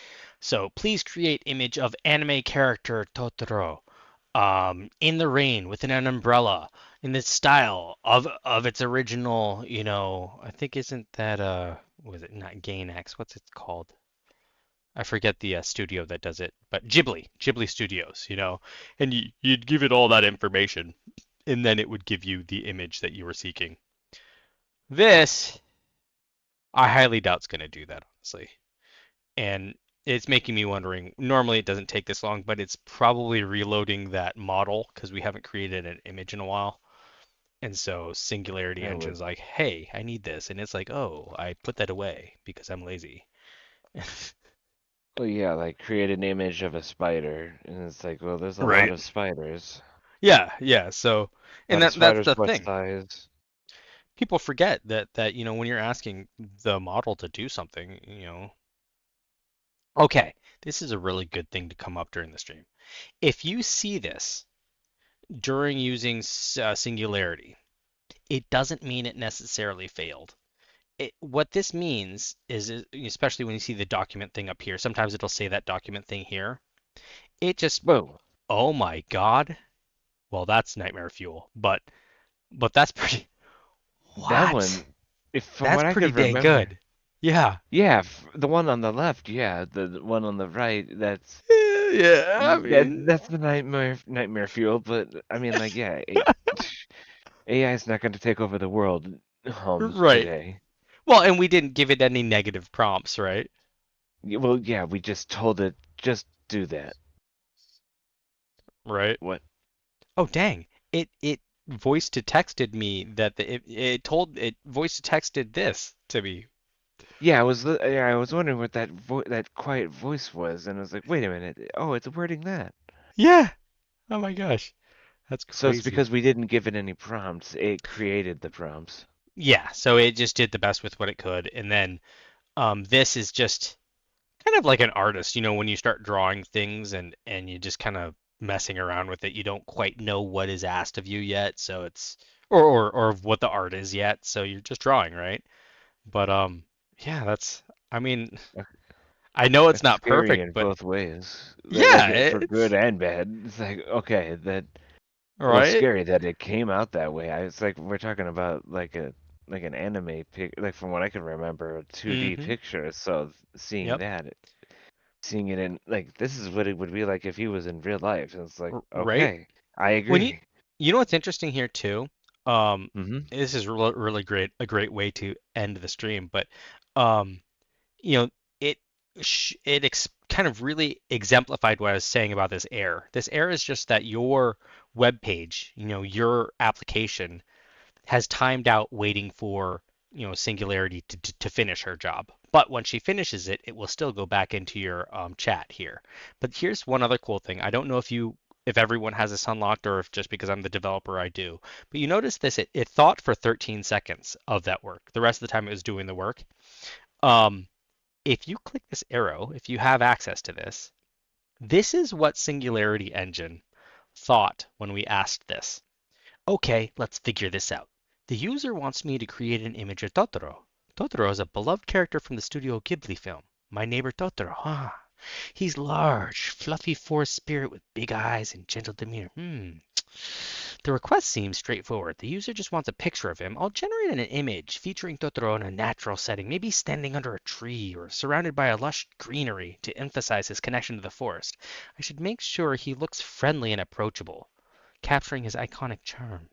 So please create image of anime character Totoro in the rain with an umbrella in the style of its original, I think isn't that was it not Gainax? What's it called? I forget the studio that does it, but Ghibli Studios, and you'd give it all that information, and then it would give you the image that you were seeking. This, I highly doubt, is going to do that, honestly. And it's making me wondering. Normally, it doesn't take this long, but it's probably reloading that model because we haven't created an image in a while. And so Singularity
I would.
Engine's like, hey, I need this. And it's like, oh, I put that away because I'm lazy.
Well, yeah, like create an image of a spider, and it's like, well, there's a lot
Right.
of spiders.
Yeah, yeah. So,
A
and
lot of
that's
spiders.
the
What
thing.
size?
People forget that when you're asking the model to do something, okay, this is a really good thing to come up during the stream. If you see this during using Singularity, it doesn't mean it necessarily failed. What this means is, especially when you see the document thing up here, sometimes it'll say that document thing here. It just,
Whoa,
oh my God. Well, that's nightmare fuel, but that's pretty.
that
What?
one. If from
That's
what I
pretty
could
dang
remember,
good. Yeah.
yeah, the one on the left, yeah, the one on the right,
Yeah, I mean,
that's the nightmare fuel. But I mean, like, yeah, AI is not going to take over the world
Right.
today.
Well, and we didn't give it any negative prompts, right?
Well, yeah, we just told it just do that.
Right.
What?
Oh, dang. It voice to texted me that it voice to texted this to me.
Yeah, I was wondering what that quiet voice was, and I was like, wait a minute. Oh, it's wording that.
Yeah. Oh my gosh. That's
So it's
crazy.
because we didn't give it any prompts. It created the prompts.
Yeah, so it just did the best with what it could. And then this is just kind of like an artist, when you start drawing things and you just kind of messing around with it, you don't quite know what is asked of you yet, so it's or what the art is yet, so you're just drawing, right? But yeah, I mean,
Uh,
I know it's
It's
not
scary
perfect,
in
but
both ways.
yeah,
For good
it's
and bad. It's like, okay, well,
right.
scary that it came out that way. It's like we're talking about like an anime pic, like from what I can remember, a 2D
Mm-hmm.
picture. So seeing
Yep.
that, seeing it in like this is what it would be like if he was in real life. And it's like,
Right.
okay, I
When you
agree.
you know what's interesting here too? Um,
Hmm.
this is really great, a great way to end the stream, but um, you know, it kind of really exemplified what I was saying about this error. This error is just that your web page, your application has timed out waiting for Singularity to finish her job. But when she finishes it, it will still go back into your chat here. But here's one other cool thing. I don't know if everyone has this unlocked or if just because I'm the developer I do. But you notice this, it thought for 13 seconds of that work. The rest of the time it was doing the work. Um, if you click this arrow, if you have access to this is what Singularity Engine thought when we asked this. Okay, let's figure this out. The user wants me to create an image of Totoro. Totoro is a beloved character from the Studio Ghibli film, My Neighbor Totoro. Ah, he's large, fluffy forest spirit with big eyes and gentle demeanor. The request seems straightforward. The user just wants a picture of him. I'll generate an image featuring Totoro in a natural setting, maybe standing under a tree or surrounded by a lush greenery to emphasize his connection to the forest. I should make sure he looks friendly and approachable, capturing his iconic charm.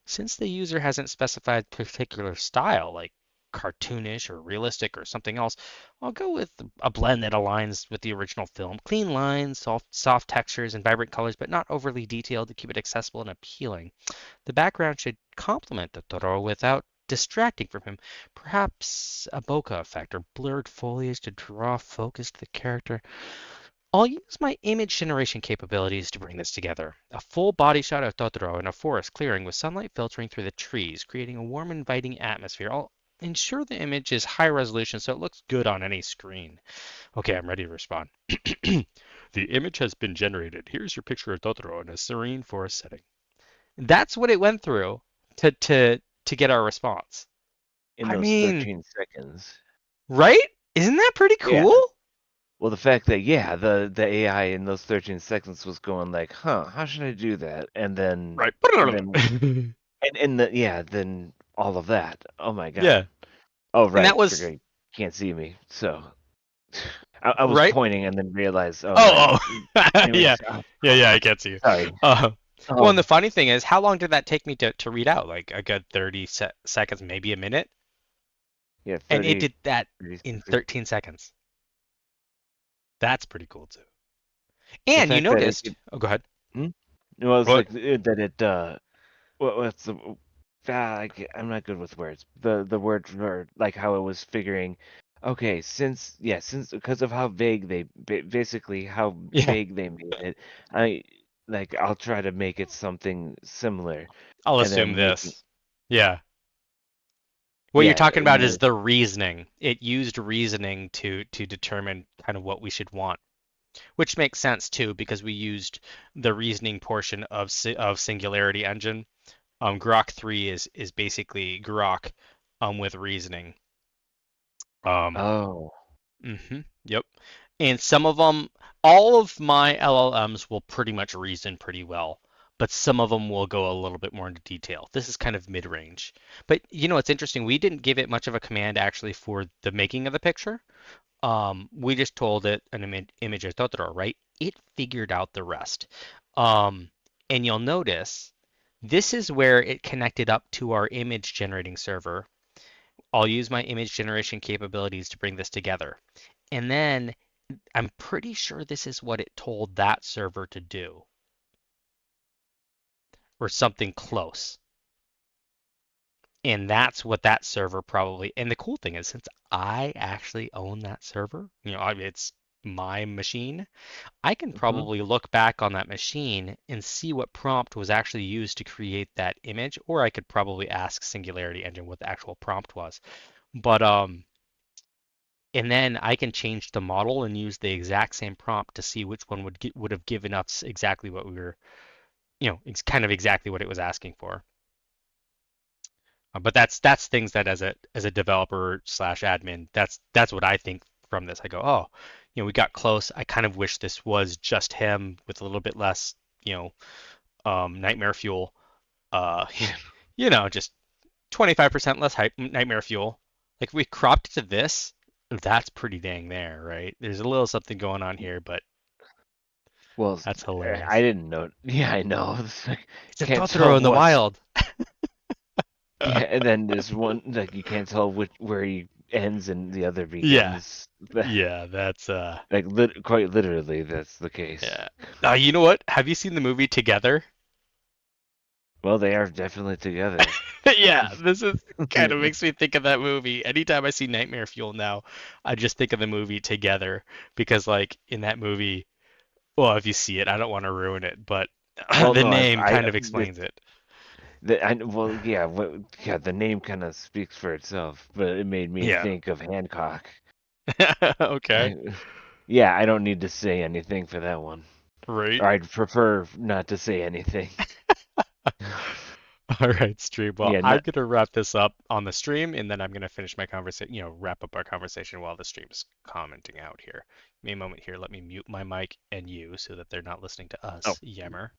Since the user hasn't specified particular style, like cartoonish or realistic or something else, I'll go with a blend that aligns with the original film. Clean lines, soft textures, and vibrant colors, but not overly detailed to keep it accessible and appealing. The background should complement the Totoro without distracting from him. Perhaps a bokeh effect or blurred foliage to draw focus to the character. I'll use my image generation capabilities to bring this together. A full body shot of Totoro in a forest clearing with sunlight filtering through the trees, creating a warm, inviting atmosphere. I'll ensure the image is high resolution so it looks good on any screen. Okay, I'm ready to respond. The image has been generated. Here's your picture of Totoro in a serene forest setting. That's what it went through to get our response.
In
I
those
mean,
13 seconds.
right? Isn't that pretty
Yeah.
cool?
Well, the fact that yeah, the AI in those 13 seconds was going like, huh, how should I do that?
Right.
And then then all of that. Oh my God.
Yeah.
Oh
And that
right,
was
forget you can't see me. So I was
right.
pointing and then realized, oh right.
Oh, oh. Yeah.
Anyways,
Yeah, I get you.
sorry.
Uh, well, and the
Um,
funny thing is, how long did that take me to read out? Like a good 30 seconds, maybe a minute?
yeah,
And it did that
30,
in
30.
13 seconds. That's pretty cool too.
The
And you
fact that it
noticed, oh, go ahead.
hmm? Well, it's
What?
like that it what's the I'm not good with words. The word for like how it was figuring. Okay, since because of how vague basically how
Yeah,
vague they made it, I I'll try to make it something similar,
I'll
and
assume
then making
this. Yeah. What you're
yeah,
talking
and
about is the reasoning. It used reasoning to determine kind of what we should want. Which makes sense too, because we used the reasoning portion of Singularity Engine. Grok 3 is basically Grok with reasoning. Um,
oh
yep. And some of them, all of my LLMs will pretty much reason pretty well, but some of them will go a little bit more into detail. This is kind of mid-range. But it's interesting. We didn't give it much of a command actually for the making of the picture. We just told it an image of Totoro, right? It figured out the rest. Um, and you'll notice This is where it connected up to our image generating server. I'll use my image generation capabilities to bring this together. And then I'm pretty sure this is what it told that server to do, or something close. And that's what that server probably, and the cool thing is, since I actually own that server, it's my machine, I can
Mhm.
probably look back on that machine and see what prompt was actually used to create that image, or I could probably ask Singularity Engine what the actual prompt was. But and then I can change the model and use the exact same prompt to see which one would have given us exactly what we were, it's kind of exactly what it was asking for. But that's things that as a developer slash admin, that's what I think from this. I go, oh, we got close. I kind of wish this was just him with a little bit less, nightmare fuel. Uh, just 25% less nightmare fuel. Like if we cropped it to this, that's pretty dang there, right? There's a little something going on here, but
Well,
that's
I
hilarious.
didn't know. Yeah, I know. It's like,
It's a
can't tell
Totoro in the
what.
wild.
Yeah, and then there's one like you can't tell where he ends and the other
Yeah,
begins.
yeah, that's
Like quite literally, that's the case.
yeah. You know what? Have you seen the movie Together?
Well, they are definitely together.
Yeah, this is kind of makes me think of that movie. Anytime I see Nightmare Fuel now, I just think of the movie Together because, like, in that movie, well, if you see it, I don't want to ruin it, but
Well,
the
no,
name kind of explains it.
well, yeah, yeah, the name kind of speaks for itself, but it made me
Yeah.
think of Hancock.
Okay.
Yeah, I don't need to say anything for that one.
Right.
Or I'd prefer not to say anything.
All right, stream. Well,
Yeah,
I'm
not,
gonna wrap this up on the stream, and then I'm gonna finish my conversation. Wrap up our conversation while the stream's commenting out here. Give me a moment here. Let me mute my mic and you so that they're not listening to
oh,
us yammer.